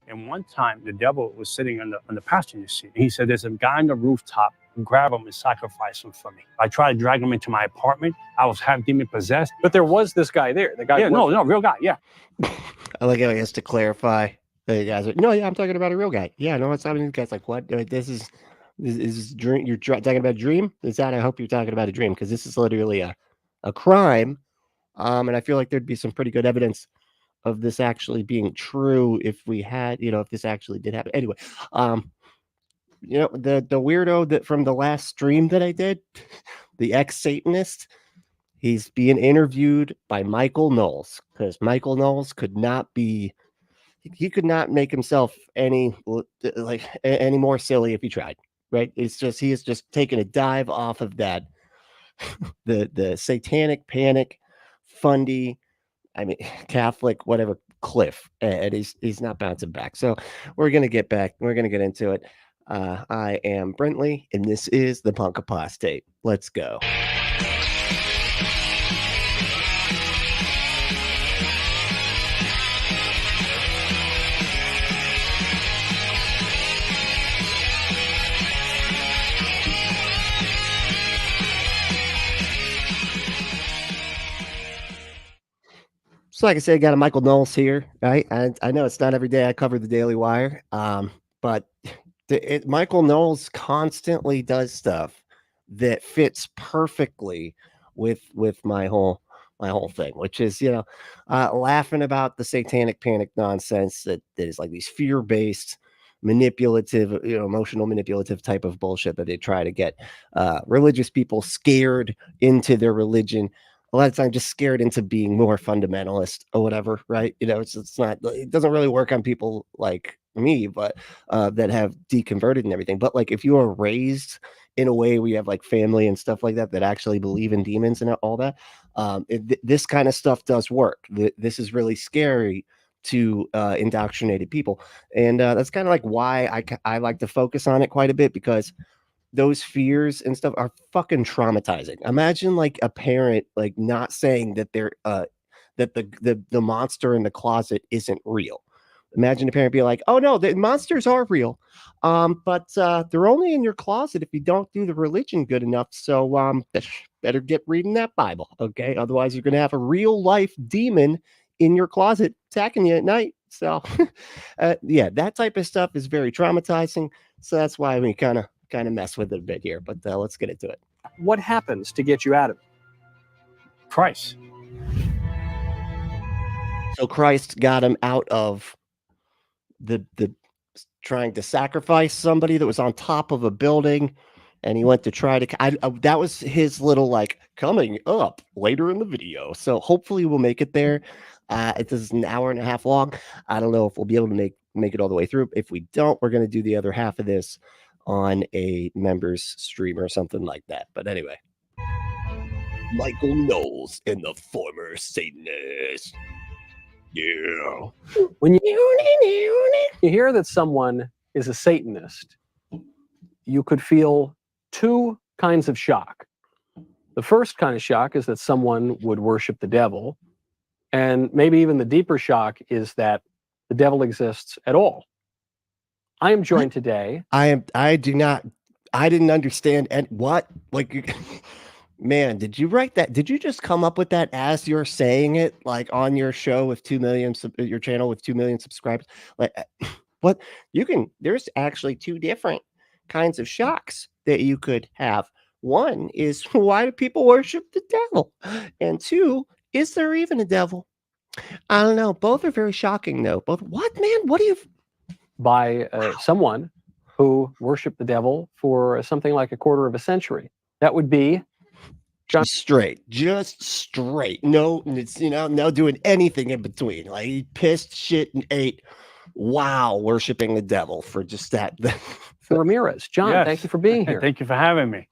And one time, the devil was sitting on the passenger seat. He said, "There's a guy on the rooftop. Grab him and sacrifice him for me." I tried to drag him into my apartment. I was half demon possessed. But there was this guy there. The guy. Yeah, no, real guy. Yeah. I like how he has to clarify. The guys are, no, yeah, I'm talking about a real guy. Yeah, no, what's happening? The guy's like, what? This is dream. You're talking about a dream? Is that? I hope you're talking about a dream, because this is literally a crime. And I feel like there'd be some pretty good evidence of this actually being true if we had, if this actually did happen. Anyway, the weirdo that from the last stream that I did, the ex-Satanist, he's being interviewed by Michael Knowles, because Michael Knowles could not make himself any more silly if he tried, right? It's just, he is just taking a dive off of that, the satanic panic, fundy, Catholic, whatever cliff, and he's not bouncing back. So we're going to get into it. I am Brentley, and this is the Punk Apostate. Let's go. So like I said, I got a Michael Knowles here, right? And I know it's not every day I cover the Daily Wire, but Michael Knowles constantly does stuff that fits perfectly with my whole thing, which is, laughing about the satanic panic nonsense that is like these fear-based, manipulative, emotional manipulative type of bullshit that they try to get religious people scared into their religion. A lot of times just scared into being more fundamentalist or whatever, right? It's not, it doesn't really work on people like me, but that have deconverted and everything. But like, if you are raised in a way where you have like family and stuff like that actually believe in demons and all that, this kind of stuff does work. This is really scary to indoctrinated people, and that's kind of like why I like to focus on it quite a bit, because those fears and stuff are fucking traumatizing. Imagine like a parent like not saying that they're that the monster in the closet isn't real. Imagine a parent be like, "Oh no, the monsters are real, but they're only in your closet if you don't do the religion good enough. So better get reading that Bible, okay? Otherwise, you're gonna have a real life demon in your closet attacking you at night." So yeah, that type of stuff is very traumatizing. So that's why we kind of mess with it a bit here, but let's get into it. What happens to get you out of it? Christ. So Christ got him out of the trying to sacrifice somebody that was on top of a building, and he went to try to that was his little like coming up later in the video. So hopefully we'll make it there. It is an hour and a half long. I don't know if we'll be able to make it all the way through. If we don't, we're going to do the other half of this on a members stream or something like that. But anyway, Michael Knowles and the former Satanist. Yeah. When you hear that someone is a Satanist, you could feel two kinds of shock. The first kind of shock is that someone would worship the devil, and maybe even the deeper shock is that the devil exists at all. I am joined today. I didn't understand. And what, like, man, did you write that? Did you just come up with that as you're saying it, like on your show with 2 million, your channel with 2 million subscribers? Like, what there's actually two different kinds of shocks that you could have. One is, why do people worship the devil? And two, is there even a devil? I don't know. Both are very shocking, though. Both. What, man? What do you? By someone who worshiped the devil for something like a quarter of a century. That would be just straight. No, it's no doing anything in between. Like he pissed, shit, and ate. Wow, worshiping the devil for just that. Ramirez, John, yes. Thank you for being here. Thank you for having me.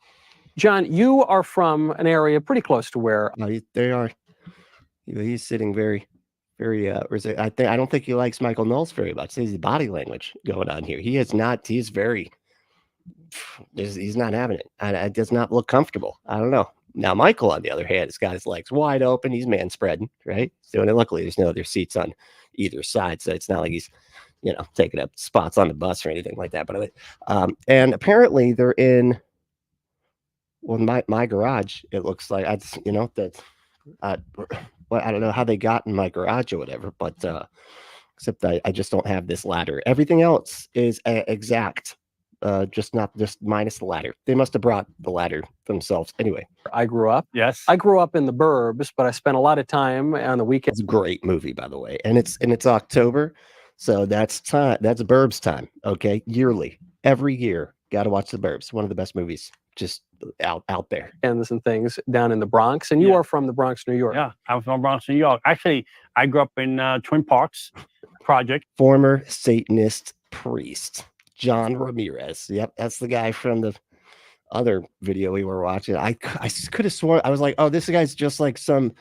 John, you are from an area pretty close to where they are. He's sitting very. I don't think he likes Michael Knowles very much. There's the body language going on here. He's not having it. It does not look comfortable. I don't know. Now, Michael, on the other hand, has got his legs wide open. He's man spreading, right? So, and luckily, there's no other seats on either side. So it's not like he's, taking up spots on the bus or anything like that. But and apparently they're in my garage. It looks like well, I don't know how they got in my garage or whatever, but except I just don't have this ladder. Everything else is exact. Just minus the ladder. They must have brought the ladder themselves. Anyway, I grew up in the burbs, but I spent a lot of time on the weekends. It's a great movie, by the way, and it's October, so that's Burbs time. Okay, yearly, every year, got to watch the Burbs. One of the best movies just out there. And things down in the Bronx, and you are from the Bronx, New York. Yeah, I'm from Bronx, New York. Actually, I grew up in Twin Parks Project. Former Satanist priest John Ramirez. Yep, that's the guy from the other video we were watching. I could have sworn, I was like, oh, this guy's just like some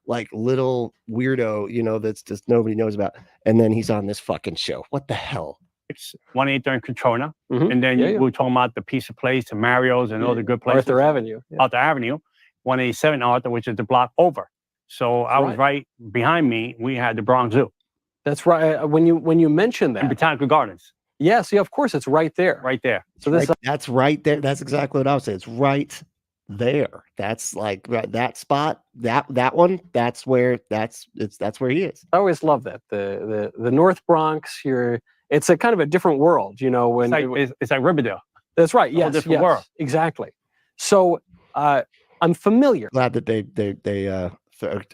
like little weirdo, that's just nobody knows about. And then he's on this fucking show. What the hell? It's 183rd Katrona. And then we were talking about the piece of place, the Mario's and all the good places. Arthur Avenue. Arthur Avenue, 187 Arthur, which is the block over. So I was right behind me. We had the Bronx Zoo. That's right. When you mentioned that. And Botanical Gardens. Yes, yeah, of course, it's right there. Right there. So that's right there. That's exactly what I was saying. It's right there. That's like that spot. That one. That's where he is. I always love that the North Bronx. It's a kind of a different world. When it's like Riverdale. That's right. Yes, different world. Exactly. So I'm familiar. Glad that they are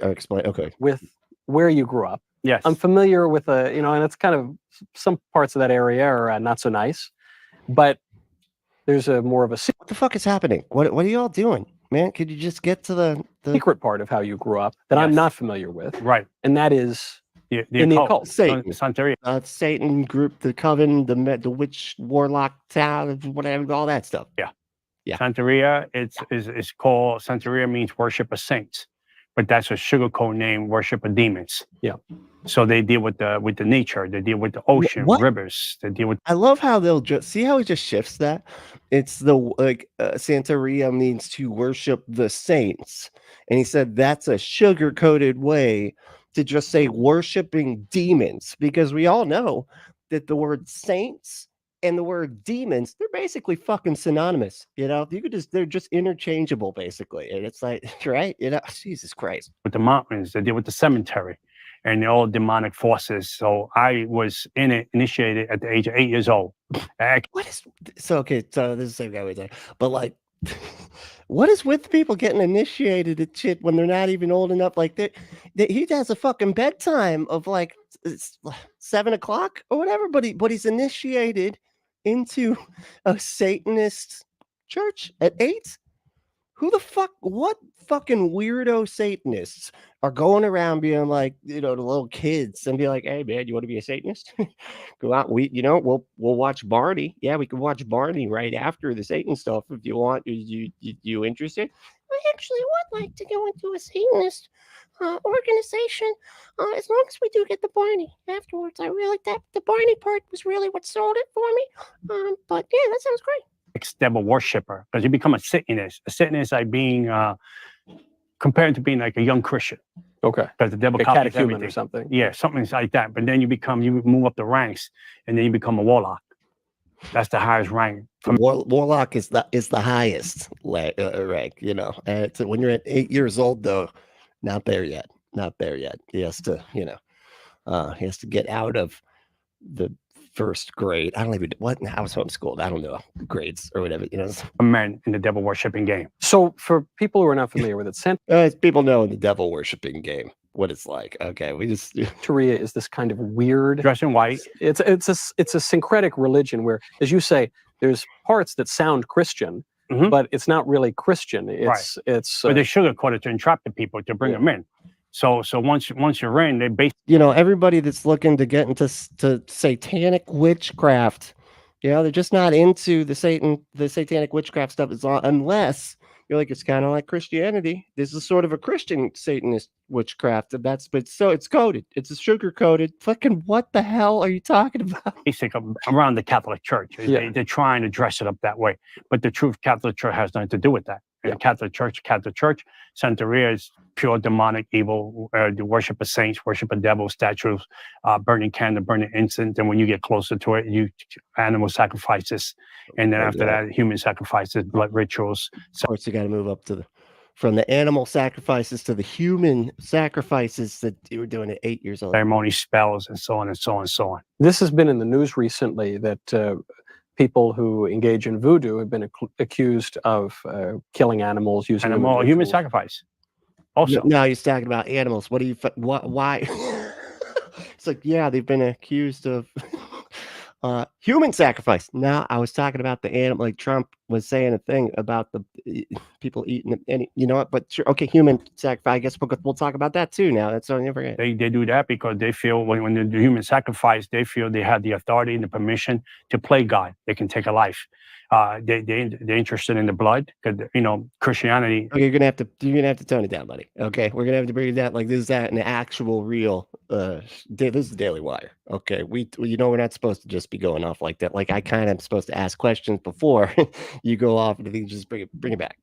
explain. Okay. With where you grew up. Yes. I'm familiar with and it's kind of some parts of that area are not so nice, but there's more of a what the fuck is happening? What are you all doing, man? Could you just get to the secret part of how you grew up that I'm not familiar with? Right. And that is the occult. Satan, Santeria. Satan group, the coven, the witch, warlock town, whatever, all that stuff. Yeah. Yeah. Santeria, it's called Santeria means worship of saints. But that's a sugarcoat name, worship of demons. Yeah. So they deal with the nature, they deal with the ocean, rivers, they deal with. I love how they'll just see how he just shifts that. It's Santeria means to worship the saints, and he said that's a sugar-coated way to just say worshiping demons, because we all know that the word saints and the word demons, they're basically fucking synonymous. They're just interchangeable basically. And it's like, right? Jesus Christ. With the mountains, they deal with the cemetery and they're all demonic forces. So I was initiated at the age of 8 years old. So this is the same guy we say, but like, what is with people getting initiated at shit when they're not even old enough? Like he has a fucking bedtime of like 7 o'clock or whatever, but he's initiated into a Satanist church at 8. What fucking weirdo Satanists are going around being like, the little kids and be like, hey man, you want to be a Satanist? Go out. We'll watch Barney. Yeah, we can watch Barney right after the Satan stuff if you want. You interested? I actually would like to go into a Satanist organization as long as we do get the Barney afterwards. I really the Barney part was really what sold it for me. But yeah, that sounds great. Devil worshiper, because you become a Satanist. A Satanist like being compared to being like a young Christian. Okay. Because the devil copies copies everything everything. or something. Yeah, something like that. But then you move up the ranks, and then you become a warlock. That's the highest rank. Warlock is the highest rank. And when you're at 8 years old, though, not there yet. He has to, he has to get out of the first grade. I don't even I was homeschooled. I don't know grades or whatever. Men in the devil worshipping game. So for people who are not familiar with it, people know in the devil worshipping game what it's like. Okay, we just Santeria is this kind of weird dress in white. It's a syncretic religion where, as you say, there's parts that sound Christian, but it's not really Christian. It's but they sugarcoat it to entrap the people to bring them in. So once you're in, they basically, everybody that's looking to get into satanic witchcraft, they're just not into the satanic witchcraft stuff unless you're like, it's kind of like Christianity. This is sort of a Christian Satanist witchcraft. And that's but so it's coded. It's a sugar coated. Fucking what the hell are you talking about? Basic around the Catholic Church. Yeah. They're trying to dress it up that way, but the truth, Catholic Church has nothing to do with that. Yeah. Catholic Church, Santeria is pure demonic evil. The worship of saints, worship of devil statues, burning candle, burning incense. And when you get closer to it, you animal sacrifices, and then after that, human sacrifices, blood rituals. Of course, you got to move up to from the animal sacrifices to the human sacrifices that you were doing at 8 years old. Ceremony, spells, and so on and so on and so on. This has been in the news recently that people who engage in voodoo have been accused of killing animals using human sacrifice. Also, now he's talking about animals. What do you? Why? It's like, yeah, they've been accused of human sacrifice. Now I was talking about the animal. Like Trump was saying a thing about the people eating any. You know what? But sure, okay, human sacrifice. I guess we'll talk about that too. Now that's on every. They do that because they feel when they do human sacrifice, they feel they have the authority and the permission to play God. They can take a life. They're interested in the blood because Christianity. Okay, you're gonna have to tone it down, buddy. Okay, we're gonna have to bring it down. Like this is an actual real. This is the Daily Wire. Okay, we're not supposed to just be going off like that. Like I kind of am supposed to ask questions before you go off, and you just bring it back.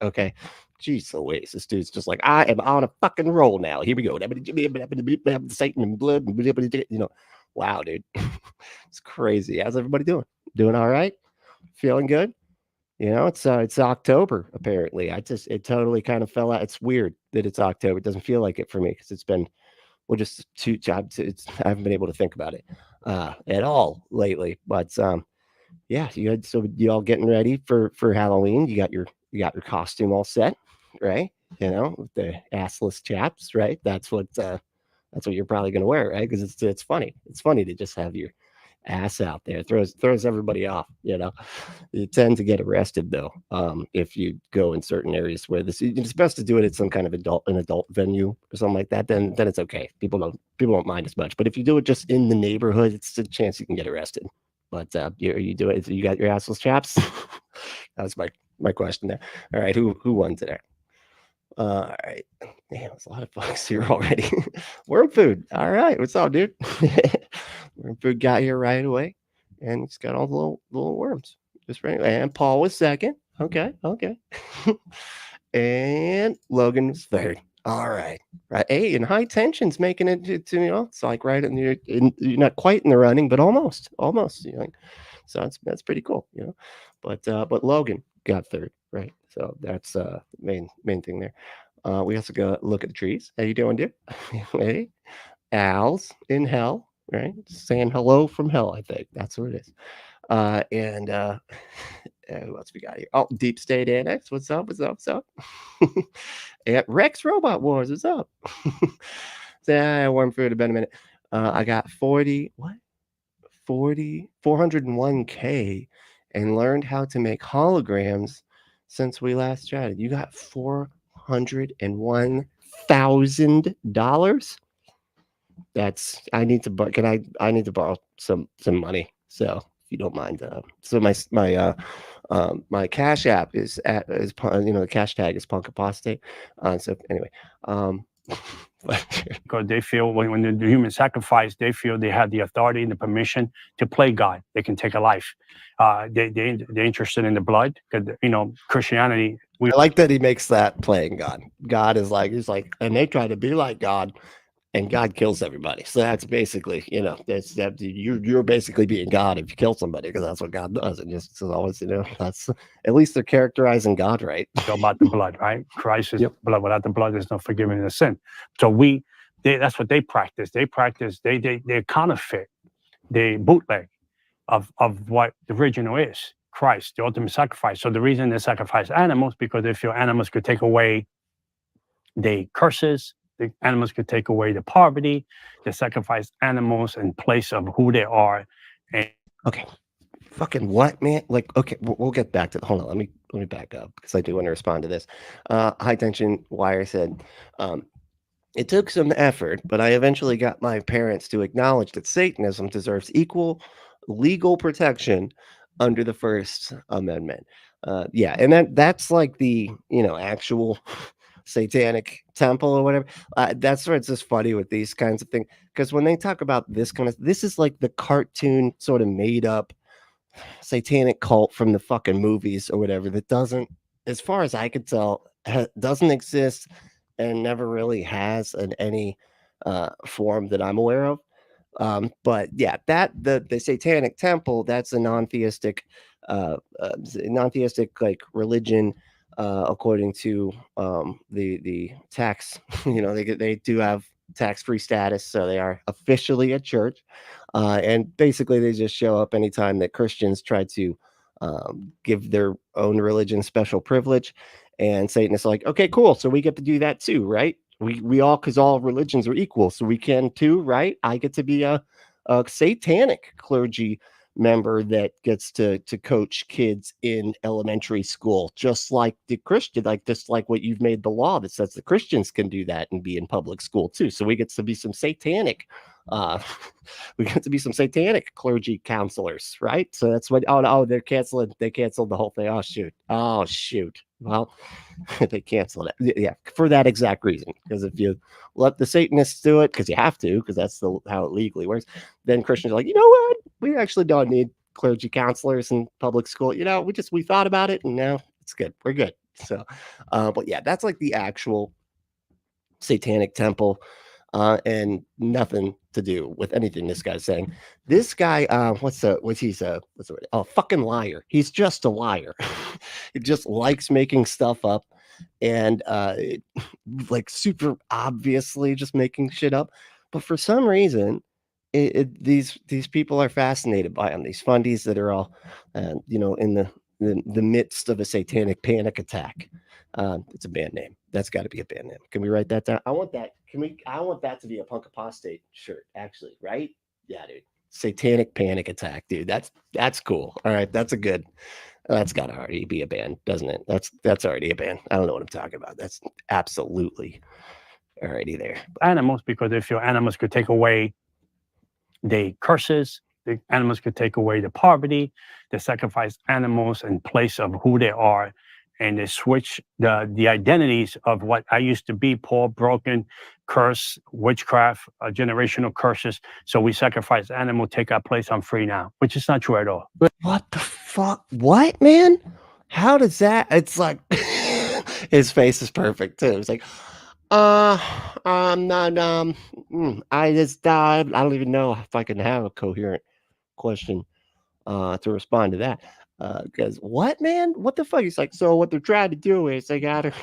Okay. Jeez Louise, this dude's just like, I am on a fucking roll now. Here we go. Satan and blood. Wow, dude. It's crazy. How's everybody doing? Doing all right? Feeling good? It's October, apparently. It totally kind of fell out. It's weird that it's October. It doesn't feel like it for me because it's been, I haven't been able to think about it at all lately. But yeah, you all getting ready for Halloween. You got your costume all set, right? With the assless chaps, right? That's what you're probably gonna wear, right? Because it's funny. It's funny to just have your ass out there. Throws everybody off. You tend to get arrested though if you go in certain areas where it's best to do it at some kind of adult venue or something like that. Then it's okay. People don't mind as much. But if you do it just in the neighborhood, it's a chance you can get arrested. But you do it. You got your assless chaps. That was my question there. All right, who won today? All right. Damn, there's a lot of folks here already. Worm food. All right, what's up, dude? Worm food got here right away, and it's got all the little worms. Just right. And Paul was second. Okay. And Logan was third. All right. Right. Hey, and high tension's making it to it's like right in you're not quite in the running, but almost. So that's pretty cool, But Logan got third, right? So that's the main thing there. We also go look at the trees. How you doing, dude? Hey, Al's in hell, right? Saying hello from hell, I think. That's what it is. And who else we got here? Oh, Deep State Annex. What's up? And Rex Robot Wars. What's up? Warm food about a minute. I got 401k and learned how to make holograms since we last chatted. You got $401,000. That's I need to borrow some money. So if you don't mind, so my Cash App is the cash tag is Punk Apostate. So anyway, because they feel when they do human sacrifice, they feel they have the authority and the permission to play God. They can take a life. They're interested in the blood because Christianity. I like that he makes that playing God. God is he's like, and they try to be like God, and God kills everybody. So that's basically, you're basically being God if you kill somebody, because that's what God does. And just always, that's at least they're characterizing God right. About the blood, right? Christ is blood. Without the blood, there's no forgiveness of sin. So that's what they practice. They counterfeit, they bootleg of what the original is. Christ, the ultimate sacrifice. So the reason they sacrifice animals because they feel animals could take away the curses. The animals could take away the poverty. They sacrifice animals in place of who they are. And okay, fucking what, man? Okay, we'll get back to. Hold on, let me back up because I do want to respond to this. High Tension Wire said, it took some effort, but I eventually got my parents to acknowledge that Satanism deserves equal legal protection under the First Amendment. And that's like the actual satanic temple or whatever. That's where it's just funny with these kinds of things, because when they talk about this is like the cartoon sort of made up satanic cult from the fucking movies or whatever that doesn't, as far as I could tell, doesn't exist and never really has in any form that I'm aware of. But yeah, that the Satanic Temple, that's a non-theistic like religion, according to the tax. They do have tax-free status, so they are officially a church, and basically they just show up anytime that Christians try to give their own religion special privilege, and Satanists are like, okay, cool, so we get to do that too, right? We all, because all religions are equal, so we can too, right? I get to be a satanic clergy member that gets to coach kids in elementary school, just like the Christian, just like what you've made the law that says the Christians can do that and be in public school too. So we get to be some satanic we get to be some satanic clergy counselors, right? So that's what they canceled the whole thing. Oh shoot. Well, they canceled it. Yeah, for that exact reason. Because if you let the Satanists do it, because you have to, because that's how it legally works, then Christians are like, you know what? We actually don't need clergy counselors in public school. We thought about it, and now it's good. We're good. So, but yeah, that's like the actual Satanic Temple, and nothing to do with anything this guy's saying. This guy, what's the word? Oh, fucking liar. He's just a liar. He just likes making stuff up, and like super obviously just making shit up. But for some reason, these people are fascinated by him. These fundies that are all, in the midst of a satanic panic attack. It's a band name. That's got to be a band name. Can we write that down? I want that. I want that to be a Punk Apostate shirt, actually, right? Yeah, dude. Satanic Panic Attack, dude. That's cool. All right, that's got to already be a band, doesn't it? That's already a band. I don't know what I'm talking about. That's absolutely already there. Animals, because if your animals could take away the curses, the animals could take away the poverty. They sacrifice animals in place of who they are, and they switch the identities of what I used to be: poor, broken, curse, witchcraft, generational curses. So we sacrifice animal, take our place. I'm free now, which is not true at all. What the fuck? What, man? How does that? It's like his face is perfect too. It's like, I'm not. I don't even know if I can have a coherent question to respond to that. Because what, man? What the fuck? He's like, so what they're trying to do is they gotta,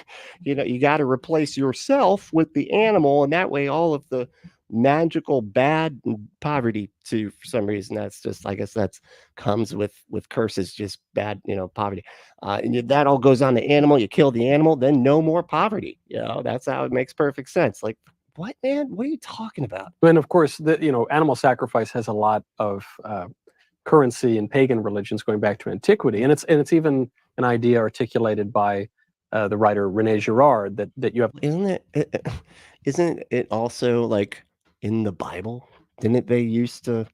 you gotta replace yourself with the animal, and that way all of the magical bad and poverty too, for some reason. That's just, I guess that's comes with curses, just bad, poverty. And that all goes on the animal. You kill the animal, then no more poverty. That's how it makes perfect sense. Like, what, man? What are you talking about? And of course, animal sacrifice has a lot of currency in pagan religions going back to antiquity, and it's even an idea articulated by the writer René Girard that you have. Isn't it also like in the Bible? Didn't they used to,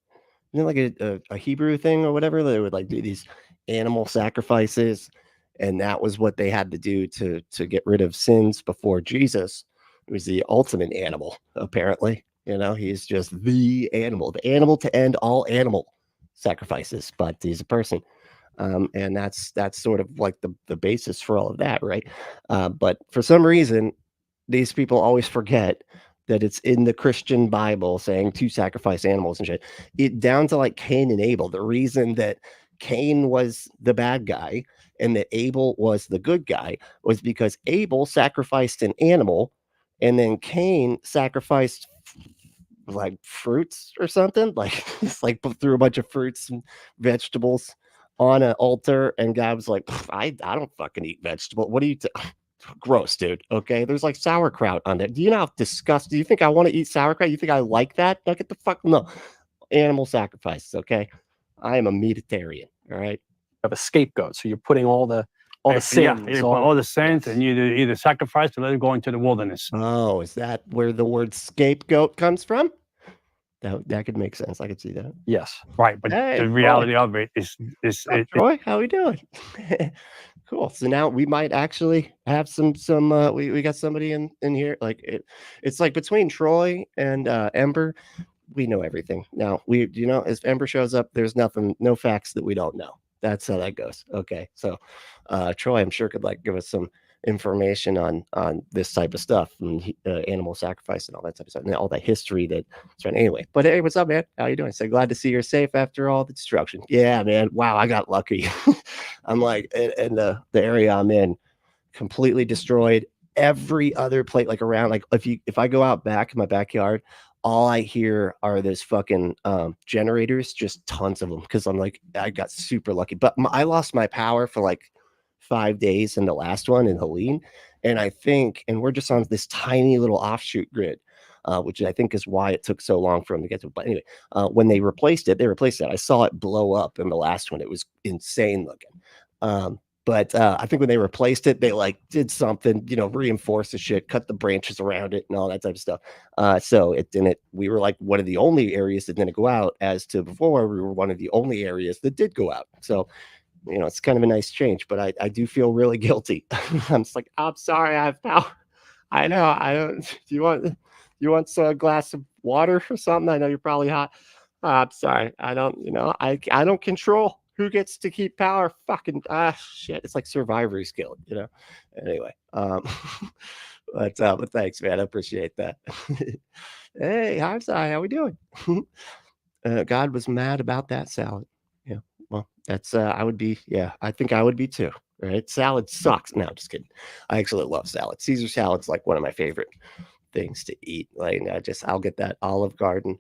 like a Hebrew thing or whatever? They would like do these animal sacrifices, and that was what they had to do to get rid of sins before Jesus. It was the ultimate animal, apparently. He's just the animal to end all animal sacrifices, but he's a person, and that's sort of like the basis for all of that, right? But for some reason, these people always forget that it's in the Christian Bible saying to sacrifice animals and shit. It down to like Cain and Abel. The reason that Cain was the bad guy and that Abel was the good guy was because Abel sacrificed an animal, and then Cain sacrificed like fruits or something, like it's like threw a bunch of fruits and vegetables on an altar, and God was like, I don't fucking eat vegetable. What do you gross, dude? Okay, there's like sauerkraut on there. Do you know how disgusting? Do you think I want to eat sauerkraut? You think I like that? No, get the fuck no. Animal sacrifices, okay? I am a meatitarian. All right. You have a scapegoat, so you're putting all the sins, all the sins, and you either sacrifice or let it go into the wilderness. Oh, is that where the word scapegoat comes from? That could make sense. I could see that. Yes. Right, but the reality of it is Troy, how we doing? Cool. So now we might actually have some we got somebody in here. Like it's like between Troy and Ember, we know everything. Now if Ember shows up, there's no facts that we don't know. That's how that goes. Okay. So Troy, I'm sure, could like give us some information on this type of stuff and animal sacrifice and all that type of stuff and all that history that's right. Anyway, but hey, what's up, man? How you doing? So glad to see you're safe after all the destruction. Yeah, man. Wow, I got lucky. I'm like, and the area I'm in, completely destroyed. Every other plate, like around, like if I go out back in my backyard, all I hear are those fucking generators, just tons of them. Because I'm like, I got super lucky, but I lost my power for like 5 days in the last one in Helene, and we're just on this tiny little offshoot grid, which I think is why it took so long for them to get to. But anyway, when they replaced it. I saw it blow up in the last one. It was insane looking. But I think when they replaced it, they like did something, reinforce the shit, cut the branches around it and all that type of stuff. So it didn't, we were like one of the only areas that didn't go out, as to before we were one of the only areas that did go out. So, it's kind of a nice change, but I do feel really guilty. I'm just like, I'm sorry, I have power. I know. I don't, do you want a glass of water or something? I know you're probably hot. I'm sorry. I don't, I don't control who gets to keep power. Fucking shit. It's like Survivor's Guild, Anyway, but thanks, man. I appreciate that. Hey, hi, Sai. How we doing? God was mad about that salad. Yeah. Well, that's I think I would be too. Right? Salad sucks. No, just kidding. I actually love salad. Caesar salad's like one of my favorite things to eat. Like I'll get that Olive Garden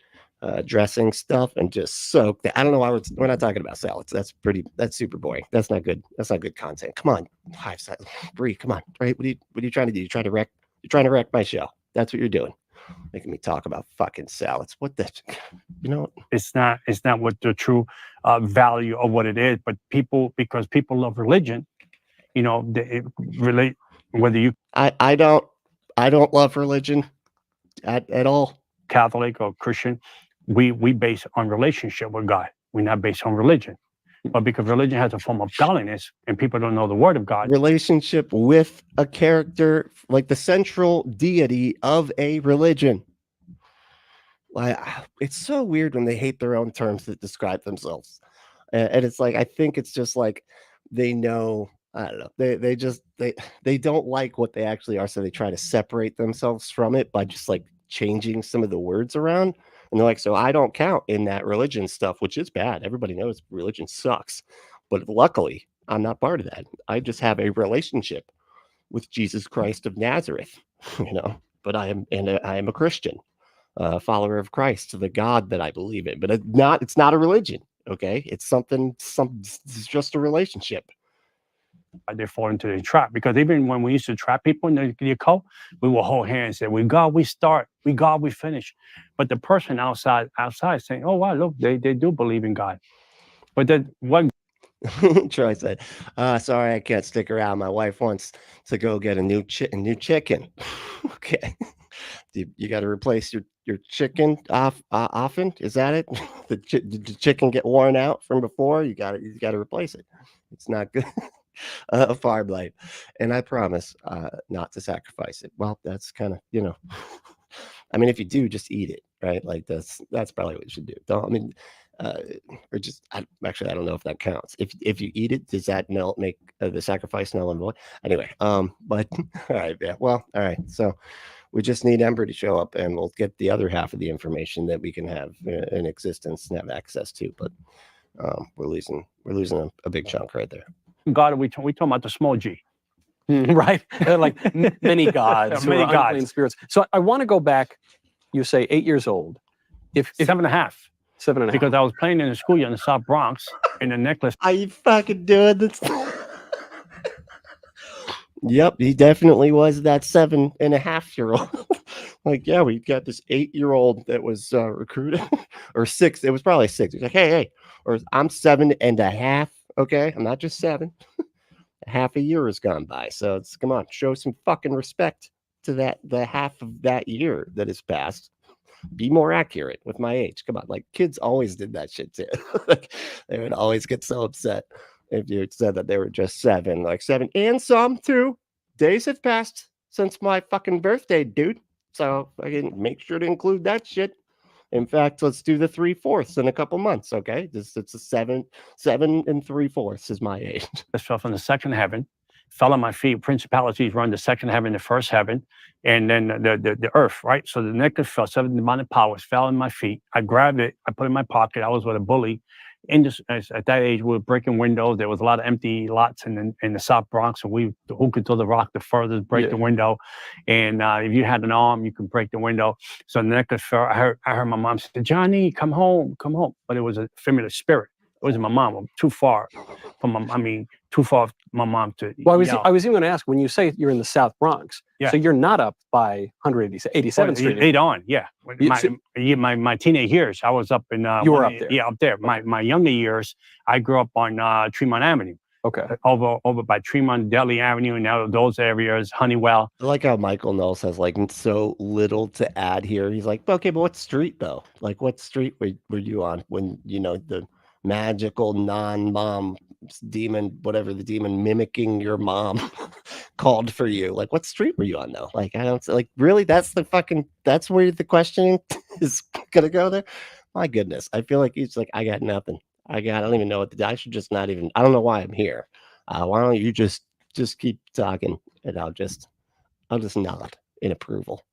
dressing stuff and just soak that. I don't know why we're not talking about salads. That's super boring. That's not good. That's not good content. Come on, Bree, come on. Right? What are you trying to do? You're trying to wreck my show. That's what you're doing. Making me talk about fucking salads. What the, It's not what the true value of what it is, but because people love religion, they relate, whether you I don't love religion at all. Catholic or Christian, we base on relationship with God. We're not based on religion. But because religion has a form of godliness and people don't know the word of God. Relationship with a character, like the central deity of a religion. Like, it's so weird when they hate their own terms that describe themselves. And it's like, I think it's just like they know, I don't know. They don't like what they actually are. So they try to separate themselves from it by just like changing some of the words around. And they're like, so I don't count in that religion stuff, which is bad. Everybody knows religion sucks. But luckily, I'm not part of that. I just have a relationship with Jesus Christ of Nazareth, But I am a Christian, follower of Christ, the God that I believe in. But it's not a religion, okay? It's it's just a relationship. They fall into the trap, because even when we used to trap people in the occult, we will hold hands and say, "We God, we start. We God, we finish." But the person outside saying, "Oh wow, look, they do believe in God." But then what? Troy said, "Sorry, I can't stick around. My wife wants to go get a new chicken." Okay, you got to replace your chicken often. Is that it? Did the chicken get worn out from before? You got to replace it. It's not good. A farm life, and I promise not to sacrifice it. Well, that's kind of I mean, if you do, just eat it, right? Like that's probably what you should do. Or just I don't know if that counts. If you eat it, does that make the sacrifice null and void? Anyway, but all right, yeah. Well, all right. So we just need Ember to show up, and we'll get the other half of the information that we can have in existence and have access to. But we're losing a big chunk right there. God, we talking about the small G, right? They're like many gods, many gods, unclean spirits. So I want to go back. You say 8 years old. If 7.5. 7.5. Because I was playing in the schoolyard in the South Bronx in the necklace. Are you fucking doing this? Yep, he definitely was that 7.5-year-old. Like, yeah, we got this 8-year-old that was recruited, or 6. It was probably 6. He's like, hey, or I'm 7.5. Okay, I'm not just 7. Half a year has gone by, so come on, show some fucking respect to the half of that year that has passed. Be more accurate with my age. Come on, like kids always did that shit too. Like, they would always get so upset if you had said that they were just 7, like 7 and some too. Days have passed since my fucking birthday, dude. So I can make sure to include that shit. In fact, let's do the 3/4 in a couple months. Okay, it's a 7 and 3/4 is my age. I fell from the second heaven, fell on my feet. Principalities run the second heaven, the first heaven, and then the earth, right? So the necklace fell, 7 demonic powers fell in my feet. I grabbed it, I put it in my pocket. I was with a bully. At that age, we were breaking windows. There was a lot of empty lots in the South Bronx, and who could throw the rock the furthest, break the window. And if you had an arm, you could break the window. So the necklace fell. I heard my mom say, "Johnny, come home, come home." But it was a familiar spirit. It wasn't my mom. Too far from too far from my mom to. Well, I was even going to ask, when you say you're in the South Bronx, so you're not up by 187th Street. 8 on, yeah. My teenage years, I was up in. You were up there. Yeah, up there. My younger years, I grew up on Tremont Avenue. Okay. Over by Tremont, Deli Avenue, and now those areas, Honeywell. I like how Michael Knowles has like so little to add here. He's like, okay, but what street though? Like, what street were you on when the magical non-mom demon, whatever the demon mimicking your mom called for you? Like, what street were you on though? Like, I don't like really. That's where the questioning is gonna go there. My goodness, I feel like he's like, I got nothing. I don't even know what to do. I should just not even. I don't know why I'm here. Why don't you just keep talking and I'll just nod in approval.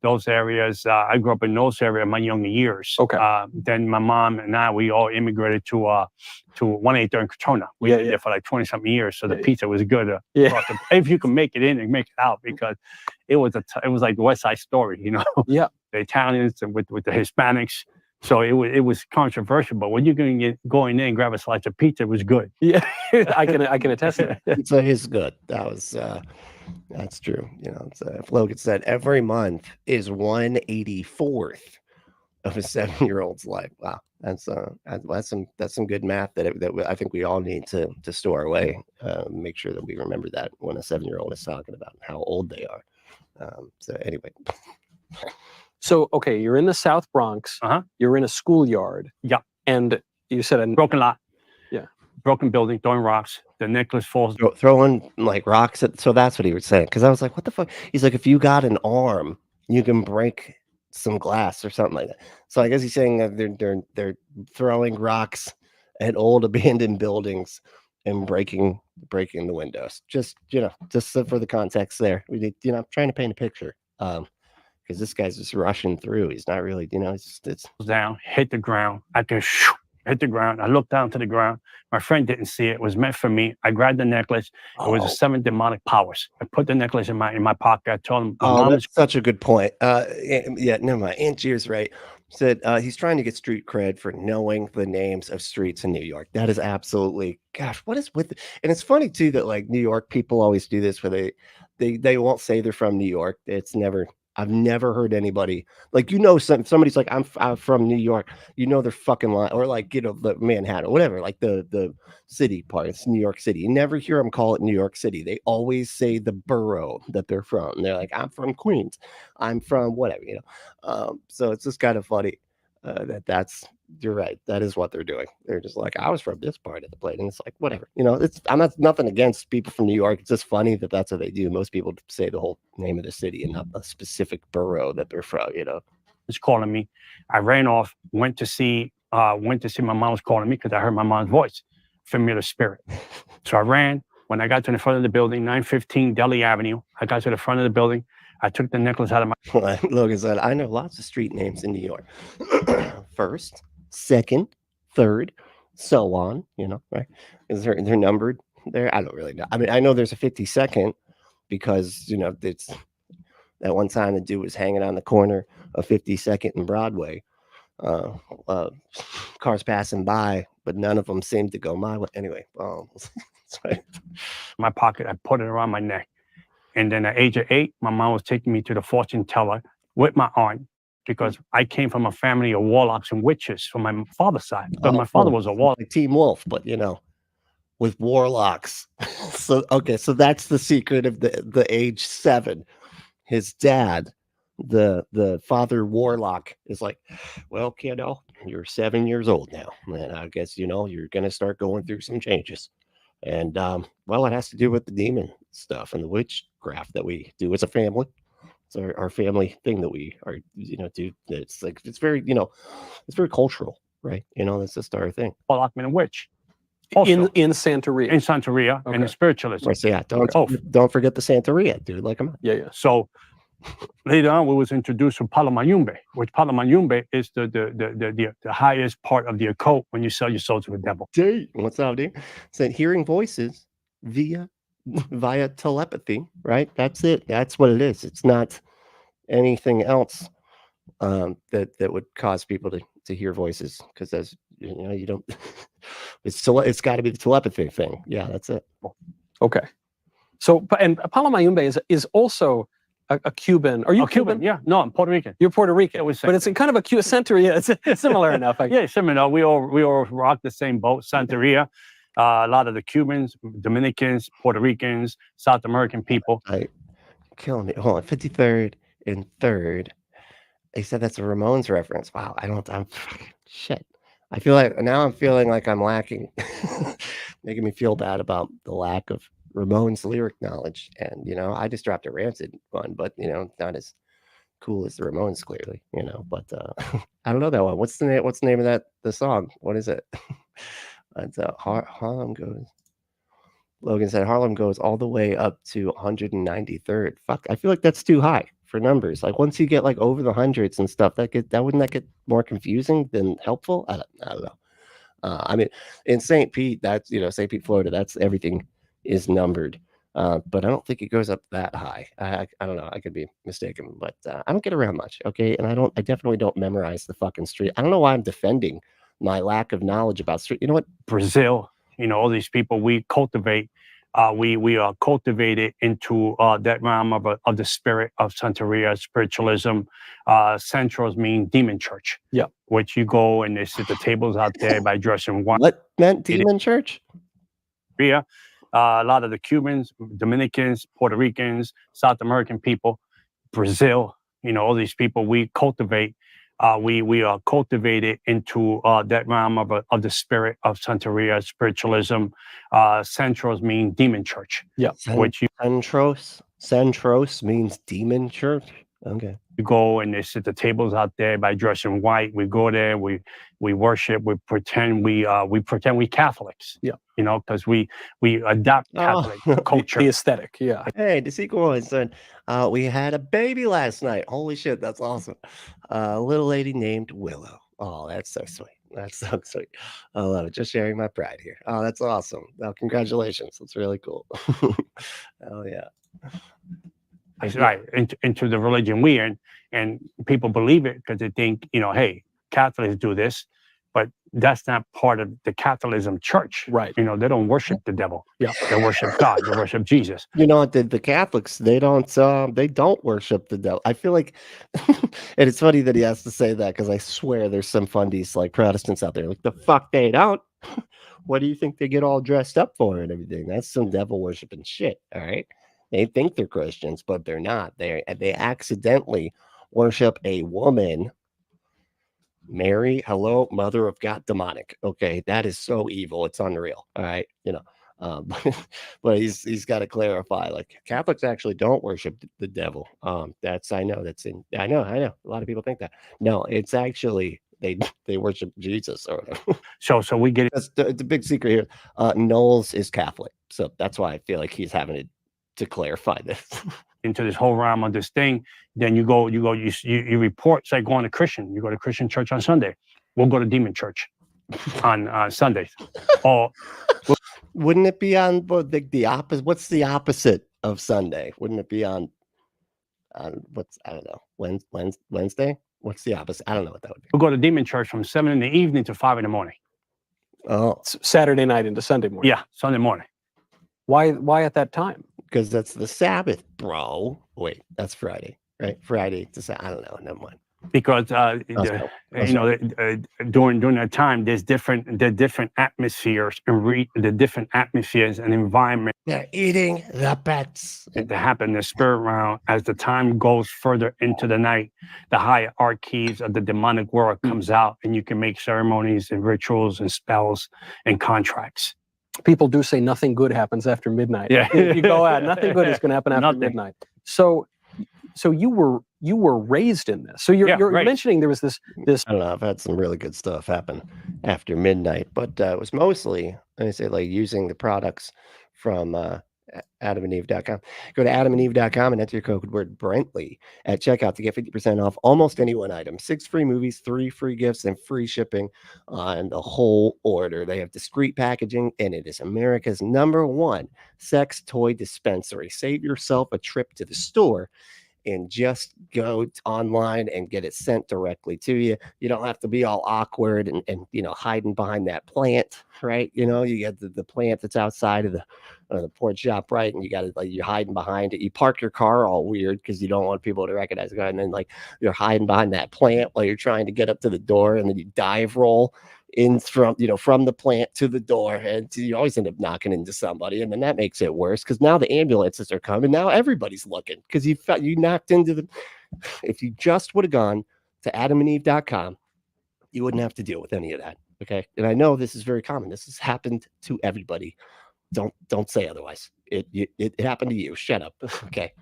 Those areas, I grew up in those areas in my younger years. Okay. Then my mom and I, we all immigrated to 183rd in Crotona. We lived there for like 20-something years, so the pizza was good. If you can make it in and make it out, because it was like the West Side Story, Yeah. The Italians and with the Hispanics. So it was controversial, but when you're going in and grab a slice of pizza, it was good. Yeah, I can attest to that. Pizza is good. That's true. Logan said every month is 1/84th of a 7-year-old's life. Wow, that's some good math that I think we all need to store away. Make sure that we remember that when a 7-year-old is talking about how old they are. So anyway. So, okay, you're in the South Bronx. You're in a schoolyard. Yeah. And you said a broken lot. Yeah. Broken building, throwing rocks. The necklace falls. Throwing like rocks so that's what he was saying. Because I was like, what the fuck? He's like, if you got an arm, you can break some glass or something like that. So I guess he's saying that they're throwing rocks at old abandoned buildings and breaking the windows. Just for the context there. We need, I'm trying to paint a picture. Because this guy's just rushing through. He's not really, it's down, hit the ground. I can hit the ground. I looked down to the ground. My friend didn't see it. It was meant for me. I grabbed the necklace. It was 7 demonic powers. I put the necklace in my pocket. I told him, that's such a good point. Yeah, never mind. Aunt G's right. Said he's trying to get street cred for knowing the names of streets in New York. That is absolutely, gosh, what is with it? And it's funny too that like New York people always do this where they won't say they're from New York. I've never heard anybody like, somebody's like, I'm from New York, they're fucking lying, or like, the Manhattan, whatever, like the city part. It's New York City. You never hear them call it New York City. They always say the borough that they're from. And they're like, I'm from Queens. I'm from whatever, so it's just kind of funny that's, you're right. That is what they're doing. They're just like, I was from this part of the plate. And it's like, whatever, I'm not nothing against people from New York. It's just funny that that's what they do. Most people say the whole name of the city and not a specific borough that they're from, It's calling me. I ran off, went to see my mom was calling me because I heard my mom's voice, familiar spirit. So I ran. When I got to the front of the building, 915 Deli Avenue, I got to the front of the building. I took the necklace out of my. Logan said, I know lots of street names in New York. First, second, third, so on, right? They're numbered there. I don't really know. I mean, I know there's a 52nd because, it's that one time the dude was hanging on the corner of 52nd and Broadway. Cars passing by, but none of them seemed to go my way. Anyway, my pocket, I put it around my neck. And then at age of 8, my mom was taking me to the fortune teller with my aunt because I came from a family of warlocks and witches from my father's side. Because my father was a warlock. Like Team Wolf, but with warlocks. So that's the secret of the age 7. His dad, the father warlock, is like, well, kiddo, you're 7 years old now. And I guess, you're going to start going through some changes. And well, it has to do with the demon stuff and the witchcraft that we do as a family. It's our family thing that we are, do. It's like, it's very, it's very cultural, right? That's just our thing. Warlock and a witch. Also, in Santeria. in Santeria and in spiritualism. So yeah, don't forget the Santeria, dude. Like, come on. Yeah. So later on, we was introduced to Palo Mayumbe, which Palo Mayumbe is the highest part of the occult when you sell your soul to the devil. Dude, what's up, dude? Said hearing voices via telepathy, right? That's it. That's what it is. It's not anything else that would cause people to hear voices, because as you don't. It's got to be the telepathy thing. Yeah, that's it. Okay. So, and Palo Mayumbe is also a Cuban. Are you Cuban? Yeah. No, I'm Puerto Rican. You're Puerto Rican. But it's kind of a Santeria. It's similar enough. Yeah, similar. We all rock the same boat. Santeria. A lot of the Cubans, Dominicans, Puerto Ricans, South American people. Killing me. Hold on. 53rd and 3rd. They said that's a Ramones reference. Wow. I'm shit. I feel like now I'm feeling like I'm lacking, making me feel bad about the lack of Ramones lyric knowledge. And, I just dropped a Rancid one, but, not as cool as the Ramones, clearly, but I don't know that one. What's the name of the song? What is it? It's Harlem Goes. Logan said Harlem goes all the way up to 193rd. Fuck, I feel like that's too high for numbers. Like, once you get like over the hundreds and stuff, wouldn't that get more confusing than helpful? I don't know. I mean, in St. Pete, that's St. Pete, Florida, that's everything is numbered. But I don't think it goes up that high. I don't know. I could be mistaken, but I don't get around much. Okay, and I definitely don't memorize the fucking street. I don't know why I'm defending my lack of knowledge about street. You know what? Brazil. All these people we cultivate. We are cultivated into that realm of the spirit of Santeria, spiritualism. Centros mean demon church. Yeah. Which you go and they sit the tables out there by dressing white. What meant demon church? A lot of the Cubans, Dominicans, Puerto Ricans, South American people, Brazil. All these people we cultivate. We are cultivated into that realm of the spirit of Santeria, spiritualism. Centros mean demon church. Yeah. Which Centros means demon church. Okay. You go and they sit the tables out there by dressing white. We go there, we worship, we pretend we Catholics. Yeah. Because we adopt Catholic culture. The aesthetic. Yeah. Hey, the sequel said, we had a baby last night. Holy shit, that's awesome. A little lady named Willow. Oh, that's so sweet. That's so sweet. I love it. Just sharing my pride here. Oh, that's awesome. Well, congratulations. That's really cool. Oh yeah. Right, into the religion we in, and people believe it because they think, hey, Catholics do this, but that's not part of the Catholicism church. Right. They don't worship the devil. Yeah. They worship God. They worship Jesus. The Catholics, they don't worship the devil. I feel like, and it's funny that he has to say that, because I swear there's some fundies like Protestants out there like, the fuck they don't. What do you think they get all dressed up for and everything? That's some devil worshiping shit. All right. They think they're Christians, but they're not. They accidentally worship a woman, Mary, hello, mother of God, demonic. Okay, that is so evil. It's unreal. All right, but he's got to clarify. Like, Catholics actually don't worship the devil. I know. A lot of people think that. No, it's actually they worship Jesus or whatever. So we get That's the big secret here. Knowles is Catholic, so that's why I feel like he's having to clarify this. into this whole realm of this thing. Then you report. It's like going to Christian. You go to Christian church on Sunday. We'll go to demon church on Sundays. Or wouldn't it be on the opposite? What's the opposite of Sunday? Wouldn't it be on what's, I don't know, Wednesday? What's the opposite? I don't know what that would be. We'll go to demon church from 7 in the evening to 5 in the morning. Oh, It's Saturday night into Sunday morning. Yeah, Sunday morning. Why at that time? because that's the Sabbath, bro. Wait, that's Friday, right? Friday to Saturday. I don't know. Never mind. Because during that time, there's different atmospheres and the different atmospheres and environment. They're eating the pets. That happen in the spirit realm as the time goes further into the night. The hierarchies of the demonic world comes out, and you can make ceremonies and rituals and spells and contracts. People do say nothing good happens after midnight. Yeah. You go out, nothing good is going to happen after Nothing. midnight. So you were raised in this. So you're right. mentioning there was this I don't know. I've had some really good stuff happen after midnight, but it was mostly, I say, like using the products from adamandeve.com. Go to adamandeve.com and enter your code word Brentley at checkout to get 50% off almost any one item. 6 free movies, 3 free gifts, and free shipping on the whole order. They have discreet packaging, and it is America's #1 sex toy dispensary. Save yourself a trip to the store and just go online and get it sent directly to you. You don't have to be all awkward and hiding behind that plant, right? You get the plant that's outside of the porch shop, right? And you got it, like, you're hiding behind it. You park your car all weird because you don't want people to recognize the guy, and then like you're hiding behind that plant while you're trying to get up to the door, and then you dive roll in from the plant to the door, and you always end up knocking into somebody, and then that makes it worse because now the ambulances are coming. Now everybody's looking because you knocked into the. If you just would have gone to adamandeve.com, you wouldn't have to deal with any of that. Okay, and I know this is very common. This has happened to everybody. Don't say otherwise. It happened to you. Shut up. Okay,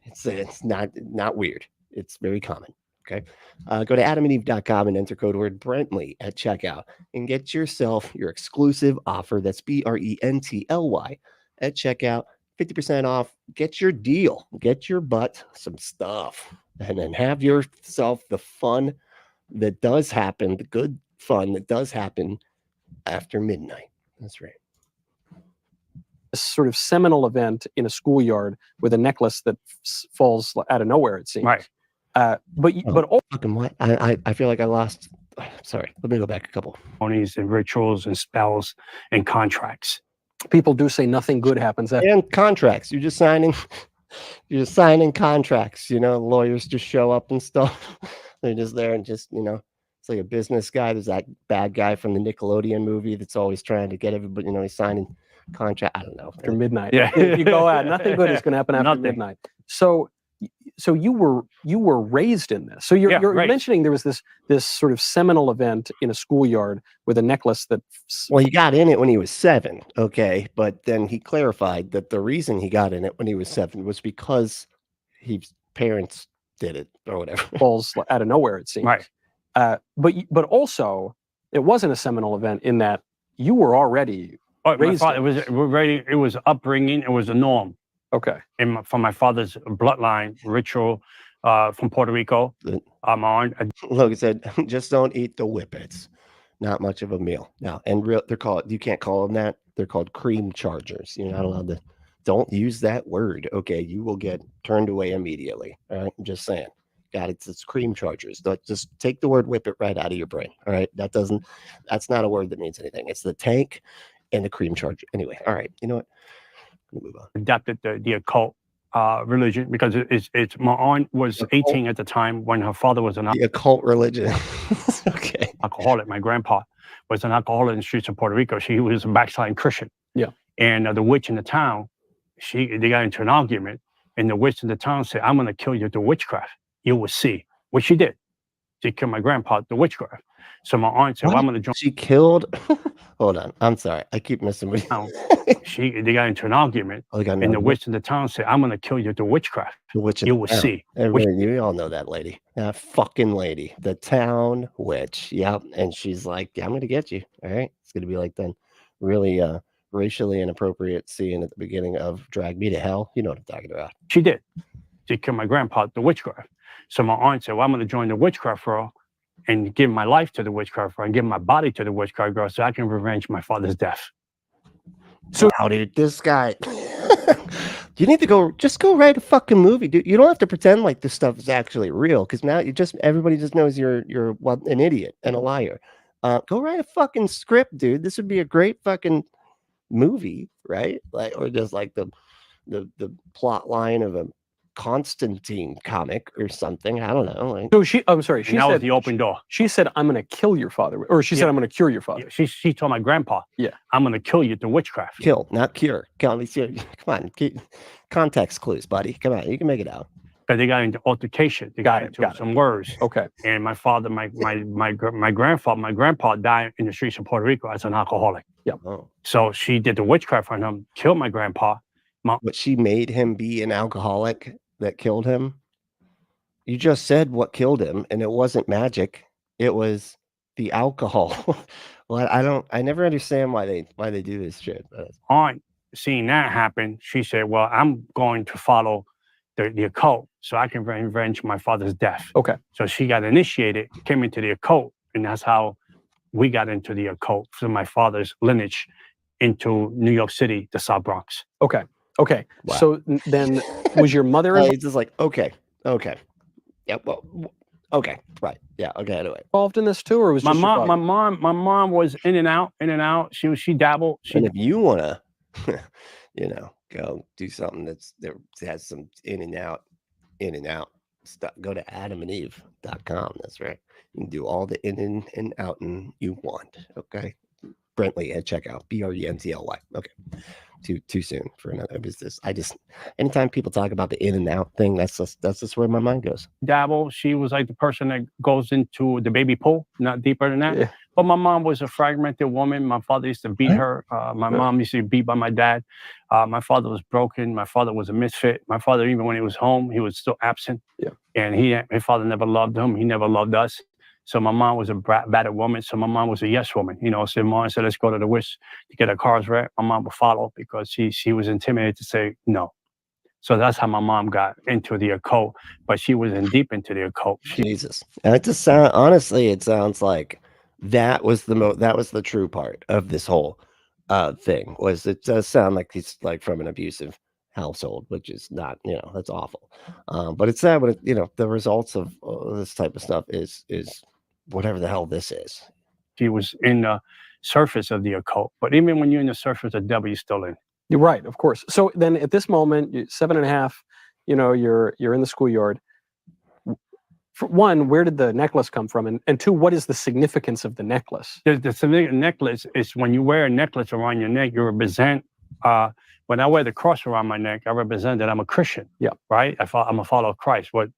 it's not weird. It's very common. Okay, go to adamandeve.com and enter code word Brentley at checkout and get yourself your exclusive offer. That's BRENTLY at checkout. 50% off. Get your deal. Get your butt some stuff, and then have yourself the fun that does happen, the good fun that does happen after midnight. That's right. this sort of seminal event in a schoolyard with a necklace that falls out of nowhere, it seems. Right. But Fucking what? I feel like I lost. Sorry, let me go back a couple. Ceremonies and rituals and spells and contracts. people do say nothing good happens after. And contracts. You're just signing contracts. Lawyers just show up and stuff. They're just there and just, it's like a business guy. There's that bad guy from the Nickelodeon movie that's always trying to get everybody, he's signing contract. I don't know. After midnight. Yeah. You go out, nothing good is going to happen after Nothing. midnight. So you were raised in this. So you're right. mentioning there was this sort of seminal event in a schoolyard with a necklace that. Well, he got in it when he was 7, okay, but then he clarified that the reason he got in it when he was 7 was because his parents did it or whatever. Falls out of nowhere, it seems. Right. But also, it wasn't a seminal event in that you were already My raised. father, it was upbringing. It was a norm. Okay. From my father's bloodline, ritual from Puerto Rico. Logan said, just don't eat the whippets. Not much of a meal. Now, and you can't call them that. They're called cream chargers. You're not allowed to. Don't use that word. Okay. You will get turned away immediately. All right. I'm just saying. God, it's cream chargers. Just take the word whippet right out of your brain. All right. That's not a word that means anything. It's the tank and the cream charger. Anyway. All right. You know what? Move on. Adapted the occult religion because it's my aunt was 18 at the time when her father was an The occult religion. Okay. alcoholic. My grandpa was an alcoholic in the streets of Puerto Rico. She was a backsliding Christian. Yeah. And the witch in the town, they got into an argument, and the witch in the town said, "I'm going to kill you with witchcraft. You will see." Which she did. She killed my grandpa with witchcraft. So my aunt said, "Well, I'm going to join." She killed. Hold on. I'm sorry. I keep missing. They got into an argument, and the witch in the town said, "I'm going to kill you with witchcraft. You will see." You all know that lady. That fucking lady. The town witch. Yep. And she's like, "Yeah, I'm going to get you." All right. It's going to be like then really racially inappropriate scene at the beginning of Drag Me to Hell. You know what I'm talking about. She did. She killed my grandpa with witchcraft. So my aunt said, "Well, I'm going to join the witchcraft girl and give my life to the witchcraft girl and give my body to the witchcraft girl so I can revenge my father's death." So, wow, dude, this guy. You need to go write a fucking movie, dude. You don't have to pretend like this stuff is actually real, because now everybody just knows you're an idiot and a liar. Go write a fucking script, dude. This would be a great fucking movie, right? Like, or just like the plot line of a Constantine comic or something. I don't know. Like, So I'm sorry. She that said was the open door. She said, "I'm going to kill your father," or she said, "I'm going to cure your father." She told my grandpa, Yeah. "I'm going to kill you with witchcraft." kill, not cure. Come on, context clues, buddy. Come on, you can make it out. Because they got into altercation. They got into some words. Okay. And my father, my grandpa died in the streets of Puerto Rico as an alcoholic. Yeah. Oh. So she did the witchcraft on him, killed my grandpa. But she made him be an alcoholic that killed him. You just said what killed him, and it wasn't magic. It was the alcohol. Well, I never understand why they do this shit. Aunt, seeing that happen, she said, well, I'm going to follow the occult so I can revenge my father's death. Okay. So she got initiated, came into the occult, and that's how we got into the occult through my father's lineage into New York City, the South Bronx. Okay. Okay. Wow. So then was your mother It's just like, okay. Yeah, well, okay, right. Yeah, okay, anyway. involved in this too, or was My just your mom, father? my mom was in and out. She dabbled. And if you wanna, go do something that has some in and out stuff, go to adamandeve.com. That's right. You can do all the in and out you want. Okay. Brentley at checkout. BRENTLY. Okay. Too soon for another business. Anytime people talk about the in and out thing, that's just where my mind goes. Dabble. She was like the person that goes into the baby pool, not deeper than that. Yeah. But my mom was a fragmented woman. My father used to beat her. My mom used to be beat by my dad. My father was broken. My father was a misfit. My father, even when he was home, he was still absent. Yeah. And his father never loved him. He never loved us. So my mom was a battered woman. So my mom was a yes woman. So mom said, let's go to the wish to get our cars wrecked. My mom would follow because she was intimidated to say no. So that's how my mom got into the occult. But she was in deep into the occult. Jesus. And it just honestly, it sounds like that was the true part of this whole thing. It does sound like he's like from an abusive household, which is not, that's awful. But it's sad when the results of this type of stuff is whatever the hell this is. She was in the surface of the occult. But even when you're in the surface of the devil, you're still in. You're right, of course. So then at this moment, you're 7.5, you're in the schoolyard. For one, where did the necklace come from? And two, what is the significance of the necklace? The significant necklace is when you wear a necklace around your neck, you represent, when I wear the cross around my neck, I represent that I'm a Christian. Yeah. Right? I'm a follower of Christ. What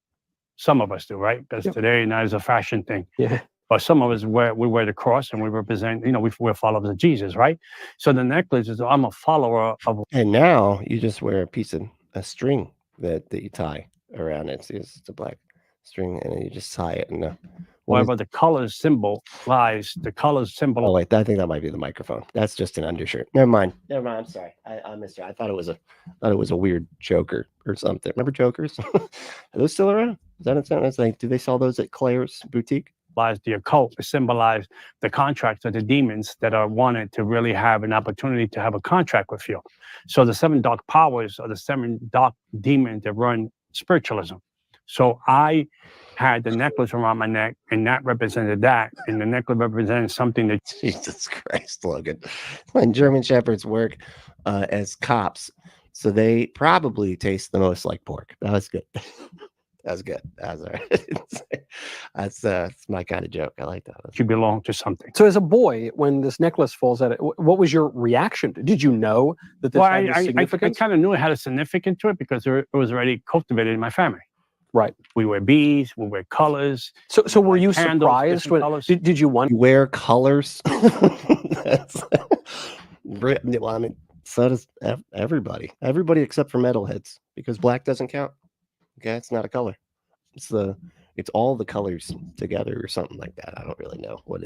some of us do, right? Because today now is a fashion thing. Yeah. But some of us we wear the cross and we represent, we're followers of Jesus, right? So the necklace is, I'm a follower of. And now you just wear a string that you tie around it. See, it's a black string, and you just tie it. And whatever the color symbol lies, the color symbol. Oh wait, I think that might be the microphone. That's just an undershirt. Never mind. I'm sorry. I missed it. I thought it was a weird choker or something. Remember chokers? Are those still around? Is that it's like, do they sell those at Claire's boutique? The occult, symbolize the contracts of the demons that are wanted to really have an opportunity to have a contract with you. So the 7 dark powers are the 7 dark demons that run spiritualism. So I had the necklace around my neck, and that represented that, and the necklace represented something that. Jesus Christ, Logan. When German Shepherds work as cops, so they probably taste the most like pork. That was good. That's good. That's all right. That's my kind of joke. I like that. You belong to something. So as a boy, when this necklace falls out, what was your reaction? Did you know that this had this significance? I kind of knew it had a significance to it because it was already cultivated in my family. Right. We wear beads. We wear colors. So were you surprised when? Did you want? You wear colors? Well, I mean, so does everybody. Everybody except for metalheads, because black doesn't count. Okay, it's not a color. It's all the colors together or something like that. I don't really know what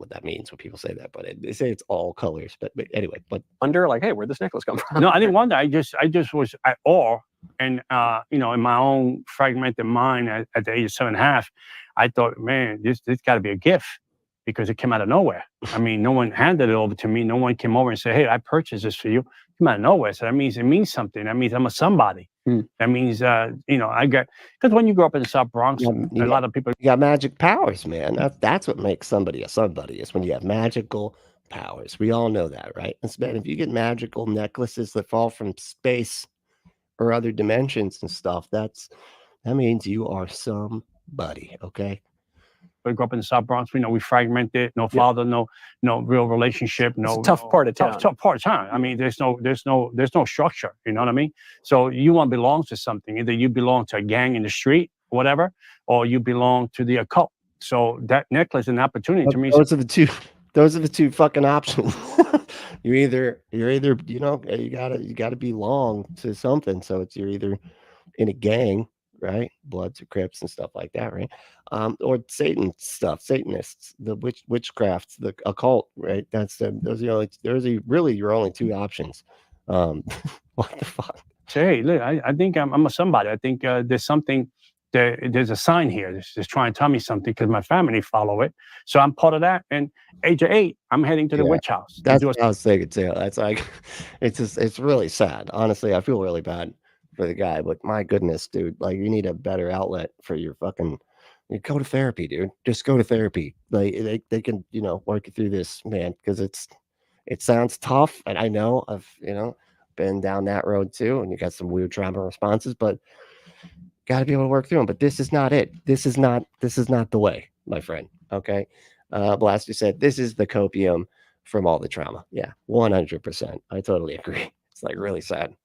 that means when people say that, but they say it's all colors. But anyway, wonder like, hey, where'd this necklace come from? No, I didn't wonder. I just was at awe, and in my own fragmented mind at the age of 7.5, I thought, man, this got to be a gift, because it came out of nowhere. I mean, no one handed it over to me. No one came over and said, hey, I purchased this for you. It came out of nowhere. So that means it means something. That means I'm a somebody. That means, I get, because when you grow up in the South Bronx, a lot of people. You got magic powers, man. That's what makes somebody a somebody, is when you have magical powers. We all know that, right? And if you get magical necklaces that fall from space or other dimensions and stuff, that means you are somebody, okay? We grew up in the South Bronx. We fragmented. No father, no real relationship. It's a tough part of town. Tough part of town. I mean, there's no structure. You know what I mean? So you want to belong to something. Either you belong to a gang in the street, whatever, or you belong to the occult. So that necklace is an opportunity to me. Those are the two fucking options. you're either you gotta belong to something. So you're either in a gang, right? Bloods or Crips and stuff like that, right? Or Satan stuff, Satanists, the witchcraft, the occult, right? Those are really your only two options. What the fuck? Hey, look, I think I'm a somebody. I think there's something. There's a sign here. It's trying to tell me something because my family follow it. So I'm part of that. And age of 8, I'm heading to the witch house. That's what I was thinking too. That's like, it's really sad. Honestly, I feel really bad for the guy, but my goodness, dude, like you need a better outlet for your fucking. You go to therapy, dude. Just go to therapy. Like they can work you through this, man, because it sounds tough, and I know I've been down that road too, and you got some weird trauma responses, but. Got to be able to work through them, but this is not it. This is not the way, my friend. Okay, Blaster said this is the copium from all the trauma. Yeah, 100%. I totally agree. It's like really sad.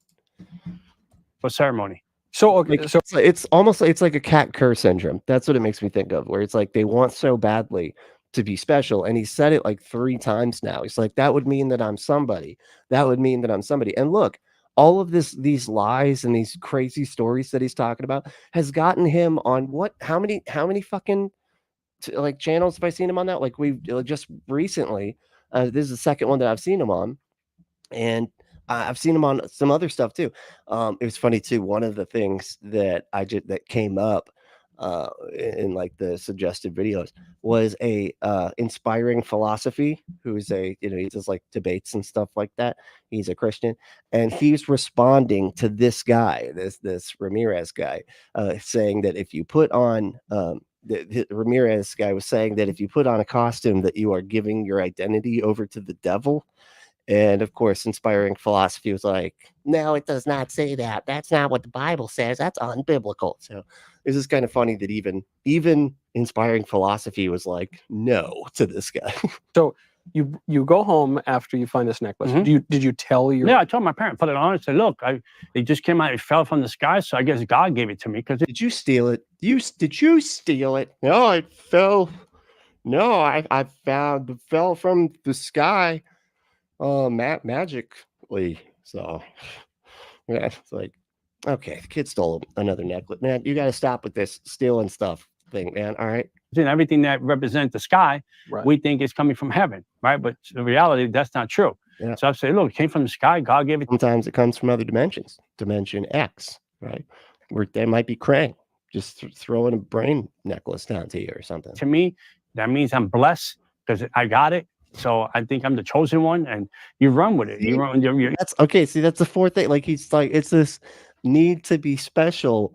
For ceremony. So okay, so it's almost like it's like a cat cur syndrome. That's what it makes me think of, where it's like they want so badly to be special, and he said it like 3 times now. He's like, that would mean that I'm somebody. That would mean that I'm somebody. And look. All of these lies and these crazy stories that he's talking about has gotten him on what? How many fucking like channels have I seen him on that? Like we've just recently. This is the second one that I've seen him on, and I've seen him on some other stuff too. It was funny too. One of the things that that came up in like the suggested videos was a inspiring philosophy who's he does like debates and stuff like that. He's a Christian, and he's responding to this guy, this Ramirez guy, saying that if you put on the Ramirez guy was saying that if you put on a costume that you are giving your identity over to the devil. And of course, inspiring philosophy was like, no, it does not say that. That's not what the Bible says. That's unbiblical. So it's just kind of funny that even inspiring philosophy was like, no to this guy. So you go home after you find this necklace. Mm-hmm. Did you tell your? Yeah, I told my parents, put it on and said, look, it just came out, it fell from the sky. So I guess God gave it to me. Did you steal it? Did you steal it? No, it fell. No, I found it fell from the sky. Magically. So yeah, it's like, okay, the kid stole another necklace. Man, you got to stop with this stealing stuff thing, man. All right. And everything that represents the sky, right. We think is coming from heaven, right? But in reality, that's not true. Yeah. So I say, look, it came from the sky. God gave it. Sometimes it comes from other dimensions. Dimension X, right? Where they might be Krang, just throwing a brain necklace down to you or something. To me, that means I'm blessed because I got it. So I think I'm the chosen one, and you run with it. You run. That's okay. See, that's the fourth thing. Like he's like, it's this need to be special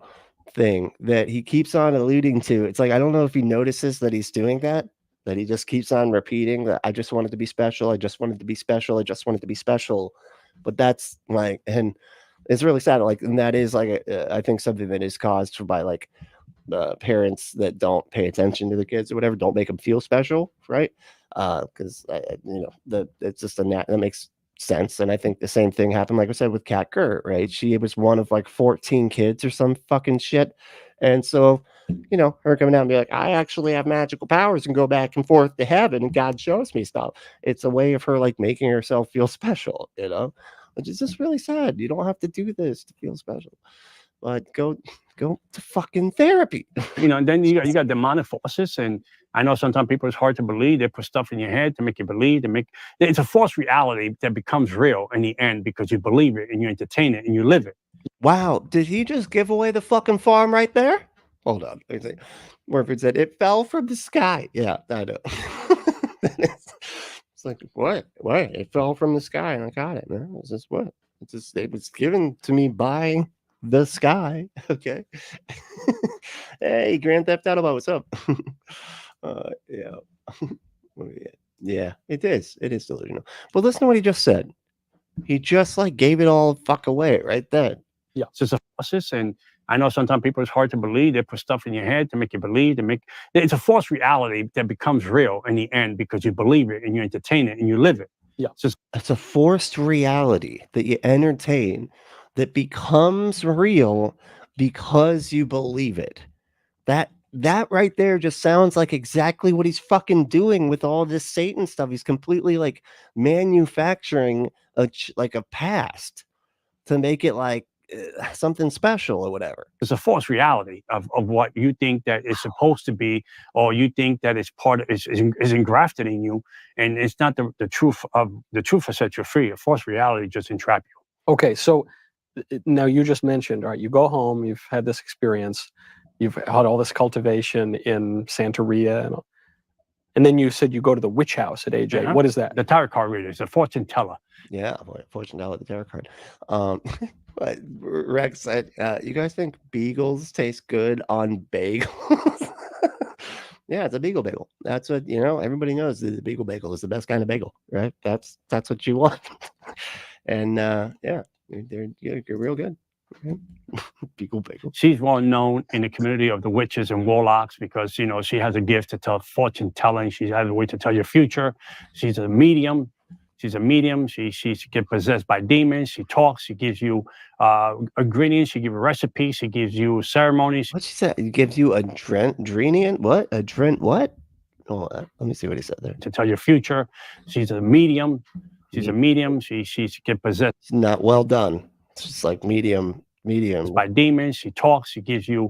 thing that he keeps on alluding to. It's like I don't know if he notices that he's doing that he just keeps on repeating that I just wanted to be special. I just wanted to be special. I just wanted to be special. But that's like, and it's really sad. Like, and that is like, I think something that is caused by like parents that don't pay attention to the kids or whatever, don't make them feel special, right? Because it's just that makes sense. And I think the same thing happened, like I said, with Kat Kerr, right? She was one of like 14 kids or some fucking shit. And so, her coming out and be like, I actually have magical powers and go back and forth to heaven and God shows me stuff. It's a way of her like making herself feel special, which is just really sad. You don't have to do this to feel special. But go to fucking therapy. And then you got demonic forces, and I know sometimes people, it's hard to believe. They put stuff in your head to make you believe. It's a false reality that becomes real in the end because you believe it and you entertain it and you live it. Wow, did he just give away the fucking farm right there? Hold on. Murphy said it fell from the sky. Yeah, I know. It's like what? It fell from the sky and I got it, man. It's just what? It was given to me by the sky. Okay. Hey, Grand Theft Auto, what's up? Yeah. Yeah, it is delusional. But listen to what he just said. He just like gave it all fuck away right then. Yeah, so it's a process, and I know sometimes people, it's hard to believe. They put stuff in your head to make you believe, it's a false reality that becomes real in the end because you believe it and you entertain it and you live it. Yeah. It's a forced reality that you entertain that becomes real because you believe it. That right there just sounds like exactly what he's fucking doing with all this Satan stuff. He's completely like manufacturing like a past to make it like something special or whatever. It's a false reality of what you think that is supposed to be, or you think that it's part of is engrafted in you, and it's not the truth of the truth will set you free. A false reality just entrap you. Okay, so now you just mentioned, all right, you go home, you've had this experience, you've had all this cultivation in Santeria, and then you said you go to the witch house at AJ. Uh-huh. What is that? The tarot card reader. It's a fortune teller. Yeah, fortune teller, the tarot card. But Rex said, you guys think beagles taste good on bagels? Yeah, it's a beagle bagel. That's what, everybody knows the beagle bagel is the best kind of bagel, right? That's what you want. And yeah, you're real good. Beagle bagel. She's well known in the community of the witches and warlocks because, she has a gift to tell fortune telling. She has a way to tell your future. She's a medium. She's a medium. She gets possessed by demons. She talks. She gives you ingredients. She gives you recipes. She gives you ceremonies. What she said? It gives you a Drenian? What? What? Oh, let me see what he said there. To tell your future. She's a medium. She's a medium. She gets possessed. Not well done. It's just like medium. By demons. She talks. She gives you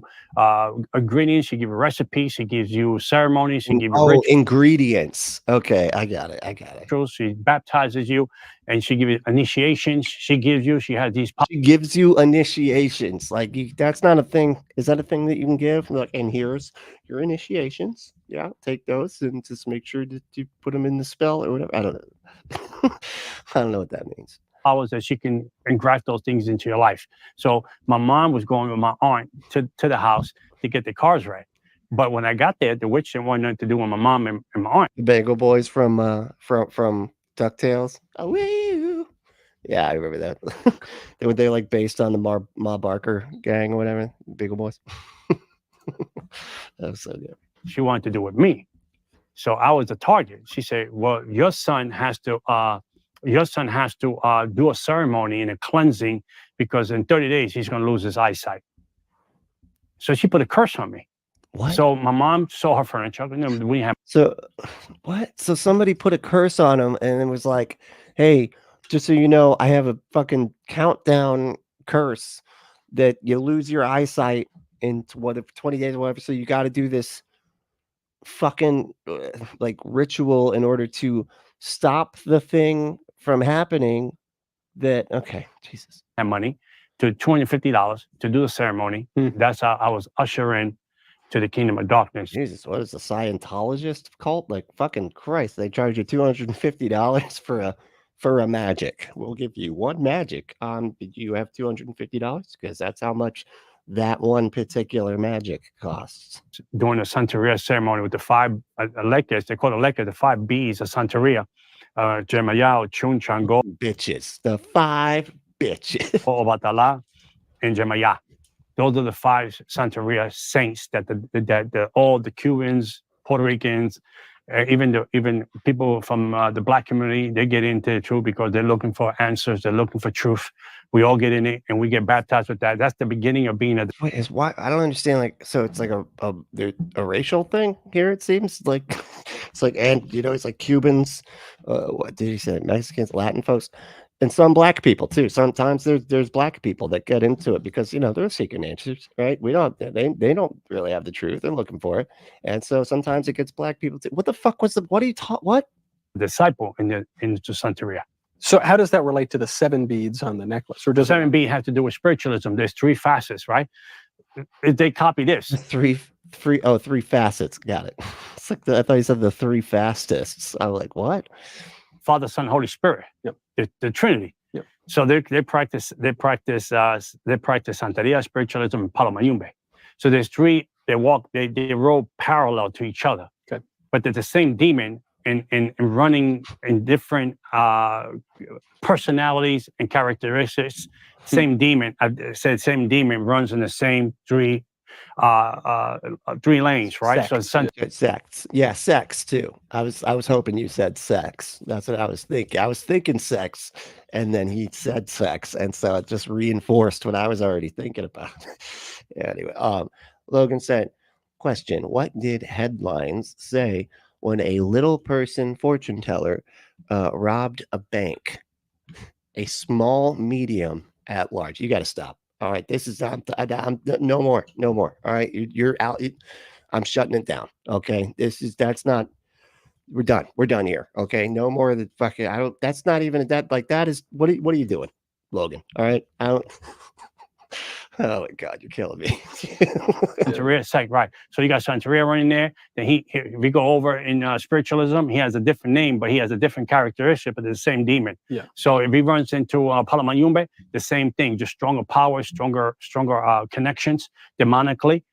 ingredients. She gives you recipes. She gives you ceremonies. She gives you ingredients. Okay, I got it. She baptizes you, and she gives you initiations. She has these. She gives you initiations. Like that's not a thing. Is that a thing that you can give? Like, and here's your initiations. Yeah, take those and just make sure that you put them in the spell or whatever. I don't know. I don't know what that means. Powers that she can engraft those things into your life. So my mom was going with my aunt to the house to get the cards read. But when I got there, the witch didn't want nothing to do with my mom and my aunt. The Bagel Boys from DuckTales. Oh, wee. Yeah, I remember that. They're like based on the Ma Barker gang or whatever. Bagel Boys. That was so good. She wanted to do with me. So I was the target. She said, well, your son has to do a ceremony and a cleansing because in 30 days he's going to lose his eyesight. So she put a curse on me. What? So my mom saw her furniture. We have. So what? So somebody put a curse on him and it was like, hey, just so you know, I have a fucking countdown curse that you lose your eyesight in 20 days or whatever. So you got to do this fucking like ritual in order to stop the thing from happening. That okay, Jesus. That money to $250 to do the ceremony. That's how I was ushering to the kingdom of darkness. Jesus, what is a Scientologist cult? Like fucking Christ, they charge you $250 for a magic. We'll give you one magic. You have $250 because that's how much that one particular magic costs. During the Santeria ceremony with the 5 electors, they call it electors, the 5 B's of Santeria. Jeremiah, Chun, Chango, bitches, the 5 bitches. Obatala, and Jeremiah. Those are the 5 Santeria saints that all the Cubans, Puerto Ricans, even people from the Black community, they get into the truth because they're looking for answers. They're looking for truth. We all get in it and we get baptized with that. That's the beginning of being a. Wait, is why I don't understand. Like, so it's like a racial thing here. It seems like it's like, and it's like Cubans. What did he say? Mexicans, Latin folks, and some Black people too. Sometimes there's Black people that get into it because they're seeking answers, right? They don't really have the truth. They're looking for it, and so sometimes it gets Black people too. What the fuck was what are you taught? What disciple in the Santeria? So how does that relate to the 7 beads on the necklace? Or does 7 bead have to do with spiritualism? There's 3 facets, right? They copy this. 3 facets. Got it. It's like I thought you said the 3 fastest. I'm like, what? Father, Son, Holy Spirit. Yep. The Trinity. Yep. So they practice Santeria, spiritualism, and Palo Mayumbe. So there's 3. They roll parallel to each other. Okay. But they're the same demon in running in different personalities and characteristics. Same demon. I said same demon runs in the same three lanes, right? Sects. So Sex. Yeah, sex too. I was hoping you said sex. That's what I was thinking. I was thinking sex, and then he said sex, and so it just reinforced what I was already thinking about. Anyway, Logan said, question: what did headlines say when a little person fortune teller robbed a bank? A small, medium, at large. You got to stop. All right, this is I'm no more. All right, you're out. I'm shutting it down. Okay, that's not. We're done here. Okay, no more of the fucking. I don't. That's not even that. Like that is what are you doing, Logan? All right, I don't. Oh my God, you're killing me. Santeria sect, right? So you got Santeria running there. Then we go over in spiritualism. He has a different name, but he has a different characteristic, but it's the same demon. Yeah. So if he runs into Palamayumbe, the same thing, just stronger powers, stronger connections, demonically,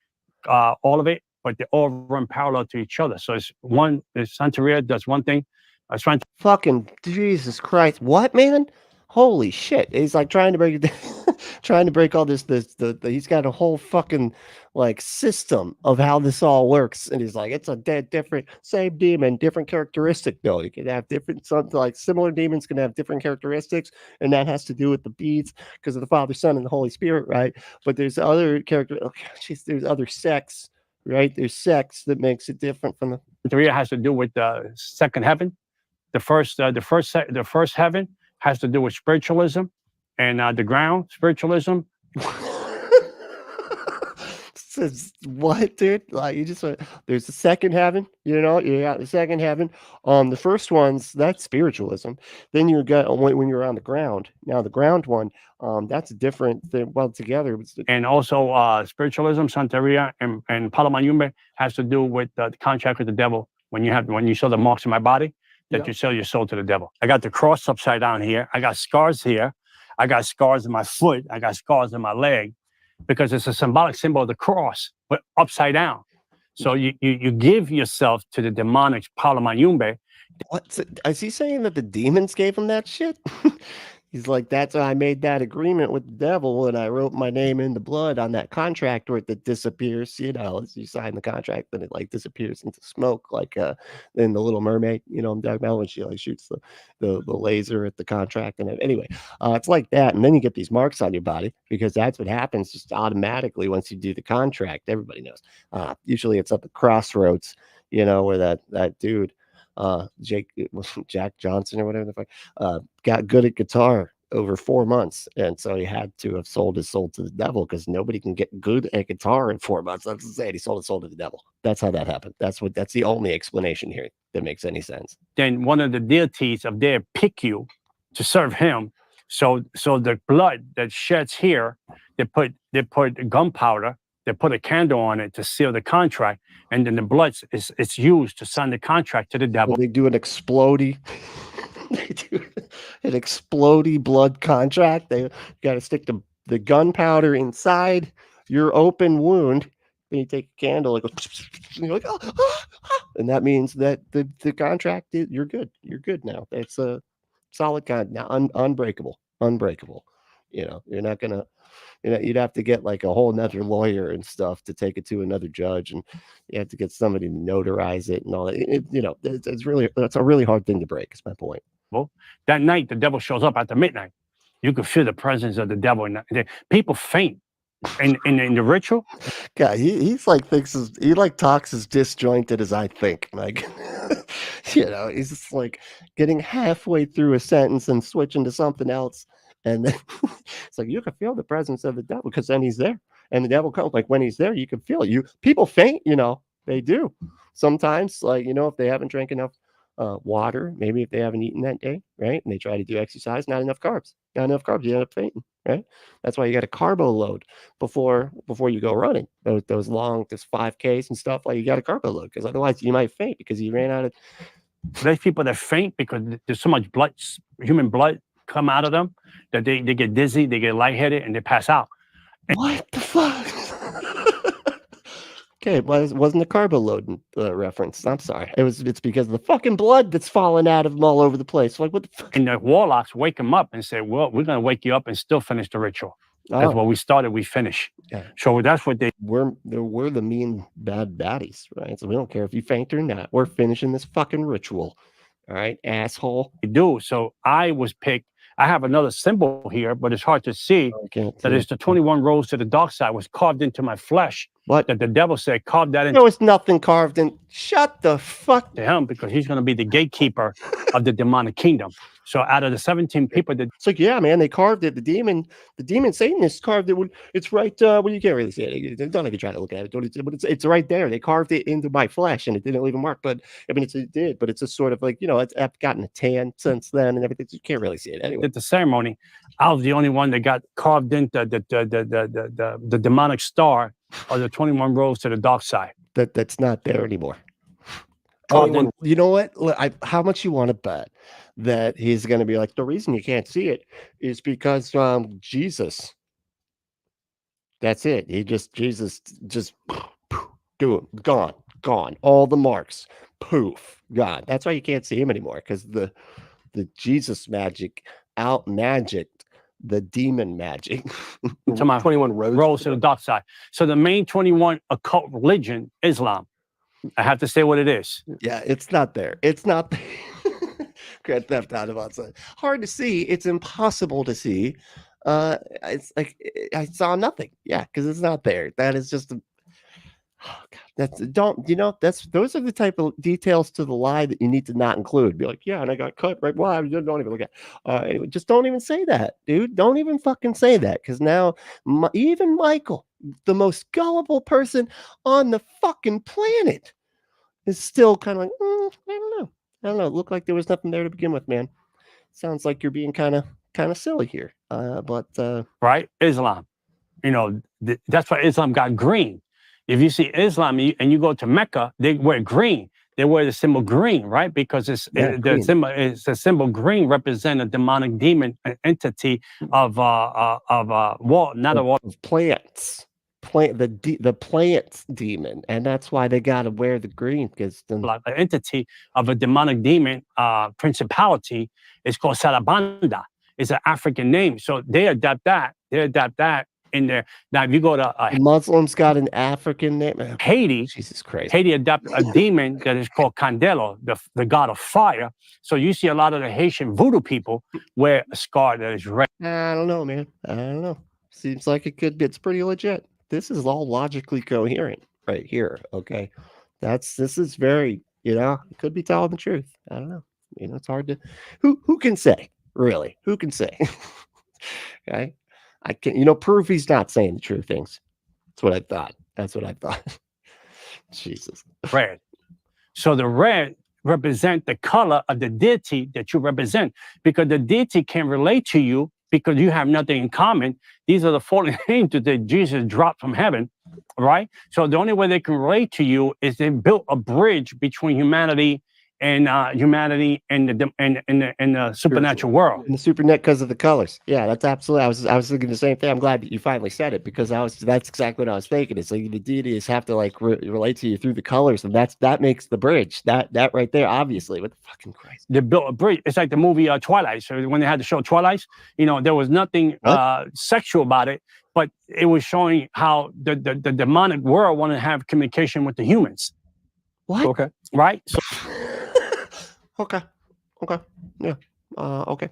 all of it, but they all run parallel to each other. So it's one. Santeria does one thing. Fucking Jesus Christ! What, man? Holy shit! He's like trying to break it down, trying to break all this. He's got a whole fucking like system of how this all works, and he's like, it's a different, same demon, different characteristic. Though you can have different, something like similar demons can have different characteristics, and that has to do with the beads because of the Father, Son, and the Holy Spirit, right? But there's other character. Okay, geez, there's other sects, right? There's sects that makes it different from the. Santeria has to do with the second heaven. The first heaven has to do with spiritualism, and the ground spiritualism. Says what, dude? Like you just there's the second heaven, you got the second heaven. The first one's that's spiritualism. Then you got when you're on the ground. Now the ground one, that's a different thing. Well, together, and also spiritualism, Santeria, and Palamayumbe has to do with the contract with the devil. When you saw the marks in my body, that you sell your soul to the devil. I got the cross upside down here. I got scars here. I got scars in my foot. I got scars in my leg because it's a symbolic symbol of the cross, but upside down. So you give yourself to the demonic Palamayumbe. What is he saying that the demons gave him that shit? He's like, that's why I made that agreement with the devil and I wrote my name in the blood on that contract where it disappears, as you sign the contract, then it like disappears into smoke, like in The Little Mermaid, I'm talking about when she like shoots the laser at the contract. And anyway, it's like that. And then you get these marks on your body because that's what happens just automatically once you do the contract. Everybody knows. Usually it's at the crossroads, where that dude, Jack Johnson or whatever the fuck, got good at guitar over 4 months, and so he had to have sold his soul to the devil because nobody can get good at guitar in 4 months. That's insane. He sold his soul to the devil. That's how that happened. That's the only explanation here that makes any sense. Then one of the deities of there pick you to serve him. So the blood that sheds here, they put gunpowder. They put a candle on it to seal the contract, and then the blood it's used to sign the contract to the devil. They do an explodey. They do an explodey blood contract. They got to stick the gunpowder inside your open wound. Then you take a candle, and you're like, and that means that the contract you're good. You're good now. It's a solid contract now, unbreakable. You're not gonna. You'd have to get like a whole nother lawyer and stuff to take it to another judge, and you have to get somebody to notarize it and all that. That's a really hard thing to break. Is my point. Well, that night the devil shows up after midnight. You can feel the presence of the devil, and people faint in the ritual. God, he's like he talks as disjointed as I think. Like, he's just like getting halfway through a sentence and switching to something else. And then it's like you can feel the presence of the devil because then he's there, and the devil comes. Like when he's there, you can feel it. People faint, they do sometimes. Like if they haven't drank enough water, maybe if they haven't eaten that day, right? And they try to do exercise, not enough carbs, you end up fainting, right? That's why you got a carbo load before you go running. Those long, 5Ks and stuff. Like you got a carbo load because otherwise you might faint because you ran out of. There's people that faint because there's so much blood, human blood, come out of them that they get dizzy, they get lightheaded, and they pass out. What the fuck? Okay, well, it wasn't a carbo loading reference. I'm sorry. It's because of the fucking blood that's falling out of them all over the place. Like, what the fuck? And the warlocks wake him up and say, well, we're going to wake you up and still finish the ritual. That's Oh, what we started, we finish. Yeah. So that's what they we're the mean bad baddies, right? So we don't care if you faint or not. We're finishing this fucking ritual. All right, asshole. do. So I was picked. I have another symbol here, but it's hard to see. I can't That see. is the 21 rows to the dark side was carved into my flesh. What? That the devil said, carve that There into was nothing carved in. Shut the fuck. him because he's going to be the gatekeeper of the demonic kingdom. So out of the 17 people that It's like, yeah, man, they carved it. The demon Satanists carved it. It's right. Well, you can't really see it. Don't even try to look at it. But it's right there. They carved it into my flesh, and it didn't leave a mark. But I mean, it did. But it's just sort of like, you know, I've gotten a tan since then, and everything. You can't really see it anyway. did the ceremony, I was the only one that got carved into the demonic star of the 21 rows to the dark side. That's not there anymore. Carved in. You know what? How much you want to bet that he's going to be like, the reason you can't see it is because Jesus. That's it. Jesus just gone. All the marks, poof, gone. That's why you can't see him anymore, because the Jesus magic out magicked the demon magic. To my 21 rows to the dark side. So the main 21 occult religion, Islam. I have to say what it is. Yeah, it's not there. It's not there. Grand Theft Auto outside. Hard to see. It's impossible to see. It's like I saw nothing. Yeah, because it's not there. That is just a. Oh God, those are the type of details to the lie that you need to not include. Be like, yeah, and I got cut right. Well, I don't even look at. Anyway, just don't even say that, dude. Don't even fucking say that, because now even Michael, the most gullible person on the fucking planet, is still kind of like, I don't know. It looked like there was nothing there to begin with, man. Sounds like you're being kind of silly here. But Right? Islam. You know, that's why Islam got green. If you see Islam and you go to Mecca, they wear green. They wear the symbol green, right? Because the symbol green represents a demonic demon, an entity of plants. The plants demon, and that's why they got to wear the green, because an entity of a demonic demon principality is called Sarabanda. It's an African name, so they adapt that. In there. Now, if you go to Muslims got an African name. Haiti, Jesus Christ. Haiti adopted a demon that is called Candelo, the god of fire. So you see a lot of the Haitian voodoo people wear a scar that is red. I don't know, man. I don't know. Seems like it could be. It's pretty legit. This is all logically coherent right here. Okay, this is very. You know, it could be telling the truth. I don't know. You know, it's hard to. Who can say? Really? Who can say? Okay. I can't, prove he's not saying the true things. That's what I thought. Jesus. Red. So the red represent the color of the deity that you represent, because the deity can relate to you because you have nothing in common. These are the fallen angels that Jesus dropped from heaven, right? So the only way they can relate to you is they built a bridge between humanity and the supernatural world. In the supernet, because of the colors. Yeah, that's absolutely. I was thinking the same thing. I'm glad that you finally said it, because that's exactly what I was thinking. It's like the deities have to like relate to you through the colors, and that makes the bridge. That right there, obviously. What the fucking Christ? They built a bridge. It's like the movie Twilight. So when they had the show Twilight, there was nothing sexual about it, but it was showing how the demonic world wanted to have communication with the humans. What? Okay. Right. So. Okay. Yeah. Okay.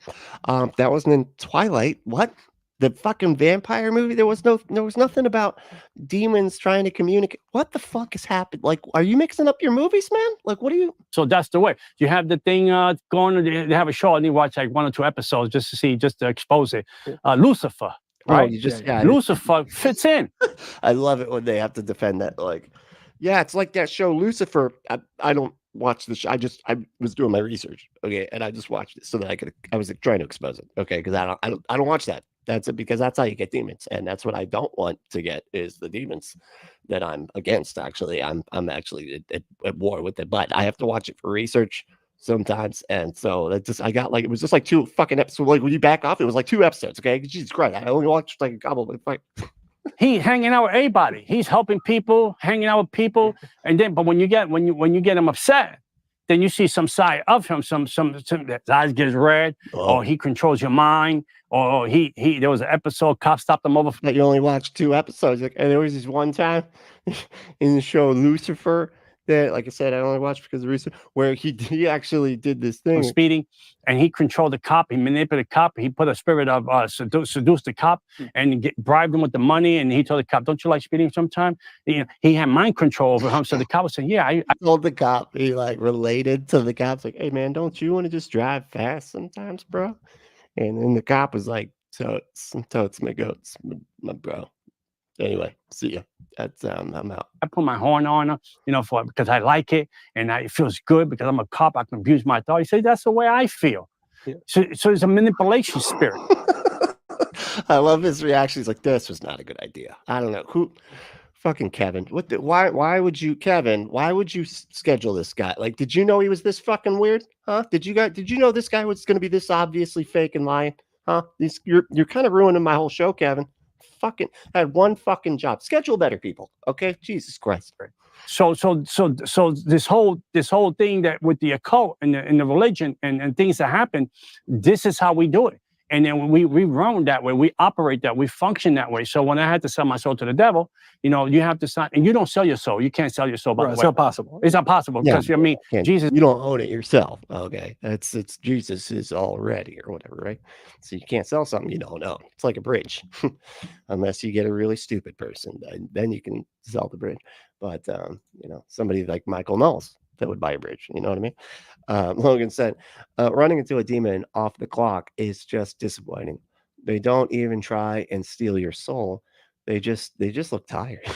That wasn't in Twilight. What? The fucking vampire movie? There was nothing about demons trying to communicate. What the fuck has happened? Like, are you mixing up your movies, man? Like, what are you? So that's the way. You have the thing going. They have a show. I need to watch like 1 or 2 episodes just to expose it. Lucifer. Right. Lucifer fits in. I love it when they have to defend that. Like, yeah, it's like that show Lucifer. I don't watch the show. I was doing my research, okay, and I just watched it so that I was trying to expose it, okay, because I don't watch that. That's it, because that's how you get demons, and that's what I don't want to get is the demons that I'm against. Actually, I'm actually at war with it, but I have to watch it for research sometimes, and so it was just like 2 fucking episodes. Like when you back off, it was like 2 episodes, okay? Jesus Christ, I only watched like a couple, but like. He hanging out with everybody. He's helping people, hanging out with people, and then but when you get him upset, then you see some side of him. Some his eyes gets red, or he controls your mind, or he there was an episode cop stopped him over. That you only watched 2 episodes, like, and there was this one time in the show Lucifer that, like I said, I only watched because of reason where he actually did this thing Speeding, and he controlled the cop. He manipulated the cop. He put a spirit of seduce the cop and bribed him with the money. And he told the cop, "Don't you like speeding sometime?" You know, he had mind control over him. So the cop was saying, "Yeah, I told the cop." He like related to the cops, like, "Hey man, don't you want to just drive fast sometimes, bro?" And then the cop was like, "Totes my goats, my bro." Anyway, see ya. That's I'm out. I put my horn on him, you know, because I like it and it feels good because I'm a cop. I can abuse my authority. Say that's the way I feel. Yeah. So it's a manipulation spirit. I love his reaction. He's like, "This was not a good idea." I don't know who. Fucking Kevin. Why would you, Kevin? Why would you schedule this guy? Like, did you know he was this fucking weird? Huh? Did you know this guy was going to be this obviously fake and lying? Huh? You're kind of ruining my whole show, Kevin. Fucking had one fucking job. Schedule better people. Okay? Jesus Christ. So this whole thing that with the occult and the religion and things that happen, this is how we do it. And then we run that way, we operate that, we function that way. So when I had to sell my soul to the devil, you know, you have to sign, and you don't sell your soul. You can't sell your soul. By the way, it's not possible. It's not possible because I mean, Jesus, you don't own it yourself. Okay, it's Jesus is already or whatever, right? So you can't sell something you don't own. It's like a bridge, unless you get a really stupid person, then you can sell the bridge. But you know, somebody like Michael Knowles that would buy a bridge. You know what I mean? Logan said, running into a demon off the clock is just disappointing. They don't even try and steal your soul. They just look tired.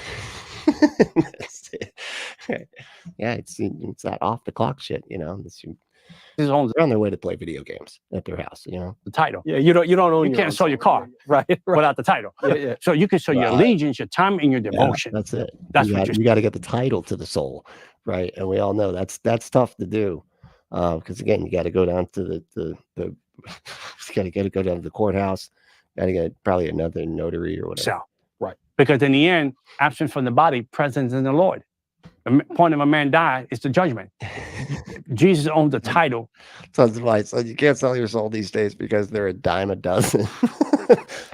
That's it. Yeah, it's that off the clock shit, you know. They're on their way to play video games at their house, you know. The title. Yeah, you don't own. You can't sell your car, right? Without the title. Yeah. So you can show your allegiance, your time, and your devotion. Yeah, that's it. That's you got to get the title to the soul, right? And we all know that's tough to do, because again, you got to go down to the got to go down to the courthouse. Got to get probably another notary or whatever. So, right, because in the end, absent from the body, presence in the Lord. The point of a man die is the judgment. Jesus owns the title. Tons of lights. So you can't sell your soul these days because they're a dime a dozen.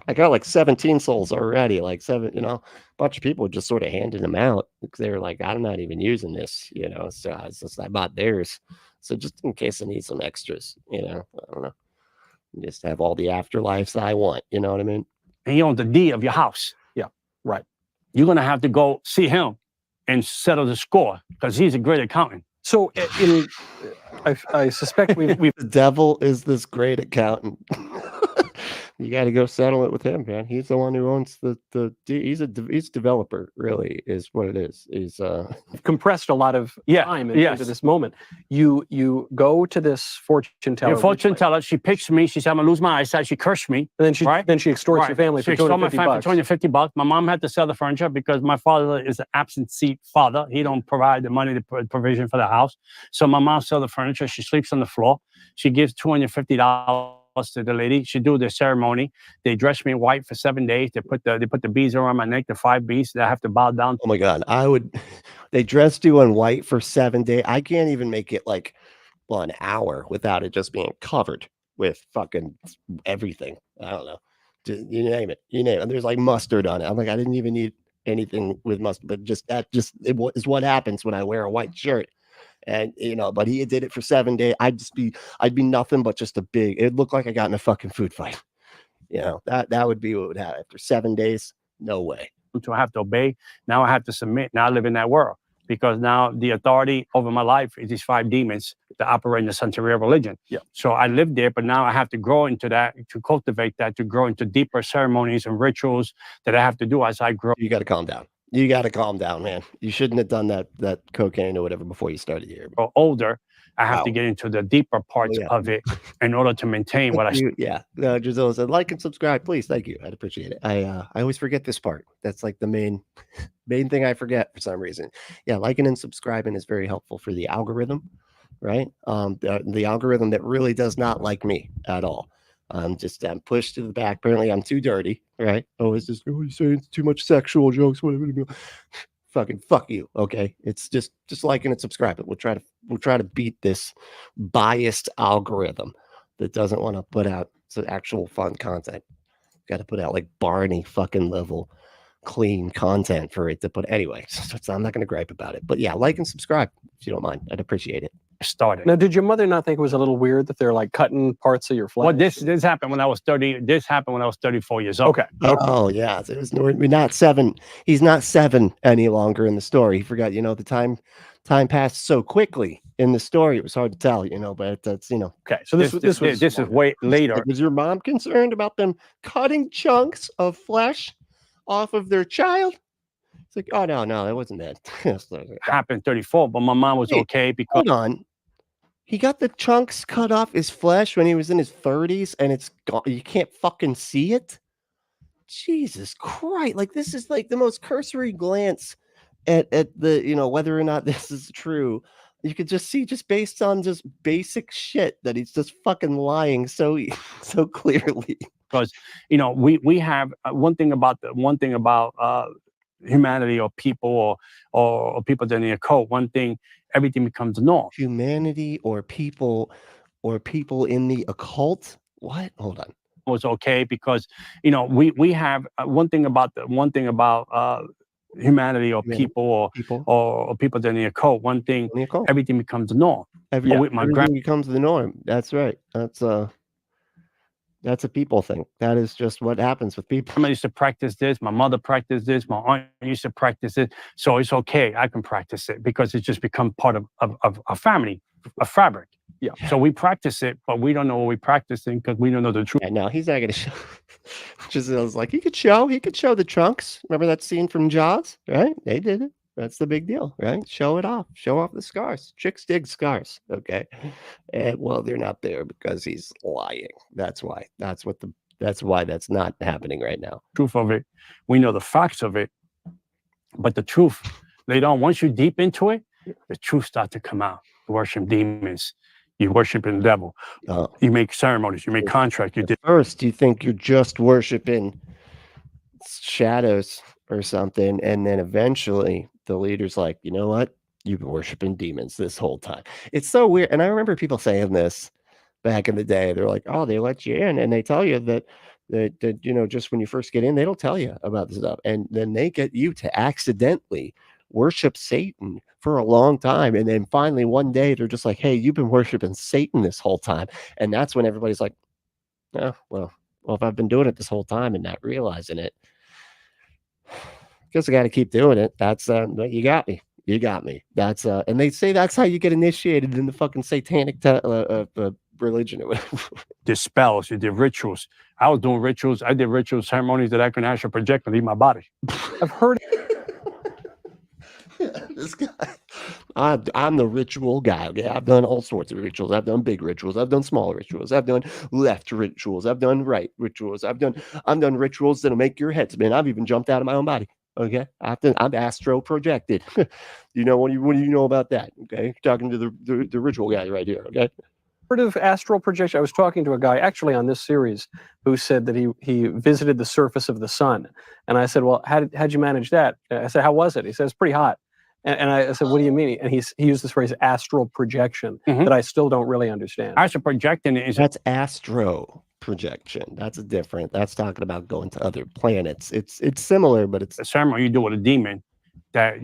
I got like 17 souls already. Like 7, you know, a bunch of people just sort of handing them out because they were like, I'm not even using this, you know. So I bought theirs. So just in case I need some extras, you know, I don't know. Just have all the afterlives I want. You know what I mean? And he owns the deed of your house. Yeah, right. You're gonna have to go see him and settle the score because he's a great accountant. So I suspect we've the devil is this great accountant. You got to go settle it with him, man. He's the one who owns he's a developer, really, is what it is. He's compressed a lot of time into this moment. You go to this fortune teller. Your fortune teller, she picks me. She said, I'm gonna lose my eyesight. She cursed me. And then she extorts your family for $250. My mom had to sell the furniture because my father is an absentee father. He don't provide the money, the provision for the house. So my mom sells the furniture. She sleeps on the floor. She gives $250 to the lady. She do the ceremony. They dress me in white for 7 days. They put the beads around my neck, the 5 beads that I have to bow down. Oh my God. They dressed you in white for 7 days. I can't even make it like an hour without it just being covered with fucking everything. I don't know. You name it. There's like mustard on it. I'm like, I didn't even need anything with mustard, but it is what happens when I wear a white shirt. And you know, but he did it for 7 days. I'd be nothing but just it looked like I got in a fucking food fight. You know, that would be what would happen after 7 days. No way. So I have to obey. Now I have to submit. Now I live in that world because now the authority over my life is these 5 demons that operate in the Santeria religion. Yeah. So I live there, but now I have to grow into that, to cultivate that, to grow into deeper ceremonies and rituals that I have to do as I grow. You got to calm down. You got to calm down, man. You shouldn't have done that cocaine or whatever before you started here. Or older, I have to get into the deeper parts of it in order to maintain what I. Yeah. Giselle said, like and subscribe, please. Thank you. I'd appreciate it. I always forget this part. That's like the main thing I forget for some reason. Yeah, liking and subscribing is very helpful for the algorithm, right? The algorithm that really does not like me at all. I'm pushed to the back. Apparently, I'm too dirty, right? Oh, it's just you saying it's too much sexual jokes. Whatever. Fucking fuck you. Okay, it's just like and subscribe. We'll try to beat this biased algorithm that doesn't want to put out some actual fun content. Got to put out like Barney fucking level clean content for it to put. Anyway, so I'm not going to gripe about it. But yeah, like and subscribe if you don't mind. I'd appreciate it. Started. Now, did your mother not think it was a little weird that they're like cutting parts of your flesh? Well, this happened when I was 30. This happened when I was 34 years old. Okay. Oh yeah, it was not 7. He's not 7 any longer in the story. He forgot. The time passed so quickly in the story. It was hard to tell. But that's Okay. So this is way later. Like, was your mom concerned about them cutting chunks of flesh off of their child? It's like, oh no, that wasn't that. Happened 34, but my mom was okay because Hold on. He got the chunks cut off his flesh when he was in his 30s, and it's gone. You can't fucking see it. Jesus Christ! Like, this is like the most cursory glance at the whether or not this is true. You could just see, just based on just basic shit, that he's just fucking lying so clearly. because we have one thing about humanity or people or people that are in the occult. One thing, everything becomes the norm. Humanity or people in the occult. What? Hold on. Was okay because we have one thing about humanity or people or people that are in the occult. One thing, everything becomes the norm. Everything becomes the norm. That's right. That's a people thing. That is just what happens with people. I used to practice this. My mother practiced this. My aunt used to practice it. So it's okay. I can practice it because it's just become part of a family, a fabric. Yeah. So we practice it, but we don't know what we're practicing because we don't know the truth. Yeah, no, he's not going to show. Just was like he could show the trunks. Remember that scene from Jaws, right? They did it. That's the big deal, right? Show it off. Show off the scars. Chicks dig scars. Okay. And well, they're not there because he's lying. That's why. That's why that's not happening right now. Truth of it. We know the facts of it. But the truth, later on, once you're deep into it, the truth starts to come out. You worship demons. You worshiping the devil. You make ceremonies. You make contracts. First, you think you're just worshiping shadows or something, and then eventually the leader's like, you know what? You've been worshiping demons this whole time. It's so weird. And I remember people saying this back in the day. They're like, oh, they let you in, and they tell you that just when you first get in, they don't tell you about this stuff, and then they get you to accidentally worship Satan for a long time, and then finally one day they're just like, hey, you've been worshiping Satan this whole time. And that's when everybody's like, oh, well if I've been doing it this whole time and not realizing it, guess I got to keep doing it. That's you got me. That's and they say that's how you get initiated in the fucking satanic religion or whatever. Did spells, you did rituals. I was doing rituals. I did ritual ceremonies that I can actually project and leave my body. I've heard this guy. I'm the ritual guy. Okay, I've done all sorts of rituals. I've done big rituals. I've done small rituals. I've done left rituals. I've done right rituals. I've done rituals that'll make your head spin. I've even jumped out of my own body. Okay, I'm astro projected. What do you know about that? Okay, talking to the ritual guy right here. Okay. Heard of astral projection? I was talking to a guy actually on this series who said that he visited the surface of the sun, and I said, well, how'd you manage that? I said, how was it? He said, it's pretty hot. And I said, what do you mean? And he used this phrase astral projection that I still don't really understand. Astral projecting that's astro projection. That's talking about going to other planets. It's similar, but it's a ceremony you do with a demon. Anton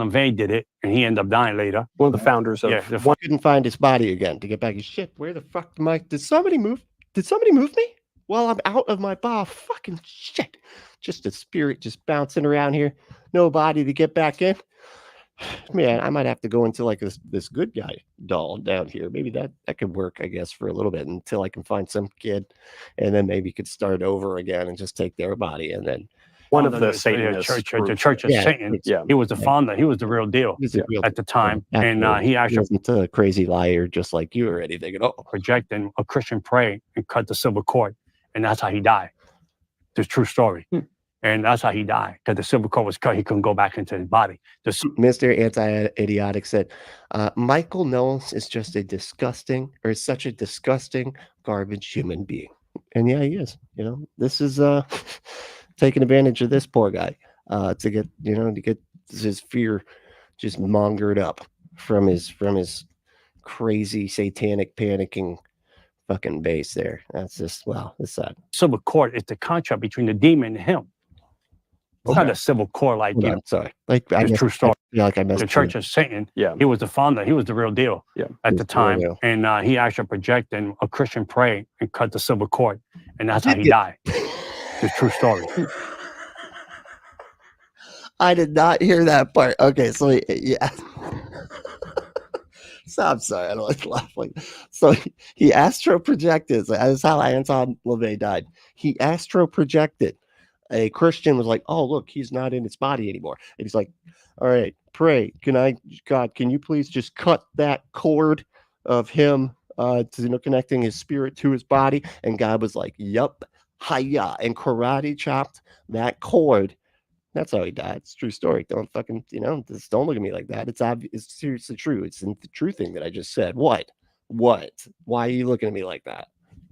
LaVey did it, and he ended up dying later. One of the founders of couldn't find his body again to get back. Shit, where the fuck did somebody move? Did somebody move me while I'm out of my bar? Fucking shit. Just a spirit just bouncing around here. No body to get back in. Man, I might have to go into like this good guy doll down here. Maybe that could work, I guess, for a little bit until I can find some kid, and then maybe could start over again and just take their body. And then one of the Satanists, the Church of Satan. Yeah, he was the founder. He was the real deal at the time, and he actually wasn't a crazy liar just like you or anything at all. Projecting a Christian pray and cut the silver cord, and that's how he died. It's a true story. And that's how he died, because the civil cord was cut. He couldn't go back into his body. Mr. Anti-Idiotic said, Michael Knowles is just a disgusting, or such a disgusting, garbage human being. And yeah, he is. You know, this is taking advantage of this poor guy to get, to get his fear just mongered up from his crazy satanic panicking fucking base there. That's just, well, it's sad. Civil cord is the contract between the demon and him. It's not a civil cord like you. Sorry, like I True story. Like I messed The Church of Satan. Yeah, he was the founder. He was the real deal. Yeah, at the time, and he actually projected a Christian prayed and cut the civil cord, and that's how he died. It's a true story. I did not hear that part. Okay, so yeah. So I'm sorry, I don't like laughing. So he astro projected. That's how Anton LaVey died. He astro projected. A Christian was like, "Oh, look, he's not in his body anymore." And he's like, "All right, pray. God, can you please just cut that cord of him to connecting his spirit to his body?" And God was like, "Yup, hiya," and karate chopped that cord. That's how he died. It's a true story. Don't fucking, just don't look at me like that. It's obvious. It's seriously true. It's the true thing that I just said. What? Why are you looking at me like that?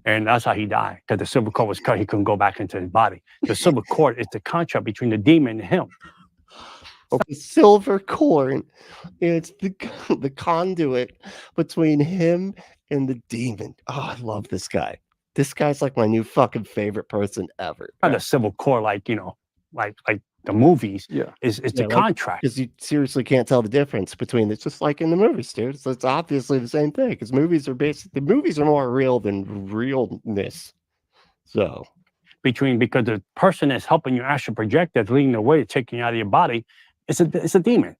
And that's how he died, because the civil cord was cut. He couldn't go back into his body. The civil cord is the contract between the demon and him. The silver cord, it's the conduit between him and the demon. Oh, I love this guy. This guy's like my new fucking favorite person ever. Not a civil cord like, like the movies. Yeah. It's the contract. Because you seriously can't tell the difference between it's just like in the movies, dude. So it's obviously the same thing. Because movies are more real than realness. So because the person that's helping you astral project, that's leading the way, taking you out of your body, it's a demon.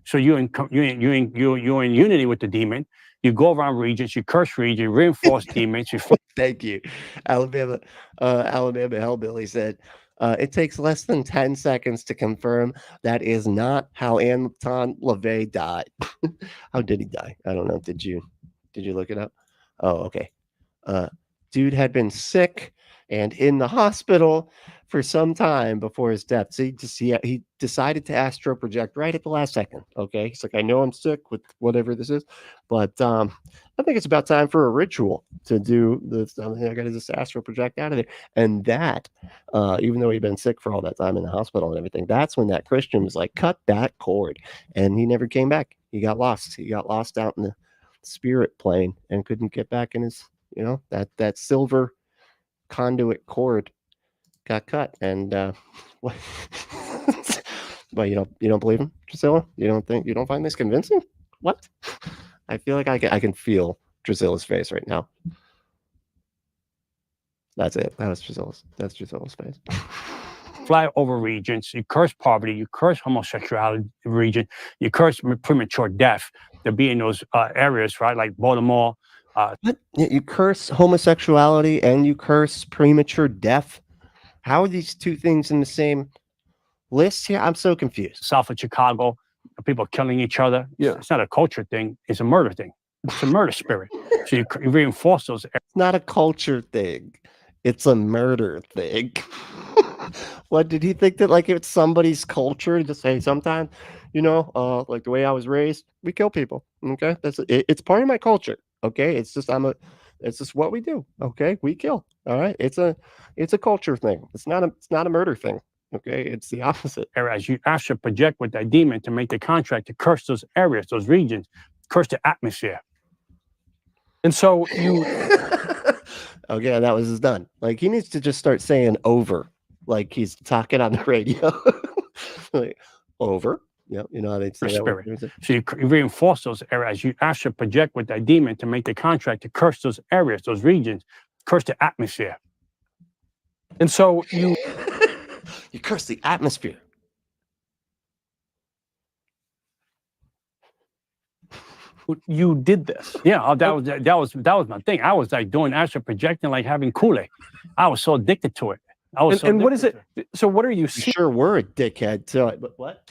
So you're in unity with the demon. You go around regions, you curse regions, you reinforce demons. Thank you, Alabama Hellbilly said. It takes less than 10 seconds to confirm that is not how Anton LaVey died. How did he die? I don't know. Did you look it up? Oh, okay. Dude had been sick and in the hospital for some time before his death. So he decided to astro project right at the last second. Okay. He's like, I know I'm sick with whatever this is, but I think it's about time for a ritual to do this. I got to just astro project out of there. And that, even though he'd been sick for all that time in the hospital and everything, that's when that Christian was like, cut that cord. And he never came back. He got lost. He got lost out in the spirit plane and couldn't get back in his, that silver conduit cord got cut. And what? Well, you don't believe him, Drusilla? You don't find this convincing? What? I feel like I can feel Drusilla's face right now. That's it. That's Drusilla's face. Fly over regions. You curse poverty. You curse homosexuality region. You curse premature death to be in those areas, right? Like Baltimore. What? You curse homosexuality and you curse premature death? How are these two things in the same list here? I'm so confused. South of Chicago, people killing each other. Yeah. It's not a culture thing. It's a murder thing. It's a murder spirit. So you reinforce those. It's not a culture thing. It's a murder thing. What did he think that like it's somebody's culture to say sometimes, like the way I was raised, we kill people. Okay. It's part of my culture. Okay. It's just what we do. Okay. We kill. All right. It's a culture thing. It's not a murder thing. Okay. It's the opposite. As you actually project with that demon to make the contract to curse those areas, those regions, curse the atmosphere. And so you okay, that was done. Like he needs to just start saying over, like he's talking on the radio. Like over. Yeah, how they say that. So you reinforce those areas. You actually project with that demon to make the contract to curse those areas, those regions, curse the atmosphere. And so you curse the atmosphere. You did this. Yeah, that was my thing. I was like doing astral projecting, like having Kool-Aid. I was so addicted to it. And what is it? So what are you seeing? Sure, we're a dickhead to it, but what?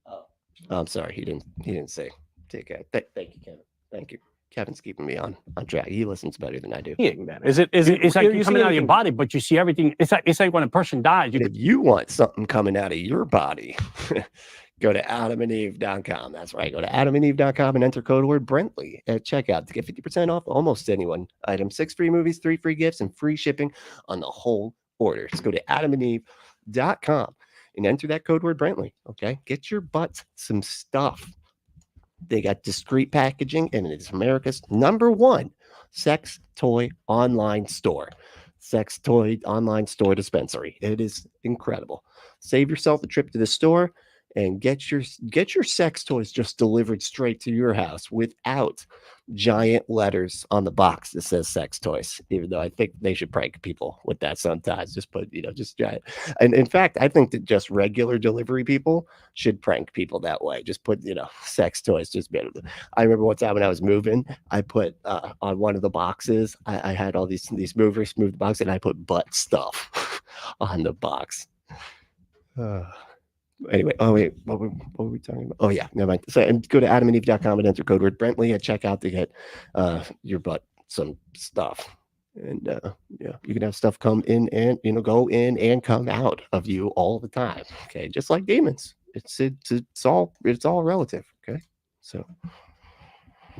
Oh, I'm sorry. He didn't say dickhead. Thank you, Kevin. Thank you. Kevin's keeping me on track. He listens better than I do. Seeing then? Is it? It's like you you're seeing coming out of your anything- body, but you see everything. It's like when a person dies, you But if you want something coming out of your body, go to adamandeve.com. That's right. Go to adamandeve.com and enter code word Brentley at checkout to get 50% off almost any one item. 6 free movies, 3 free gifts, and free shipping on the whole order. Just go to adamandeve.com and enter that code word Brentley. Okay. Get your butts some stuff. They got discreet packaging, and it's America's #1 sex toy online store. Sex toy online store dispensary. It is incredible. Save yourself a trip to the store and get your sex toys just delivered straight to your house without giant letters on the box that says sex toys. Even though I think they should prank people with that sometimes. Just put, just giant. And in fact, I think that just regular delivery people should prank people that way. Just put, sex toys. Just I remember one time when I was moving, I put on one of the boxes, I had all these movers move the box, and I put butt stuff on the box. Anyway, oh wait, what were we talking about? Oh yeah, never mind. So, and go to adamandeve.com and enter code word Brentley at checkout to get your butt some stuff. And you can have stuff come in and go in and come out of you all the time. Okay, just like demons. It's all relative. Okay, so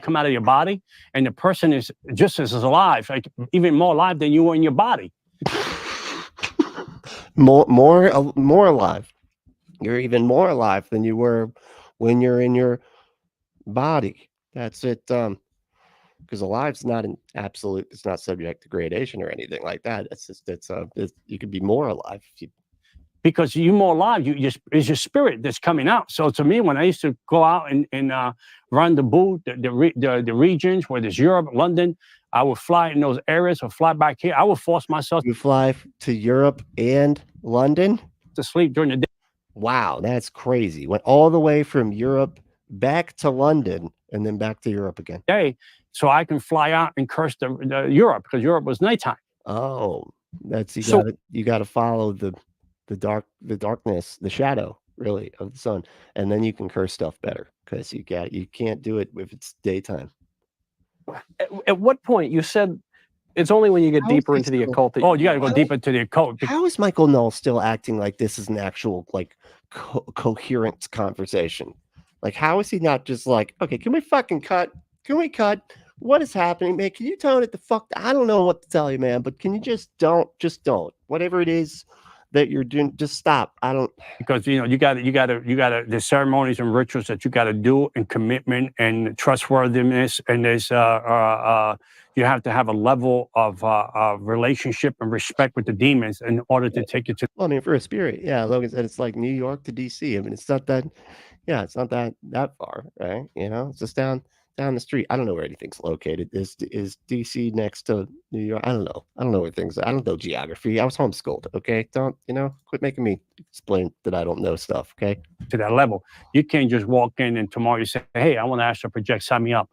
come out of your body, and the person is just as alive, like even more alive than you were in your body. more alive. You're even more alive than you were when you're in your body. That's it. Because alive's not an absolute. It's not subject to gradation or anything like that. It's just you could be more alive. Because you're more alive, it's your spirit that's coming out. So to me, when I used to go out and run the booth, the regions where there's Europe, London, I would fly in those areas or fly back here. I would force myself You fly to Europe and London? to sleep during the day. Wow, that's crazy. Went all the way from Europe back to London and then back to Europe again. So I can fly out and curse the Europe, because Europe was nighttime. Oh, that's So- you got to follow the darkness, the shadow, really, of the sun, and then you can curse stuff better, because you can't do it if it's daytime. At what point you said it's only when you get How is deeper this into the still- occult that Oh, you got to go deeper into the occult. How is Michael Knowles still acting like this is an actual coherent conversation? Like, how is he not just like, okay, can we fucking cut? Can we cut? What is happening, man? Can you tone it the fuck? I don't know what to tell you, man, but can you just don't. Whatever it is that you're doing, just stop. I don't. Because you got to there's ceremonies and rituals that you got to do, and commitment and trustworthiness, and there's you have to have a level of relationship and respect with the demons in order to take it to. Well, I mean, for a spirit, yeah. Logan said it's like New York to DC. I mean, it's not that. Yeah, it's not that far, right? It's just down the street. I don't know where anything's located. Is DC next to New York? I don't know. I don't know where things. I don't know geography. I was homeschooled. Okay, don't quit making me explain that I don't know stuff. Okay. To that level, you can't just walk in and tomorrow you say, "Hey, I want to astral project. Sign me up."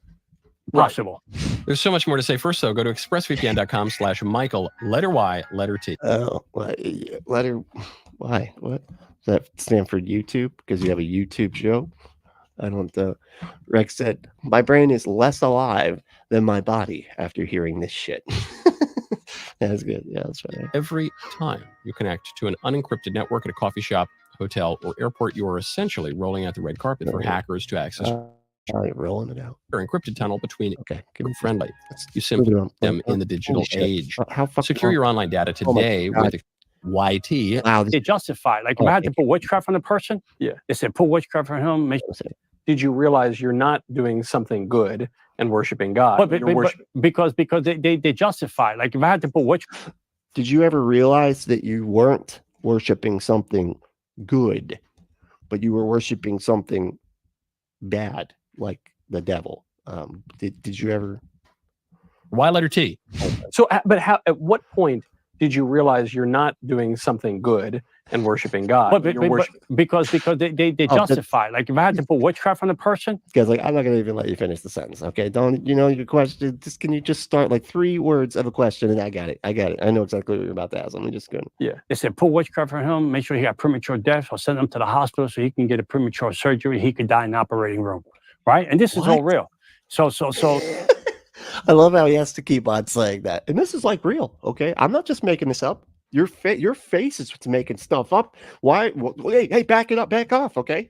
Possible. There's so much more to say. First, though, go to expressvpn.com/Michael, letter Y, letter T. Oh, letter. Why? What does that stand for? YouTube? Because you have a YouTube show? I don't know. Rex said, my brain is less alive than my body after hearing this shit. That's good. Yeah, that's right. Every time you connect to an unencrypted network at a coffee shop, hotel, or airport, you are essentially rolling out the red carpet for hackers to access Rolling it out. your encrypted tunnel between Okay. you and friendly. Let's You simply move it on. them in the digital Holy shit. age. How fucking Secure your online data Oh my today God. with YT. Wow. They justify. Like if I had to put witchcraft on a person, Yeah. they said put witchcraft on him. Make, did you realize you're not doing something good and worshiping God? but, You're because they justify. Like if I had to put witchcraft. Did you ever realize that you weren't worshiping something good, but you were worshiping something bad, like the devil? Did you ever? Y, letter T. So, but how? At what point did you realize you're not doing something good and worshiping God? Because they justify. Like if I had to put witchcraft on a person, Because I'm not gonna even let you finish the sentence. Okay, don't your question? Just can you just start like 3 words of a question and I got it. I know exactly what you're about to ask. Let me just go. they said put witchcraft on him. Make sure he got premature death, or send him to the hospital so he can get a premature surgery. He could die in the operating room, right? And this is all What? real. So I love how he has to keep on saying that. And this is like real, okay? I'm not just making this up. Your face is what's making stuff up. Why? Well, hey, back it up, back off, okay?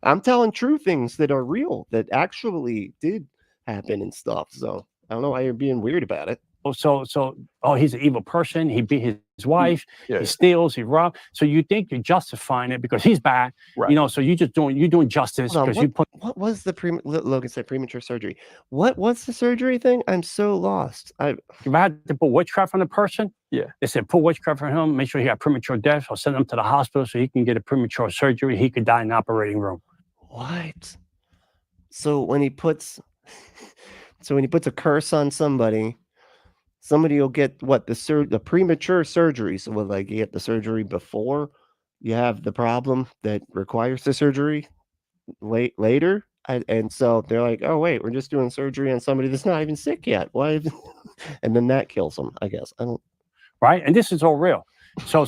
I'm telling true things that are real, that actually did happen and stuff. So I don't know why you're being weird about it. Oh, he's an evil person. He beat his wife. Yeah, He steals. He robbed. So you think you're justifying it because he's bad, right. you know? So you're doing justice Hold on, because you put. what was the Logan said premature surgery? What's the surgery thing? I'm so lost. If I had to put witchcraft on a person, Yeah. they said put witchcraft on him, make sure he got premature death, or send him to the hospital so he can get a premature surgery. He could die in the operating room. What? So when he puts a curse on somebody will get what the premature surgery. So will they get the surgery before you have the problem that requires the surgery later? And so they're like, oh wait, we're just doing surgery on somebody that's not even sick yet. Why? And then that kills them, I guess. I don't. Right, and this is all real. So,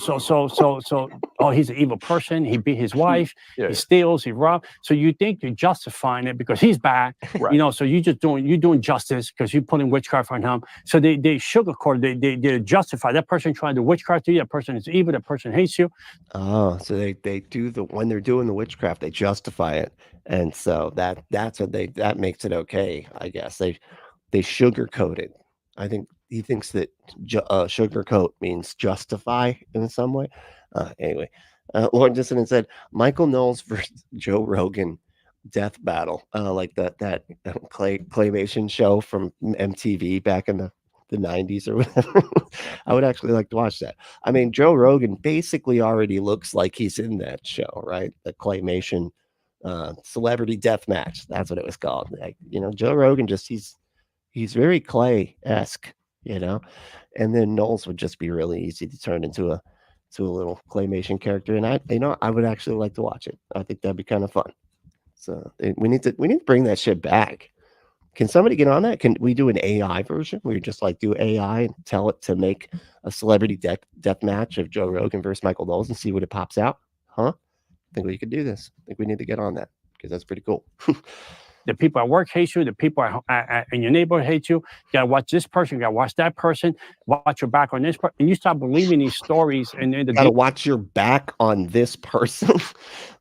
oh, he's an evil person. He beat his wife. Yeah. He steals. He robbed. So you think you're justifying it because he's bad, Right. you know? So you're doing justice because you're putting witchcraft on him. So they sugarcoat. They justify that person trying to witchcraft to you. That person is evil. That person hates you. Oh, so they do when they're doing the witchcraft, they justify it, and so that's what that makes it okay. I guess they sugarcoat it. I think he thinks that sugarcoat means justify in some way. Anyway, Lord Dissident said Michael Knowles versus Joe Rogan death battle, like that claymation show from MTV back in the 90s or whatever. I would actually like to watch that. I mean, Joe Rogan basically already looks like he's in that show, right? The claymation celebrity death match. That's what it was called. Like, you know, Joe Rogan he's very Clay-esque, you know, and then Knowles would just be really easy to turn into a little claymation character. And I would actually like to watch it. I think that'd be kind of fun. So we need to bring that shit back. Can somebody get on that? Can we do an AI version where you just like do AI and tell it to make a celebrity death match of Joe Rogan versus Michael Knowles and see what it pops out? Huh? I think we could do this. I think we need to get on that because that's pretty cool. The people at work hate you. The people in your neighborhood hate you. You gotta watch this person. You gotta watch that person. Watch your back on this person. And you start believing these stories. And then gotta watch your back on this person.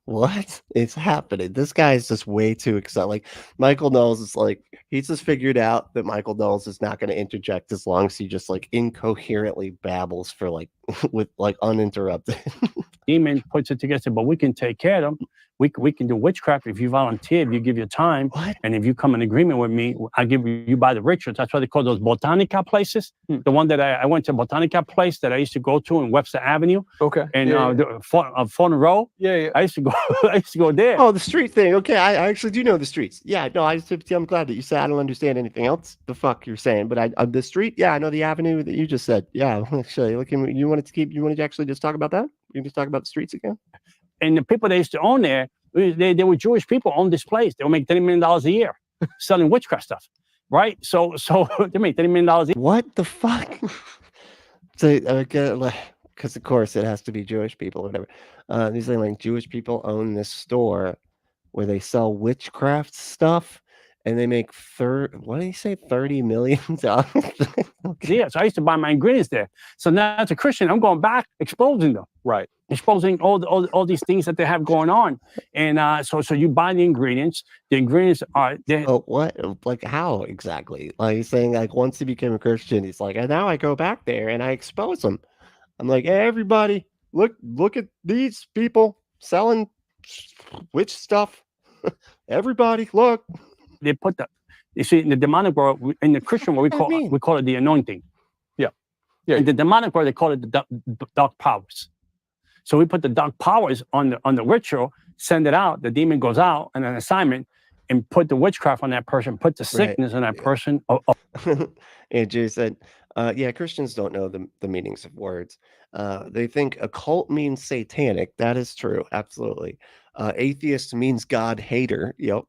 What is happening? This guy is just way too excited. Like Michael Knowles is like, he's just figured out that Michael Knowles is not going to interject as long as he just like incoherently babbles for like with like uninterrupted. Demon puts it together, but we can take care of them. We can do witchcraft if you volunteer, if you give your time, and if you come in agreement with me, I give you by the rituals. That's why they call those Botanica places. The one that I went to, Botanica place that I used to go to in Webster Avenue. Okay. And Fawn Row. Yeah. I used to go there. Oh, the street thing. Okay, I actually do know the streets. Yeah, no, I'm glad that you said I don't understand anything else. The fuck you're saying, but the street. Yeah, I know the avenue that you just said. Yeah, actually, you wanted to actually just talk about that? You can just talk about the streets again. And the people that used to own there, they were Jewish people owned this place. They would make $30 million a year selling witchcraft stuff, right? So they make $30 million a year. What the fuck? So, because of course it has to be Jewish people or whatever. These are like Jewish people own this store where they sell witchcraft stuff. And they make what did he say? $30 million. Okay. Yeah, so I used to buy my ingredients there. So now as a Christian, I'm going back, exposing them. Right. Exposing all these things that they have going on. And so you buy the ingredients. The ingredients are there. Oh, what? Like how exactly? Like he's saying like once he became a Christian, he's like, and now I go back there and I expose them. I'm like, hey, everybody, look at these people selling witch stuff. Everybody, look. They put you see, in the demonic world, in the Christian world, we call it the anointing. Yeah. In the demonic world, they call it the dark powers. So we put the dark powers on the ritual, send it out, the demon goes out on an assignment, and put the witchcraft on that person, put the sickness on that person. And Jay said, yeah, Christians don't know the meanings of words. They think occult means satanic. That is true. Absolutely. Atheist means God hater. Yep.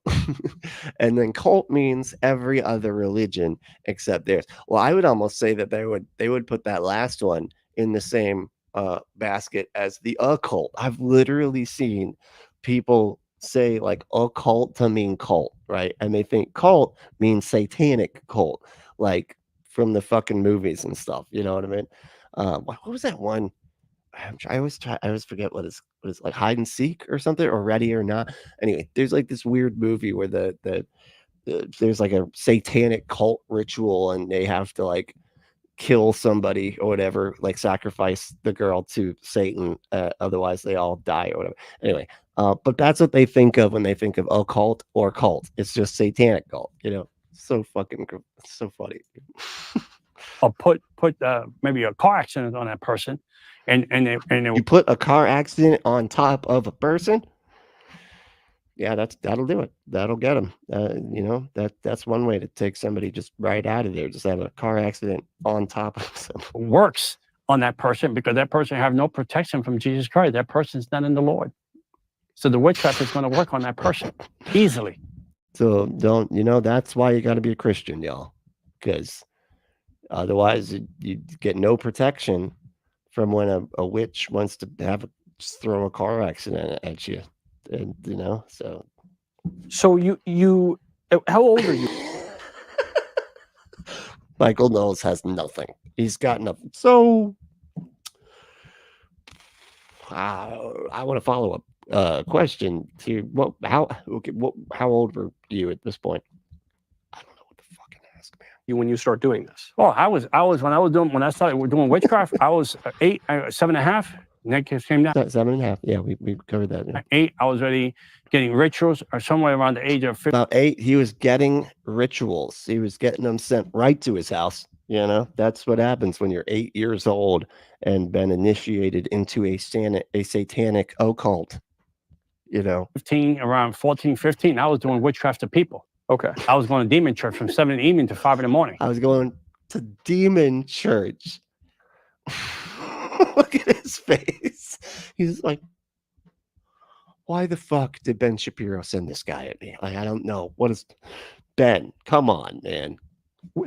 And then cult means every other religion except theirs. Well, I would almost say that they would put that last one in the same basket as the occult. I've literally seen people say like occult to mean cult, right? And they think cult means satanic cult. like from the fucking movies and stuff. You know what I mean? What was that one? I always forget what it's like, hide and seek or something, or ready or not. Anyway, there's like this weird movie where there's like a satanic cult ritual, and they have to like kill somebody or whatever, like sacrifice the girl to Satan, otherwise they all die or whatever. Anyway, but that's what they think of when they think of occult or cult. It's just satanic cult, you know. So fucking so funny. Or put maybe a car accident on that person, and You put a car accident on top of a person. Yeah, that'll do it. That'll get them. You know, that's one way to take somebody just right out of there. Just have a car accident on top of someone. Works on that person, because that person have no protection from Jesus Christ. That person's not in the Lord. So the witchcraft is going to work on that person easily. So don't, you know, that's why you got to be a Christian, y'all, because otherwise you get no protection from when a witch wants to just throw a car accident at you. And, you know, so you how old are you? Michael Knowles has nothing. He's got nothing. So I want to follow up question to how old were you at this point? I don't know what to fucking ask, man. When you start doing this? Oh, when I started doing witchcraft, I was 7.5. Nick came down. 7.5. Yeah, we covered that. Yeah. At 8, I was already getting rituals, or somewhere around the age of 50. About 8, he was getting rituals. He was getting them sent right to his house. You know, that's what happens when you're 8 years old and been initiated into a satanic occult. You know, 15, around 14, 15, I was doing witchcraft to people. Okay. I was going to demon church from 7 in the evening to 5 in the morning. I was going to demon church. Look at his face. He's like, why the fuck did Ben Shapiro send this guy at me? Like, I don't know. What is Ben? Come on, man.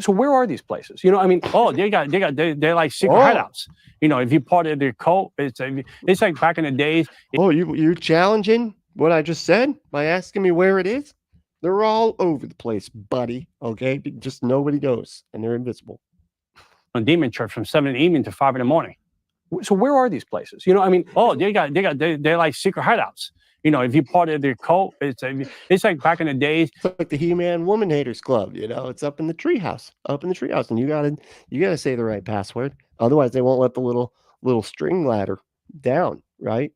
So where are these places? You know, I mean, they're like secret hideouts. You know, if you're part of their cult, it's like back in the days. Oh, you're challenging what I just said by asking me where it is? They're all over the place, buddy. Okay, just nobody knows, and they're invisible. On demon church from 7 in the evening to 5 in the morning. So where are these places? You know, I mean, they're like secret hideouts. You know, if you're part of their cult, it's like back in the days. It's like the He-Man Woman Haters Club. You know, it's up in the treehouse, and you gotta say the right password. Otherwise, they won't let the little string ladder down, right?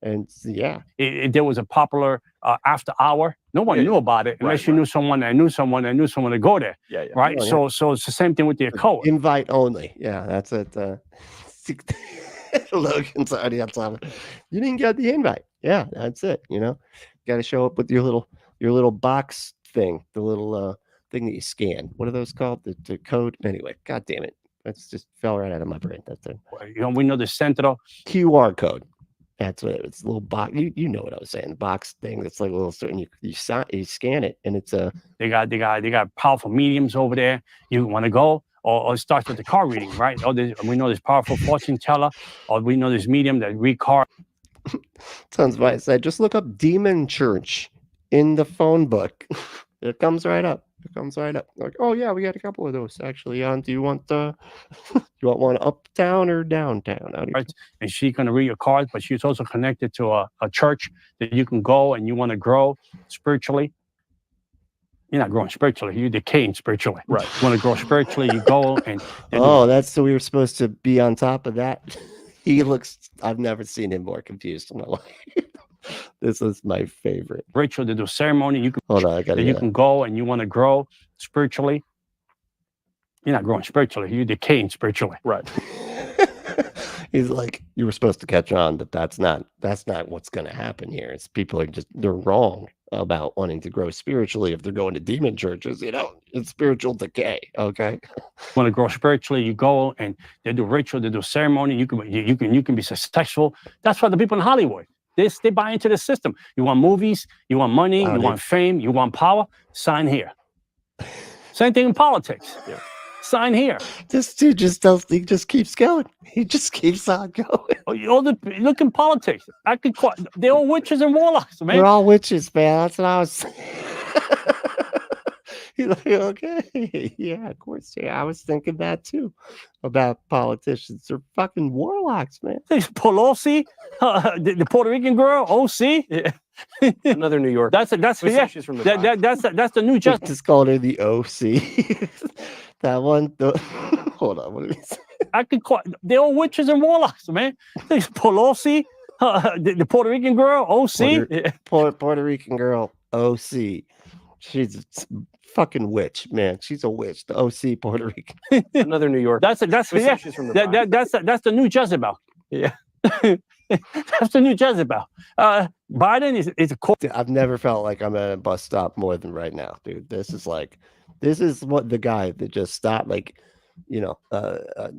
And yeah, there was a popular after hour. No one knew about it unless you knew someone that knew someone that knew someone to go there. Yeah. Right. Oh, yeah. So it's the same thing with the cult. Invite only. Yeah, that's it. Logan's already on top. You didn't get the invite. Yeah, that's it. You know, got to show up with your little box thing, the little thing that you scan. What are those called? The code. Anyway, god damn it, that's just fell right out of my brain. That's it. You know, we know the Sentinel QR code. That's what it's a little box. You know what I was saying? The box thing that's like a little certain. You scan it, and it's a. They got powerful mediums over there. You want to go. Or it starts with the card reading, right? We know this powerful fortune teller, or we know this medium that read cards. Sounds why I said just look up Demon Church in the phone book. It comes right up. Like, oh yeah, we got a couple of those actually. Do you want one uptown or downtown? Right. And she's gonna read your cards, but she's also connected to a church that you can go and you want to grow spiritually. You're not growing spiritually. You're decaying spiritually. Right. You want to grow spiritually, you go and that's so we were supposed to be on top of that. I've never seen him more confused in my life. This is my favorite. Ritual to do ceremony. You can hold on, you can go and you want to grow spiritually. You're not growing spiritually. You're decaying spiritually. Right. He's like, you were supposed to catch on that that's not what's going to happen here. It's people they're wrong about wanting to grow spiritually if they're going to demon churches. You know, it's spiritual decay. Okay. Want to grow spiritually, you go and they do ritual, they do ceremony. You can be successful. That's why the people in Hollywood, they buy into the system. You want movies, you want money, you want fame, you want power. Sign here. Same thing in politics. Yeah. Sign here. This dude he just keeps going. He just keeps on going. Look in politics. They're all witches and warlocks, man. They're all witches, man. That's what I was saying. You're like, okay, yeah, of course. Yeah, I was thinking that too about politicians. They're fucking warlocks, man. Pelosi, the Puerto Rican girl, OC. Another New York. That's We yeah. say she's from the Bronx. That's the new They justice. just called her the OC. That one. Hold on. What did he say? I could call. They're all witches and warlocks, man. Pelosi, the Puerto Rican girl, OC. Puerto Rican girl, OC. She's a fucking witch, man. She's a witch. The OC Puerto Rican. Another New York. That's We say yeah. she's from the Bronx. That's the new Jezebel. Yeah. That's the new Jezebel. Biden is a Dude, I've never felt like I'm at a bus stop more than right now, dude. This is what the guy that just stopped, like,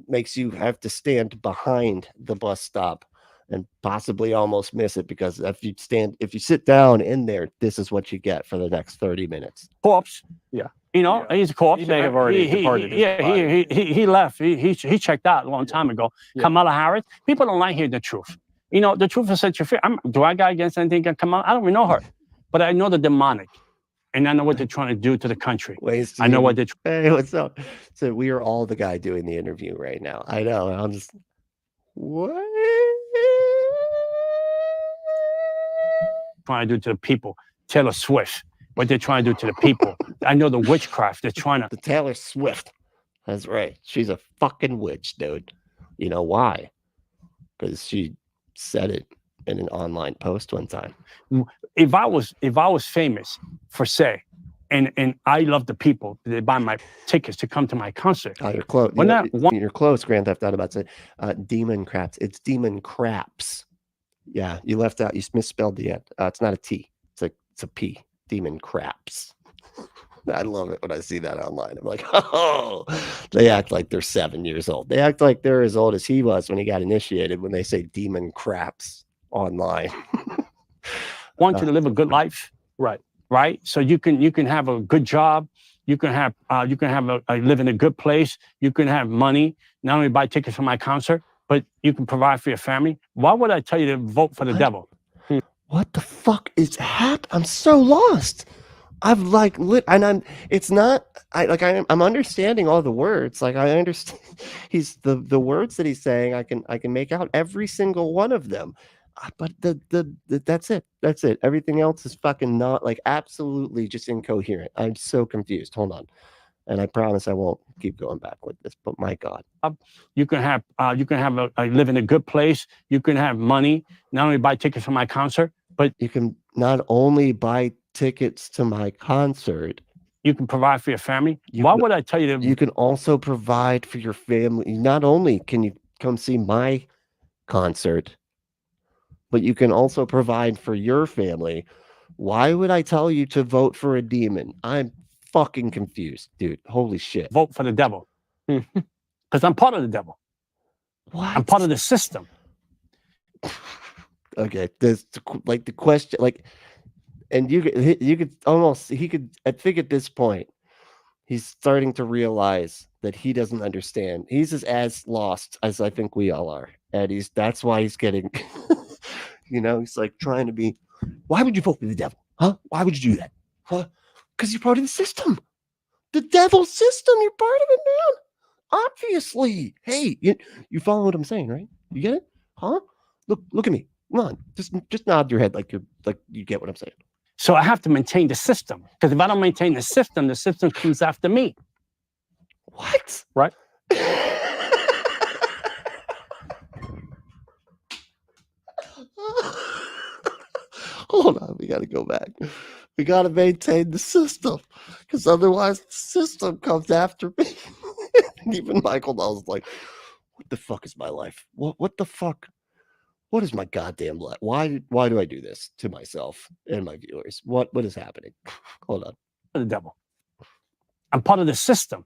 makes you have to stand behind the bus stop and possibly almost miss it, because if you sit down in there, this is what you get for the next 30 minutes. corpse. Yeah. He's a corpse. He may have already departed his body. He left. He checked out a long time ago. Yeah. Kamala Harris. People don't like hearing the truth. The truth will set you free. Do I got against anything against Kamala? I don't even know her, but I know the demonic, and I know what they're trying to do to the country. I know what they're. Hey, what's up? So we are all the guy doing the interview right now. I know. And I'm just what? Trying to do to the people. Taylor Swift. What they're trying to do to the people. I know the witchcraft they're trying to. The Taylor Swift. That's right. She's a fucking witch, dude. You know why? Because she said it in an online post one time. If I was famous, for say, and I love the people, they buy my tickets to come to my concert. Oh, you're close. You're close. Grand Theft Auto about to say demon craps. It's demon craps. Yeah, you left out. You misspelled the end. It's not a T. It's a P. Demon craps. I love it when I see that online. I'm like, oh, they act like they're 7 years old. They act like they're as old as he was when he got initiated when they say demon craps online. Want you to live a good life, right? So you can have a good job. You can have live in a good place. You can have money. Not only buy tickets for my concert, but you can provide for your family. Why would I tell you to vote for the devil? What the fuck is happening? I'm so lost. I've like lit, and I'm understanding all the words. Like I understand he's the words that he's saying. I can make out every single one of them. But that's it. That's it. Everything else is fucking not, like, absolutely just incoherent. I'm so confused. Hold on. And I promise I won't keep going back with this, but my God. You can have live in a good place. You can have money. Not only buy tickets for my concert, but you can not only buy tickets to my concert, you can provide for your family. Why would I tell you to? You can also provide for your family. Not only can you come see my concert, but you can also provide for your family. Why would I tell you to vote for a demon? I'm fucking confused, dude. Holy shit. Vote for the devil. Because I'm part of the devil. What? I'm part of the system. Okay, there's like the question, like, and you could almost, he could, I think at this point, he's starting to realize that he doesn't understand. He's as lost as I think we all are. And that's why he's getting, he's like trying to be, why would you vote for the devil? Huh? Why would you do that? Huh? Because you're part of the system. The devil system. You're part of it, man. Obviously. Hey, you follow what I'm saying, right? You get it? Huh? Look at me. Come on. Just nod your head like you get what I'm saying. So I have to maintain the system. Because if I don't maintain the system comes after me. What? Right? Hold on, we got to go back. We got to maintain the system, because otherwise the system comes after me. Even Michael Knowles is like, what the fuck is my life? What the fuck? What is my goddamn life? Why do I do this to myself and my viewers? What is happening? Hold on. The devil. I'm part of the system.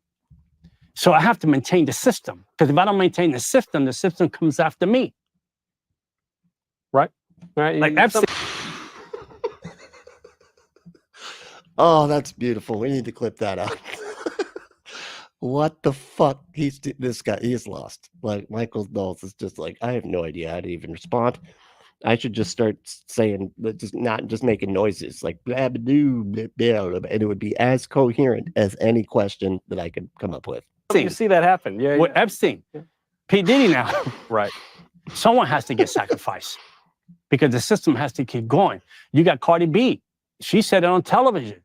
So I have to maintain the system. Because if I don't maintain the system comes after me. Right? Right. Like oh, that's beautiful. We need to clip that out. What the fuck? This guy, he is lost. Like, Michael Knowles is just like, I have no idea how to even respond. I should just start saying, not just making noises like blah, blah, blah, blah, blah, and it would be as coherent as any question that I could come up with. You see that happen. Yeah. With Epstein, P. Diddy now. Right. Someone has to get sacrificed because the system has to keep going. You got Cardi B. She said it on television.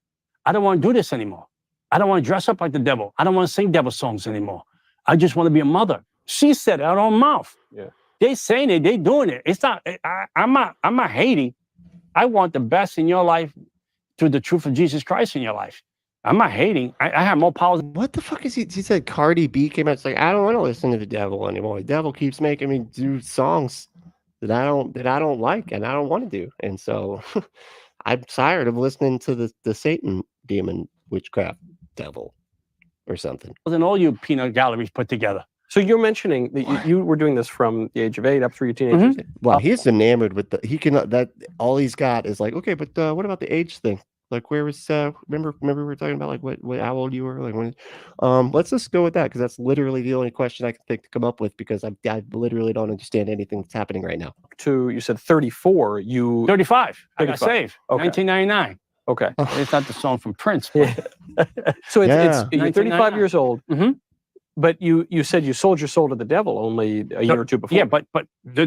I don't want to do this anymore. I don't want to dress up like the devil. I don't want to sing devil songs anymore. I just want to be a mother. She said it out of her mouth. Yeah. They saying it, they doing it. It's not, I'm not hating. I want the best in your life through the truth of Jesus Christ in your life. I'm not hating. I have more power. What the fuck is he? He said Cardi B came out. It's like, I don't want to listen to the devil anymore. The devil keeps making me do songs that I don't like and I don't want to do. And so I'm tired of listening to the Satan demon witchcraft devil or something. Than all you peanut galleries put together. So you're mentioning that you were doing this from the age of 8 up through your teenage years. Well, he's enamored with that all he's got is like, okay, but what about the age thing? Like, where was remember we were talking about like what how old you were, like when let's just go with that, because that's literally the only question I can think to come up with, because I literally don't understand anything that's happening right now. You said 34. You 35. I got 35. saved. Okay. 1999. Okay. It's not the song from Prince. Yeah. So it's you're 35 1999. years old. Mhm. But you said you sold your soul to the devil only a year or two before. Yeah, but your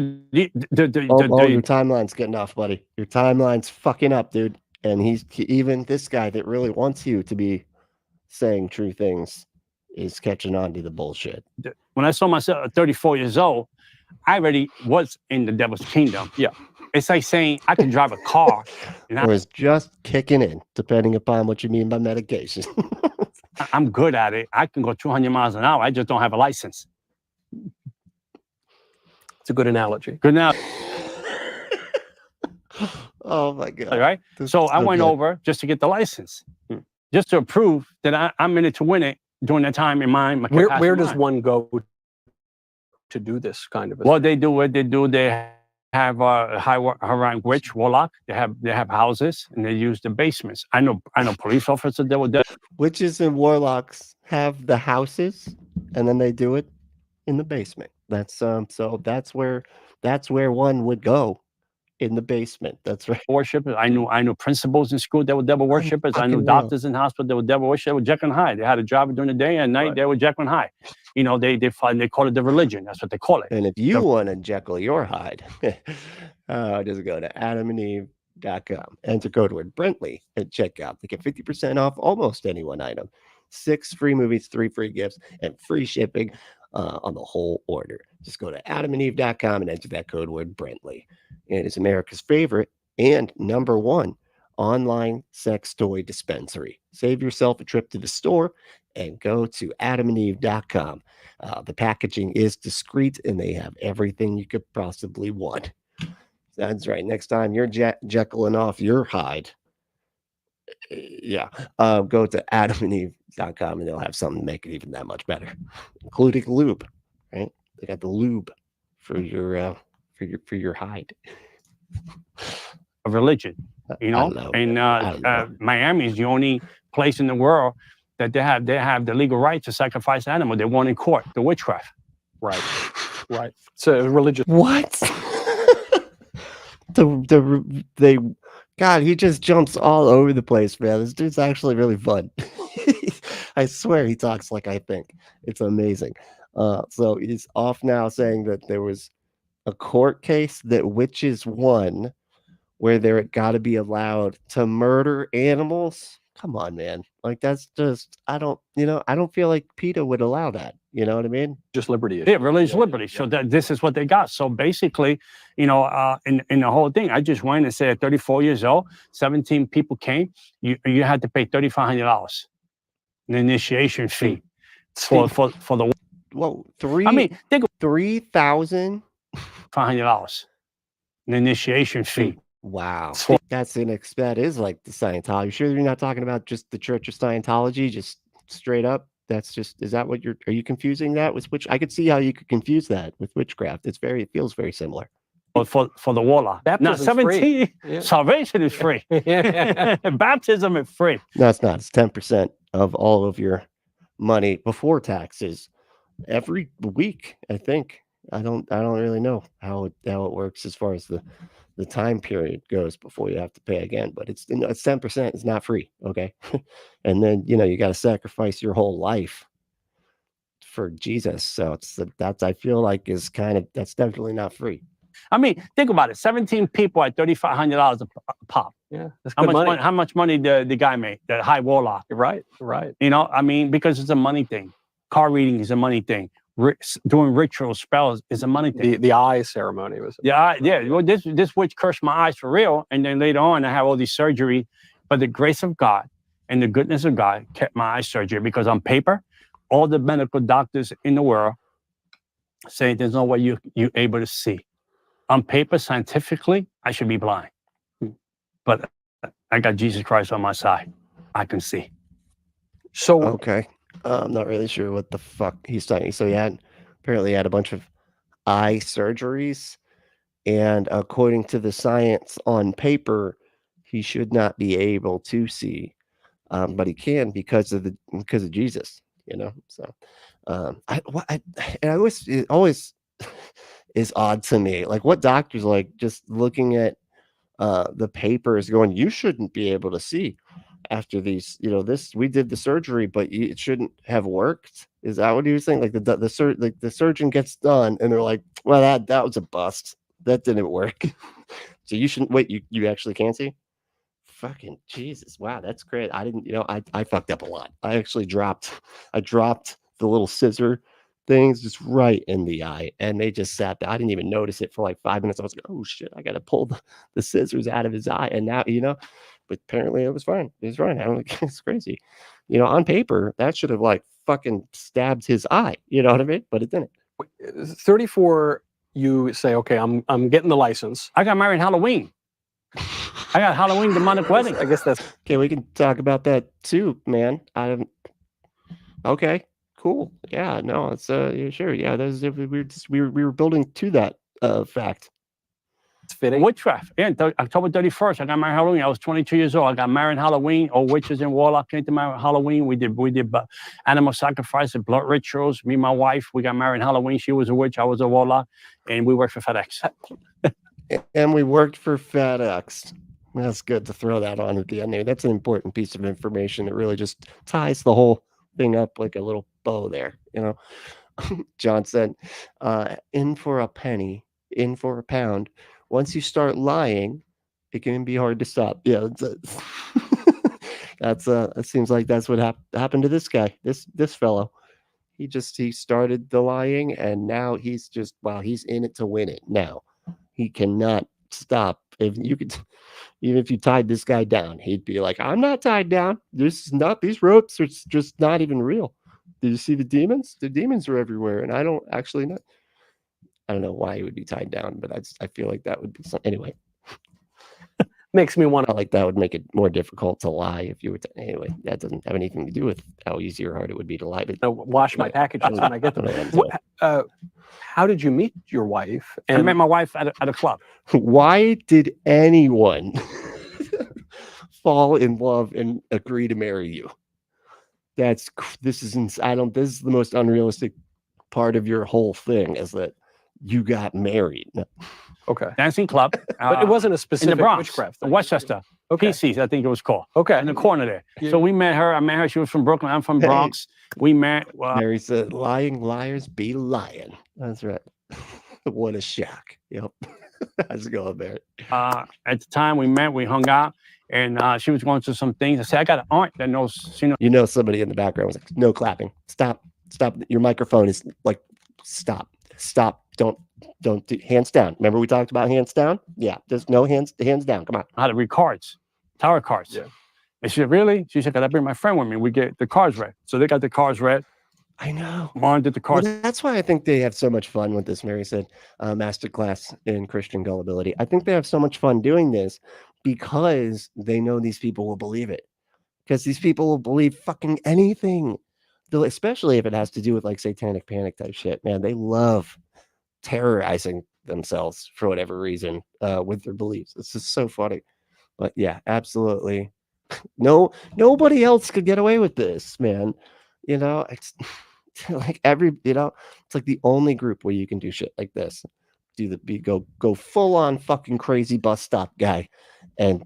timeline's getting off, buddy. Your timeline's fucking up, dude. And even this guy that really wants you to be saying true things is catching on to the bullshit. When I saw myself at 34 years old, I already was in the devil's kingdom. Yeah. It's like saying I can drive a car. Or is just kicking in, depending upon what you mean by medication. I'm good at it. I can go 200 miles an hour. I just don't have a license. It's a good analogy. Good now. Oh my God. All right. So I went over just to get the license, just to prove that I'm in it to win it during that time in mind. Where does one go to do this kind of? Well, they do what they do. They have a high rank witch, warlock. They have houses and they use the basements. I know police officers that were there. Witches and warlocks have the houses, and then they do it in the basement. That's so that's where one would go. In the basement. That's right. Worshippers. I knew principals in school that were devil worshippers. I knew doctors in hospital that were devil worshippers. They were Jekyll and Hyde. They had a job during the day and night. Right. They were Jekyll and Hyde. You know, they call it the religion. That's what they call it. And if you want to Jekyll your Hyde, just go to adamandeve.com. Enter code word Brentley at checkout to get 50% off almost any one item. 6 free movies, 3 free gifts, and free shipping on the whole order. Just go to adamandeve.com and enter that code word Brentley. It is America's favorite and #1 online sex toy dispensary. Save yourself a trip to the store and go to adamandeve.com. The packaging is discreet and they have everything you could possibly want. That's right. Next time you're Jekylling off your hide, go to adamandeve.com and they'll have something to make it even that much better, including lube. Right? They got the lube for your hide. A religion, you know. And Miami is the only place in the world that they have the legal right to sacrifice animal. They won in court, the witchcraft. Right. So religious. What? God, he just jumps all over the place, man. This dude's actually really fun. I swear he talks like I think. It's amazing. So he's off now saying that there was a court case that witches won where they're got to be allowed to murder animals. Come on, man. Like, that's just, I don't feel like PETA would allow that. You know what I mean? Just liberty. Yeah, religious liberty. So that this is what they got. So basically, in the whole thing, I just went and said at 34 years old, 17 people came. You had to pay $3,500, an initiation fee for the. Whoa, $3,000. $500, an initiation fee. Wow, that is like the Scientology. You sure you're not talking about just the Church of Scientology, just straight up? That's just, is that what are you confusing that with which? I could see how you could confuse that with witchcraft. It feels very similar. For the warlock. Now 17, yeah. Salvation is free. Baptism is free. No, it's not. It's 10% of all of your money before taxes every week, I think. I don't really know how it works as far as the time period goes before you have to pay again. But it's 10%. It's not free. Okay, and then you got to sacrifice your whole life for Jesus. So that's I feel like is that's definitely not free. I mean, think about it. 17 people at $3,500 a pop. Yeah, that's How good money. How much money the guy made? The high warlock. Right. I mean, because it's a money thing. Card reading is a money thing. Doing ritual spells is a money thing. The eye ceremony was. Yeah. Well, this witch cursed my eyes for real, and then later on I have all these surgery, but the grace of God and the goodness of God kept my eye surgery, because on paper, all the medical doctors in the world say there's no way you're able to see. On paper, scientifically, I should be blind, but I got Jesus Christ on my side. I can see. So Okay. I'm not really sure what the fuck he's talking. So he apparently had a bunch of eye surgeries, and according to the science on paper, he should not be able to see, but he can because of Jesus. So it always is odd to me. Like, what doctors like just looking at the papers going, you shouldn't be able to see after these, we did the surgery, but it shouldn't have worked. Is that what he was saying? Like the surgeon gets done and they're like, well, that was a bust. That didn't work. So you shouldn't wait. You actually can't see? Fucking Jesus. Wow. That's great. I didn't, I fucked up a lot. I dropped the little scissor things just right in the eye, and they just sat there. I didn't even notice it for like 5 minutes. I was like, oh shit, I gotta pull the scissors out of his eye. And now, but apparently it was fine. It was fine. It's crazy. On paper, that should have like fucking stabbed his eye. You know what I mean? But it didn't. 34, you say, okay, I'm getting the license. I got married Halloween. I got Halloween demonic wedding. I guess that's okay. We can talk about that too, man. Okay. Cool. Yeah, no, it's sure. Yeah, we were building to that fact. It's fitting. Witchcraft. Yeah, October 31st, I got married Halloween. I was 22 years old. I got married Halloween. All witches and warlock came to my Halloween. We did animal sacrifice and blood rituals. Me and my wife, we got married Halloween. She was a witch, I was a warlock, and we worked for FedEx. And we worked for FedEx. That's good to throw that on at the end there. That's an important piece of information that really just ties the whole thing up like a little bow there. John said, in for a penny, in for a pound. Once you start lying, it can be hard to stop. Yeah, it seems like that's what happened to this guy, this fellow. He started the lying, and now he's in it to win it. Now he cannot stop. Even if you tied this guy down, he'd be like, I'm not tied down. These ropes are just not even real. Did you see the demons? The demons are everywhere. And I don't know why he would be tied down, but I feel like that would be something. Anyway. Makes me want to, like, that would make it more difficult to lie if you were anyway. That doesn't have anything to do with how easy or hard it would be to lie. But wash my packages when I get them. How did you meet your wife? I met my wife at a club. Why did anyone fall in love and agree to marry you? This is the most unrealistic part of your whole thing, is that you got married. Okay. Dancing club. But it wasn't a specific in the Bronx, witchcraft thing. Westchester. Okay. PCs, I think it was called. Okay. In the corner there. Yeah. So we met her. I met her. She was from Brooklyn. I'm from Bronx. We met. Mary said, lying liars be lying. That's right. What a shock. Yep. How's it going, Barrett? At the time we met, we hung out, and she was going through some things. I said, I got an aunt that knows, Somebody in the background was like, no clapping. Stop. Your microphone is like, stop. Don't do hands down. Remember we talked about hands down? Yeah, there's no hands down. Come on. how to read cards, tarot cards. Yeah. And she said, really? She said, can I bring my friend with me? We get the cards read. So they got the cards read. I know. Mom did the cards. Well, that's why I think they have so much fun with this. Mary said, masterclass in Christian gullibility. I think they have so much fun doing this because they know these people will believe it. Because these people will believe fucking anything. Especially if it has to do with like satanic panic type shit. Man, they love terrorizing themselves for whatever reason with their beliefs. It's just so funny. But yeah, absolutely. Nobody else could get away with this, man. like it's like the only group where you can do shit like this. Go full on fucking crazy bus stop guy. And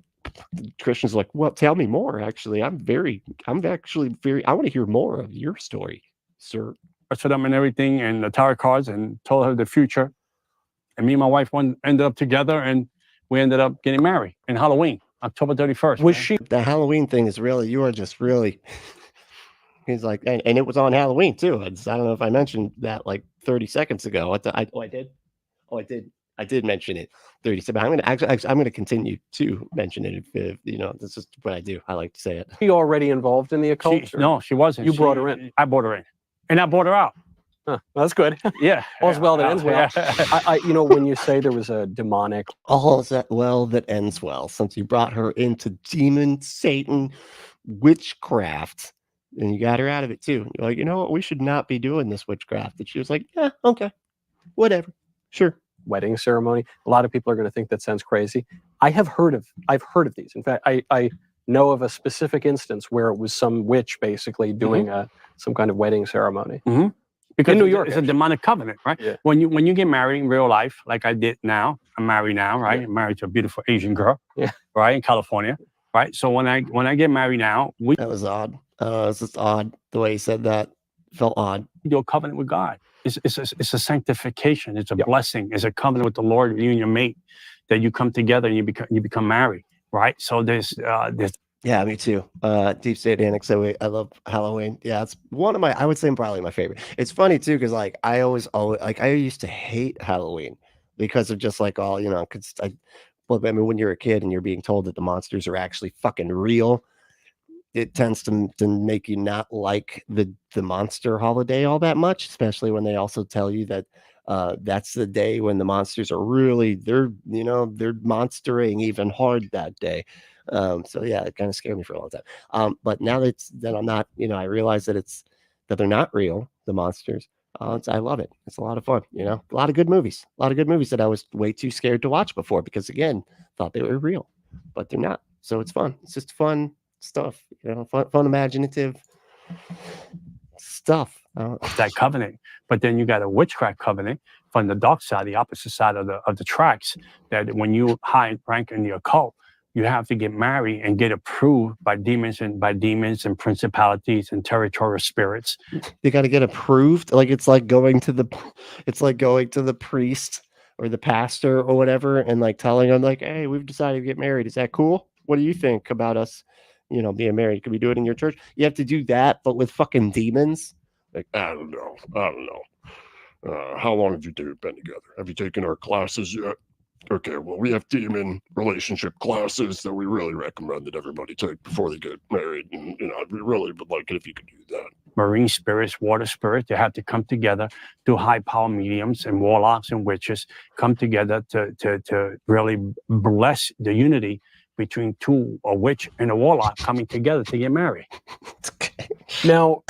Christians are like, well, tell me more. Actually, I want to hear more of your story, sir. For them and everything, and the tarot cards, and told her the future. And me and my wife ended up together, and we ended up getting married in Halloween, October 31st. Was she? The Halloween thing is really, you are just really. He's like, and it was on Halloween too. I don't know if I mentioned that like 30 seconds ago. I did mention it 30 seconds. I'm gonna continue to mention it if this is what I do. I like to say it. She already involved in the occult? No, she wasn't. You brought her in. I brought her in, and I brought her out. Huh, that's good. Yeah. All's well that ends well. Yeah. When you say there was a demonic. All is that well that ends well. Since you brought her into demon, Satan, witchcraft, and you got her out of it too. You're like, you know what? We should not be doing this witchcraft. And she was like, yeah, okay, whatever, sure. Wedding ceremony. A lot of people are going to think that sounds crazy. I've heard of these. In fact, I know of a specific instance where it was some witch basically doing some kind of wedding ceremony. Mm-hmm. Because in New York, it's a demonic covenant, right? Yeah. When you get married in real life, like I did now, I'm married now, right? Yeah. I'm married to a beautiful Asian girl, yeah, right, in California, right? So when I get married now, That was odd. It's just odd the way he said that. Felt odd. do a covenant with God. It's a sanctification. It's a blessing. It's a covenant with the Lord, you and your mate, that you come together and you become married, right? So there's Yeah, me too. Deep Satanic. So I love Halloween. Yeah, it's one of I would say probably my favorite. It's funny too, because like I used to hate Halloween because of just like all, because when you're a kid and you're being told that the monsters are actually fucking real, it tends to make you not like the monster holiday all that much, especially when they also tell you that that's the day when the monsters are really they're monstering even hard that day. So yeah, it kind of scared me for a long time. But now that I'm not, I realize that they're not real, the monsters. I love it. It's a lot of fun. A lot of good movies. That I was way too scared to watch before because again, thought they were real, but they're not. So it's fun. It's just fun stuff. Fun imaginative stuff. that covenant. But then you got a witchcraft covenant from the dark side, the opposite side of the tracks. That when you high rank in the occult, you have to get married and get approved by demons and principalities and territorial spirits. You got to get approved. Like it's like going to the priest or the pastor or whatever, and like telling them like, "Hey, we've decided to get married. Is that cool? What do you think about us, being married? Can we do it in your church?" You have to do that, but with fucking demons. Like I don't know. How long have you two been together? Have you taken our classes yet? Okay, well, we have demon relationship classes that we really recommend that everybody take before they get married. And, we really would like it if you could do that. Marine spirits, water spirits, they have to come together. Do high power mediums and warlocks and witches come together to really bless the unity between a witch and a warlock coming together to get married. Now,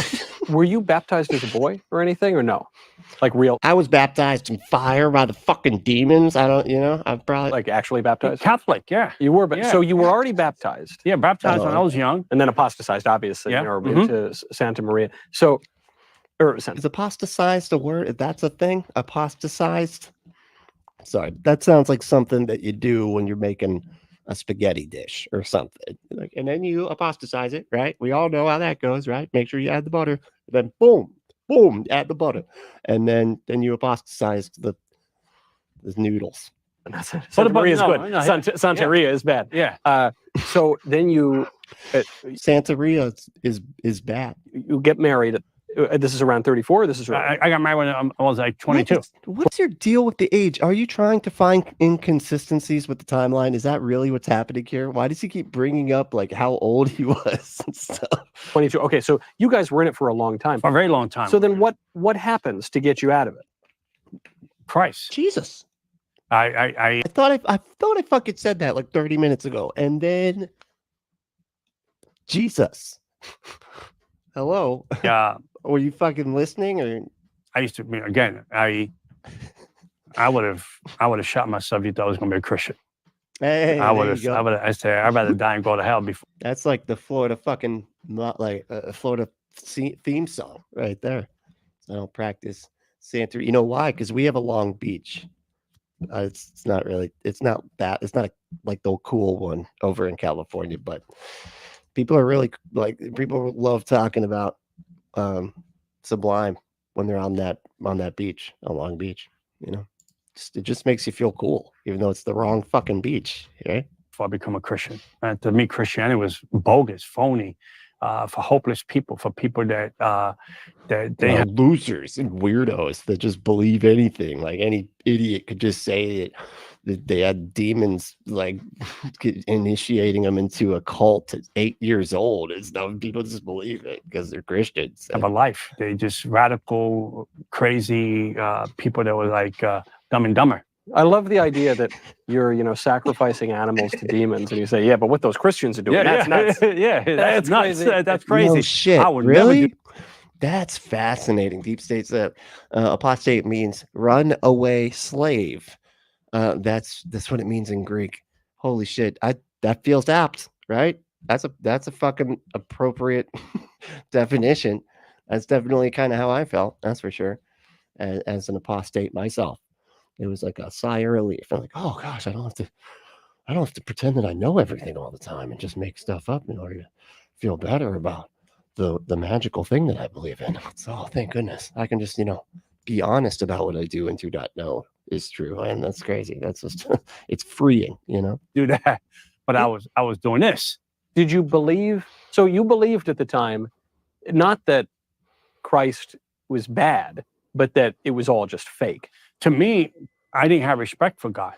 were you baptized as a boy or anything, or no? Like real? I was baptized in fire by the fucking demons. I don't, I'm probably Like actually baptized? Catholic, yeah. You were, Yeah. So you were already baptized. Yeah, baptized when I was young. And then apostatized, obviously, Yeah. into Santa Maria. So, Is apostatized a word? That's a thing? Apostatized? Sorry, that sounds like something that you do when you're making a spaghetti dish or something. Like, and then you apostatize it, right? We all know how that goes, right? Make sure you add the butter. Then boom, add the butter. And then you apostatize the noodles. Santa Maria is good. No, Santeria is bad. Yeah. So then you Santeria is bad. you get married. This is around 34. This is around. I got married when I was like 22. What's your deal with the age? Are you trying to find inconsistencies with the timeline? Is that really what's happening here? Why does he keep bringing up like how old he was and stuff? 22. Okay, so you guys were in it for a long time. For a very long time. So then what happens to get you out of it? Christ. Jesus. I I thought I fucking said that like 30 minutes ago. And then Jesus. Hello. yeah. Were you fucking listening or I used to be again. I would have shot myself if you thought I was going to be a Christian. hey, I would there have. you go. I would have. I say I'd rather die and go to hell before. That's like the Florida fucking Florida theme song right there. I don't practice Santeria. You know why? Because we have a long beach. It's not really. It's not that. It's not like the cool one over in California, but people are really like people love talking about Sublime when they're on that beach, on Long Beach. You know, it just makes you feel cool, even though it's the wrong fucking beach, right? Before I become a Christian, and to me, Christianity was bogus, phony, for hopeless people, for people that they have losers and weirdos that just believe anything. Like any idiot could just say that they had demons like initiating them into a cult at 8 years old. It's now people just believe it because they're Christians. a life. They just radical, crazy people that were like Dumb and Dumber. I love the idea that you're, sacrificing animals to demons, and you say, yeah, but what those Christians are doing, that's nuts. Yeah, that's nuts. crazy. That's crazy. No shit. I would Really? never do. That's fascinating. Deep state apostate means runaway slave. That's what it means in Greek. Holy shit. That feels apt, right? That's a fucking appropriate definition. That's definitely kind of how I felt. That's for sure. As an apostate myself, it was like a sigh of relief. I'm like, oh gosh, I don't have to pretend that I know everything all the time and just make stuff up in order to feel better about the magical thing that I believe in. So thank goodness I can just be honest about what I do and do not know is true. And that's crazy. That's just it's freeing, Do that. But I was doing this. Did you believe? So you believed at the time, not that Christ was bad, but that it was all just fake. To me, I didn't have respect for God.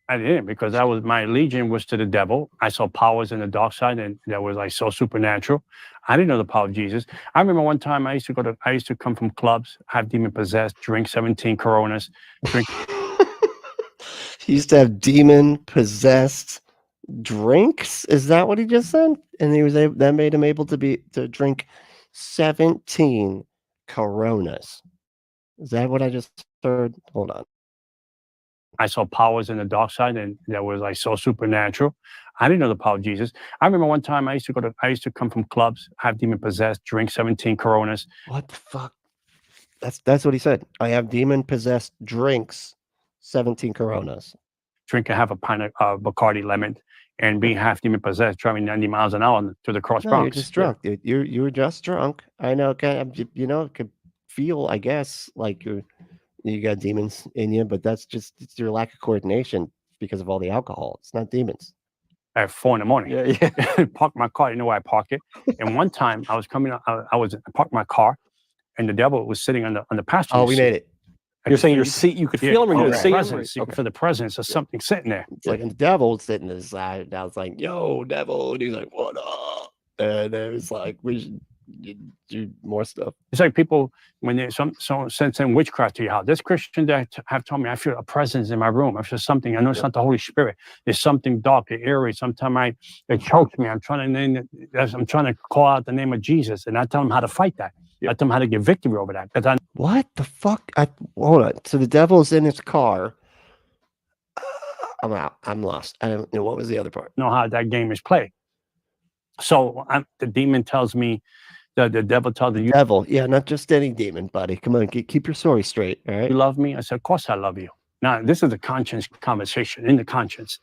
I didn't, because my allegiance was to the devil. I saw powers in the dark side, and that was like so supernatural. I didn't know the power of Jesus. I remember one time I used to come from clubs, have demon possessed, drink 17 Coronas, drink. He used to have demon possessed drinks. Is that what he just said? And that made him able to drink 17 Coronas. Is that what I just heard? Hold on. I saw powers in the dark side, and that was like so supernatural. I didn't know the power of Jesus. I remember one time I used to come from clubs, have demon possessed, drink 17 Coronas. What the fuck? That's what he said. I have demon possessed drinks, 17 Coronas. Drink and have a pint of Bacardi lemon, and being half demon possessed, driving 90 miles an hour to the cross No, Bronx. you're just drunk, dude. You were just drunk. I know. It could feel, I guess, like you got demons in you, but it's your lack of coordination because of all the alcohol. It's not demons. At 4 a.m. Yeah. Parked my car. You know where I park it. And one time I was coming. I parked my car, and the devil was sitting on the passenger seat. Oh, we made it. You're saying you could feel him, or you could see him? Presence. You could feel the presence of something sitting there. It's like, and the devil was sitting to the side, and I was like, "Yo, devil," and he's like, "What up?" And it was like, "We should do more stuff." It's like people when they someone sends in witchcraft to your house. There's Christians that have told me I feel a presence in my room. I feel something. I know it's not the Holy Spirit. There's something dark and eerie. Sometimes it chokes me. I'm trying to call out the name of Jesus, and I tell them how to fight that. I tell them how to get victory over that. Because What the fuck? Hold on. So the devil's in his car. I'm out. I'm lost. I don't know. What was the other part? know how that game is played. So the demon tells me, the devil tells you, Devil. Yeah, not just any demon, buddy. Come on, keep your story straight. All right. you love me? I said, of course I love you. Now, this is a conscience conversation, in the conscience.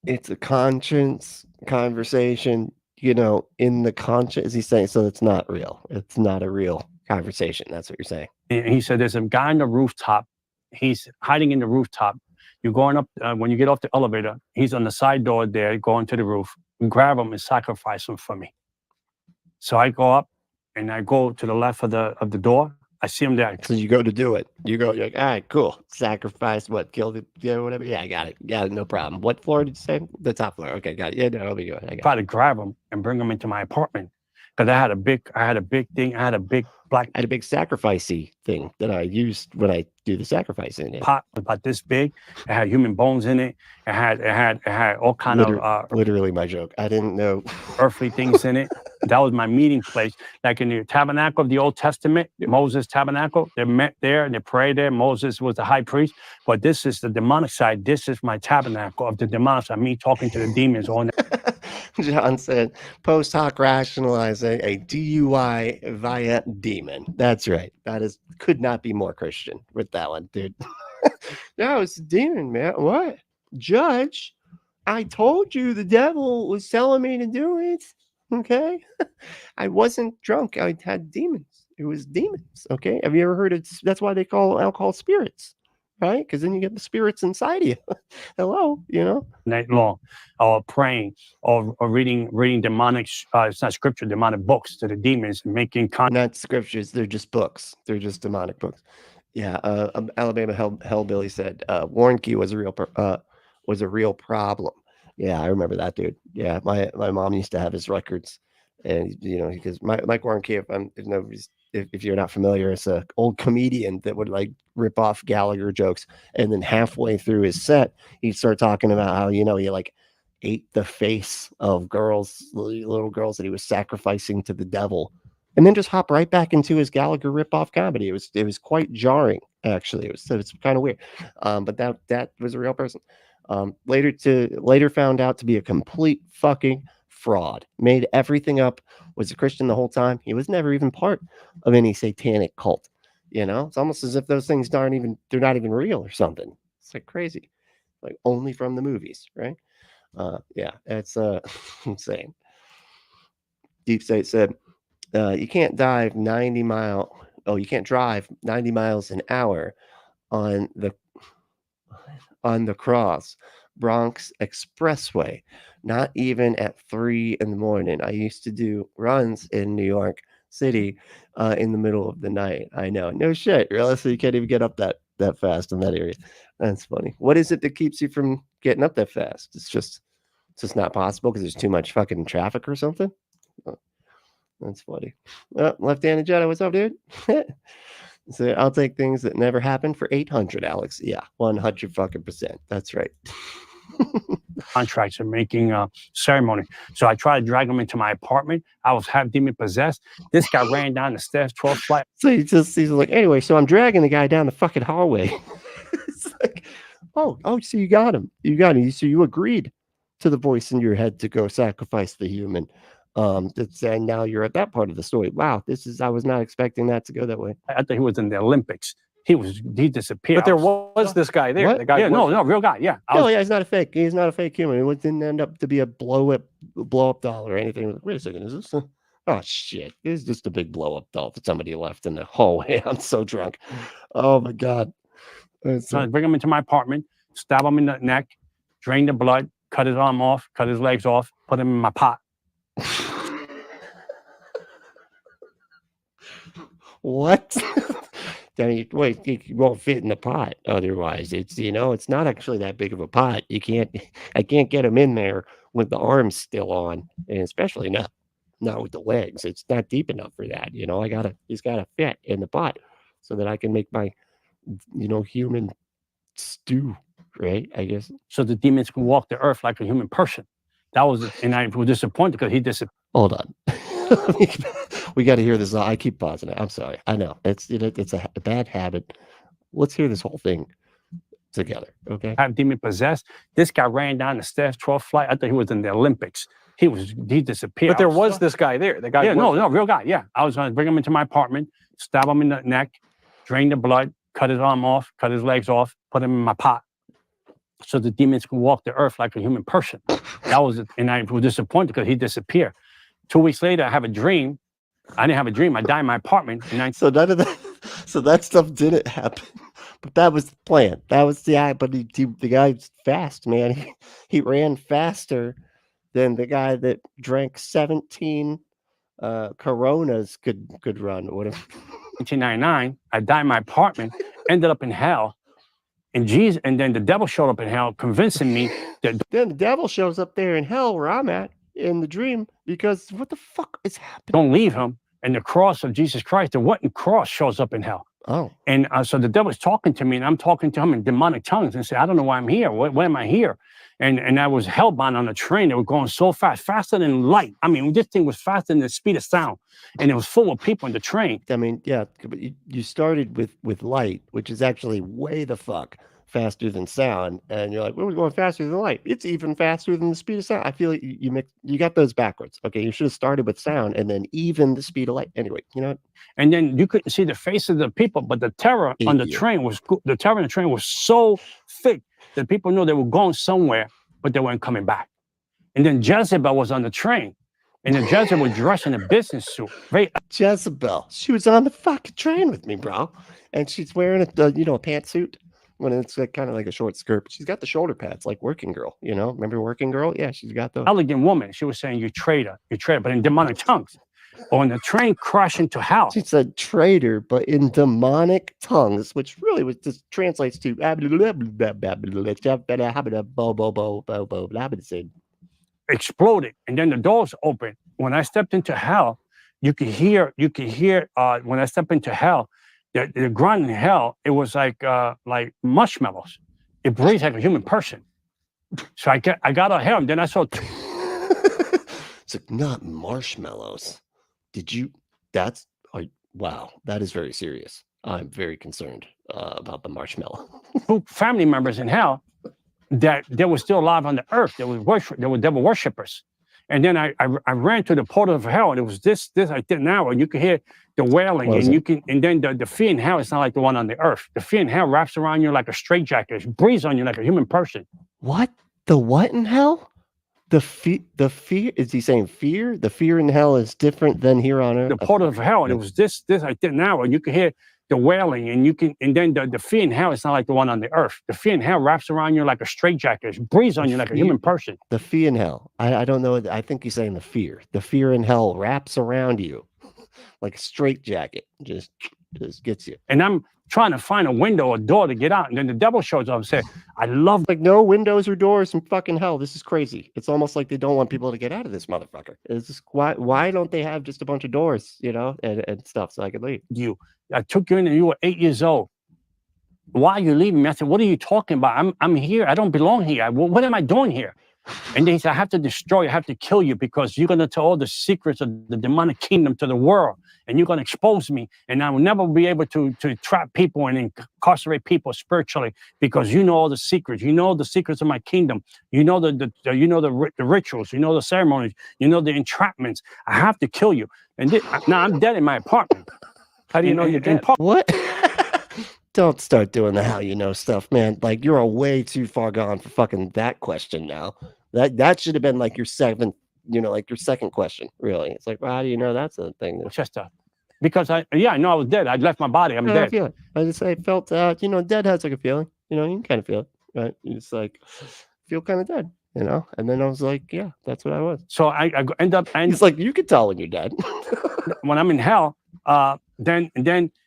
It's a conscience conversation, in the conscience. Is he saying, so it's not real? It's not a real conversation. That's what you're saying. And he said, there's a guy on the rooftop. He's hiding in the rooftop. You're going up, when you get off the elevator, he's on the side door there, going to the roof. Grab him and sacrifice him for me. So I go up, and I go to the left of the door. I see him there. So you go to do it. You're like, all right, cool. Sacrifice, what? Kill it, whatever. Yeah, I got it. Yeah, no problem. What floor did you say? The top floor. Okay, got it. Yeah, no, I'll be good. I got Try to grab him and bring him into my apartment. Because I had a big thing. I had a big black I had a big sacrificey thing that I used when I do the sacrificing. pot about this big. It had human bones in it. It had all kind of literally my joke. I didn't know earthly things in it. That was my meeting place. Like in the tabernacle of the Old Testament, Moses' tabernacle, they met there and they prayed there. Moses was the high priest. But this is the demonic side. This is my tabernacle of the demonic side. Me talking to the demons all night. John said, post hoc rationalizing a DUI via demon. That's right. That is could not be more Christian with that one, dude. No, it's a demon, man. What? Judge, I told you the devil was telling me to do it. Okay. I wasn't drunk. I had demons. It was demons. Okay. Have you ever heard of that's why they call alcohol spirits? Right? Because then you get the spirits inside of you. Hello, you know? Night long, or praying, or reading demonic, it's not scripture, demonic books to the demons, and making Not scriptures, they're just books. They're just demonic books. Yeah, Alabama Hellbilly said Warren Key was a real problem. Yeah, I remember that, dude. Yeah, my mom used to have his records, and you know, because Mike Warren Key, if you're not familiar, it's an old comedian that would like rip off Gallagher jokes, and then halfway through his set, he'd start talking about how, you know, he like ate the face of little girls that he was sacrificing to the devil, and then just hop right back into his Gallagher rip-off comedy. It was quite jarring, actually. It's kind of weird, but that was a real person. Later found out to be a complete fucking fraud. Made everything up. Was a Christian the whole time. He was never even part of any satanic cult. You know, it's almost as if those things they're not even real or something. It's like crazy, like only from the movies, right? Yeah, it's insane. Deep State said, you can't drive 90 miles an hour on the Cross Bronx Expressway, not even at 3 a.m. I used to do runs in New York City in the middle of the night. I know, no shit, really. So you can't even get up that fast in that area. That's funny. What is it that keeps you from getting up that fast? It's just not possible because there's too much fucking traffic or something. Oh, that's funny. Left-handed Jedi, what's up, dude? So I'll take things that never happened for 800, Alex. Yeah, 100%. That's right. contracts and making a ceremony. So I tried to drag him into my apartment. I was half demon possessed. This guy ran down the stairs, 12th flight. So he's like, anyway, so I'm dragging the guy down the fucking hallway. It's like, oh, so you got him. So you agreed to the voice in your head to go sacrifice the human. And now you're at that part of the story. Wow, I was not expecting that to go that way. I thought he was in the Olympics. He disappeared. But there was this guy there. What? The guy no, real guy. Yeah. He's not a fake. He's not a fake human. It didn't end up to be a blow up doll or anything. Wait a second, is this? Oh shit! It's just a big blow up doll that somebody left in the hallway. I'm so drunk. Oh my god! So I bring him into my apartment, stab him in the neck, drain the blood, cut his arm off, cut his legs off, put him in my pot. What? I mean, wait, it won't fit in the pot. Otherwise, it's not actually that big of a pot. I can't get him in there with the arms still on, and especially not with the legs. It's not deep enough for that. He's gotta fit in the pot so that I can make my, human stew, right? I guess. So the demons can walk the earth like a human person. That was it. And I was disappointed because he disappeared. Hold on. We got to hear this. I keep pausing it. I'm sorry. I know it's a bad habit. Let's hear this whole thing together. Okay. I'm demon possessed. This guy ran down the stairs, 12th flight. I thought he was in the Olympics. He disappeared. But there was this guy there. The guy. Yeah, no, real guy. Yeah. I was going to bring him into my apartment, stab him in the neck, drain the blood, cut his arm off, cut his legs off, put him in my pot. So the demons can walk the earth like a human person. That was it. And I was disappointed because he disappeared. 2 weeks later, I have a dream. I didn't have a dream. I died in my apartment. So none of that. So that stuff didn't happen. But that was the plan. That was the But the guy's fast, man. He ran faster than the guy that drank 17 Coronas could run. Whatever. 1999, I died in my apartment. Ended up in hell. And then the devil showed up in hell, convincing me that. Then the devil shows up there in hell where I'm at in the dream, because what the fuck is happening? Don't leave him. And the cross of Jesus Christ, the wooden cross, shows up in hell. Oh. And so the devil's talking to me, and I'm talking to him in demonic tongues and say, I don't know why I'm here. Why am I here? And I was hellbound on a train that was going so fast, faster than light. I mean, this thing was faster than the speed of sound. And it was full of people in the train. I mean, yeah, but you started with light, which is actually way the fuck faster than sound, and you're like, well, we're going faster than light. It's even faster than the speed of sound. I feel like you got those backwards. Okay, you should have started with sound and then even the speed of light. Anyway, you know what? And then you couldn't see the faces of the people, but the terror on the train was so thick that people knew they were going somewhere, but they weren't coming back. And then Jezebel was on the train, and then Jezebel was dressed in a business suit. Jezebel, she was on the fucking train with me, bro, and she's wearing a pantsuit. When it's like, kind of like a short skirt, but she's got the shoulder pads like Working Girl. You know, remember Working Girl? Yeah, she's got those. Elegant woman. She was saying, "You traitor, but in demonic tongues." But when the train crashed into hell, she said traitor, but in demonic tongues, which really was just translates to exploded, and then the doors opened. When I stepped into hell, you could hear. When I stepped into hell. The ground in hell, it was like marshmallows. It breathed like a human person. So I got out of hell, and then I saw. It's like, not marshmallows. Did you? That's wow. That is very serious. I'm very concerned about the marshmallow. Family members in hell that they were still alive on the earth. They were devil worshippers. And then I ran to the portal of hell, and it was this I did now, and you can hear the wailing, and then the fear in hell is not like the one on the earth. The fear in hell wraps around you like a straitjacket. It breathes on you like a human person. What? The what in hell? The fear? Is he saying fear? The fear in hell is different than here on earth. The portal of hell, and it was this I did now, and you can hear the wailing, and then the fear in hell is not like the one on the earth. The fear in hell wraps around you like a straitjacket. It breathes on you like a human person. The fear in hell. I don't know. I think he's saying the fear. The fear in hell wraps around you like a straitjacket. Just gets you. And I'm trying to find a window or door to get out, and then the devil shows up and says, "I love like no windows or doors in fucking hell. This is crazy. It's almost like they don't want people to get out of this motherfucker. It's just why don't they have just a bunch of doors, and stuff so I could leave? I took you in and you were 8 years old. Why are you leaving me?" I said, "What are you talking about? I'm here. I don't belong here. What am I doing here?" And then he said, "I have to destroy you. I have to kill you because you're going to tell all the secrets of the demonic kingdom to the world. And you're going to expose me. And I will never be able to trap people and incarcerate people spiritually because you know all the secrets. You know the secrets of my kingdom. You know the rituals. You know the ceremonies. You know the entrapments. I have to kill you." And now I'm dead in my apartment. How do you know you're dead? What? Don't start doing the how you know stuff, man. Like, you're way too far gone for fucking that question now. That should have been like your seventh, like your second question, really. It's like, well, how do you know that's a thing? Just because I know I was dead. I left my body. I'm dead. I felt, dead has like a feeling. You can kind of feel it, right? You just like feel kind of dead, And then I was like, yeah, that's what I was. So I end up. It's like you could tell when you're dead. When I'm in hell, then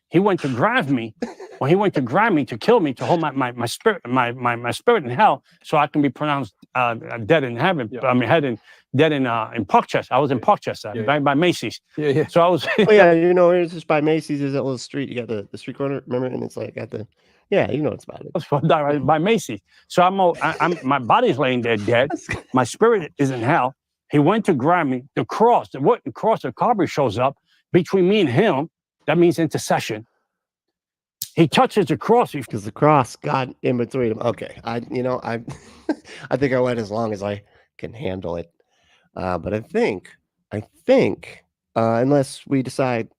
he went to grab me. When he went to grab me to kill me, to hold my spirit, my spirit in hell, so I can be pronounced dead in heaven. Yeah. I mean, dead in Parkchester. I was in Parkchester by Macy's. Yeah. So I was. It's just by Macy's. There's that little street. You got the street corner. Remember, and it's like at the. Yeah, it's about it. I was by Macy's. So my body's laying there dead. My spirit is in hell. He went to grab me. The cross, the Calvary shows up between me and him. That means intercession. He touches the cross because the cross got in between them. Okay, I think I went as long as I can handle it, but I think, unless we decide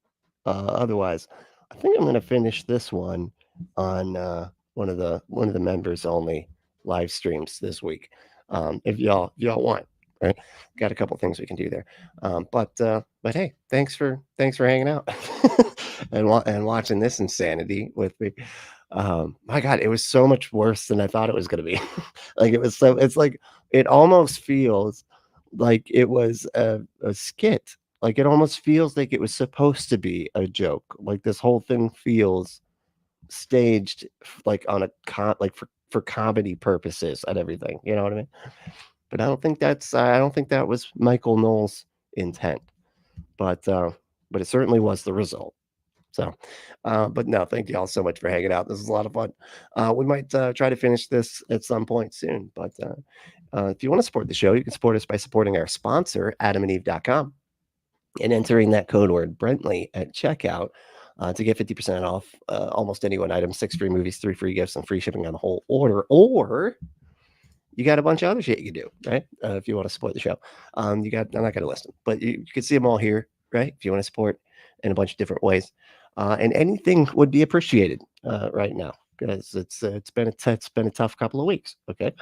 otherwise, I think I'm going to finish this one on one of the members only live streams this week. If y'all want, right? Got a couple things we can do there, but hey, thanks for hanging out. And watching this insanity with me. My God, it was so much worse than I thought it was going to be. It's like, it almost feels like it was a skit. Like, it almost feels like it was supposed to be a joke. Like, this whole thing feels staged, like on for comedy purposes and everything. You know what I mean? But I don't think that was Michael Knowles' intent. But it certainly was the result. So, but no, thank you all so much for hanging out. This is a lot of fun. We might try to finish this at some point soon. But if you want to support the show, you can support us by supporting our sponsor, adamandeve.com, and entering that code word Brentley at checkout. to get 50% off almost any one item, 6 free movies, 3 free gifts, and free shipping on the whole order. Or you got a bunch of other shit you can do, right? If you want to support the show. I'm not going to list them, but you can see them all here, right? If you want to support in a bunch of different ways. And anything would be appreciated right now, because it's been a tough couple of weeks. Okay.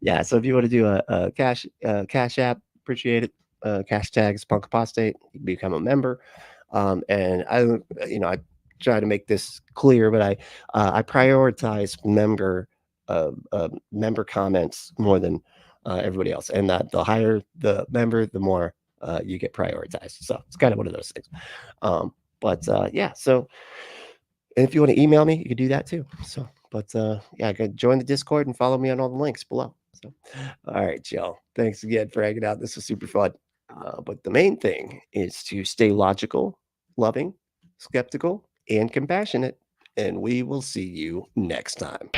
Yeah. So if you want to do a cash app, appreciate it. Cash tags Punk Apostate, you can become a member. And I try to make this clear, but I prioritize member comments more than everybody else, and that the higher the member, the more you get prioritized. So it's kind of one of those things. Yeah. So, and if you want to email me, you can do that too. So, yeah, go join the Discord and follow me on all the links below. So, all right, y'all. Thanks again for hanging out. This was super fun. But the main thing is to stay logical, loving, skeptical, and compassionate. And we will see you next time.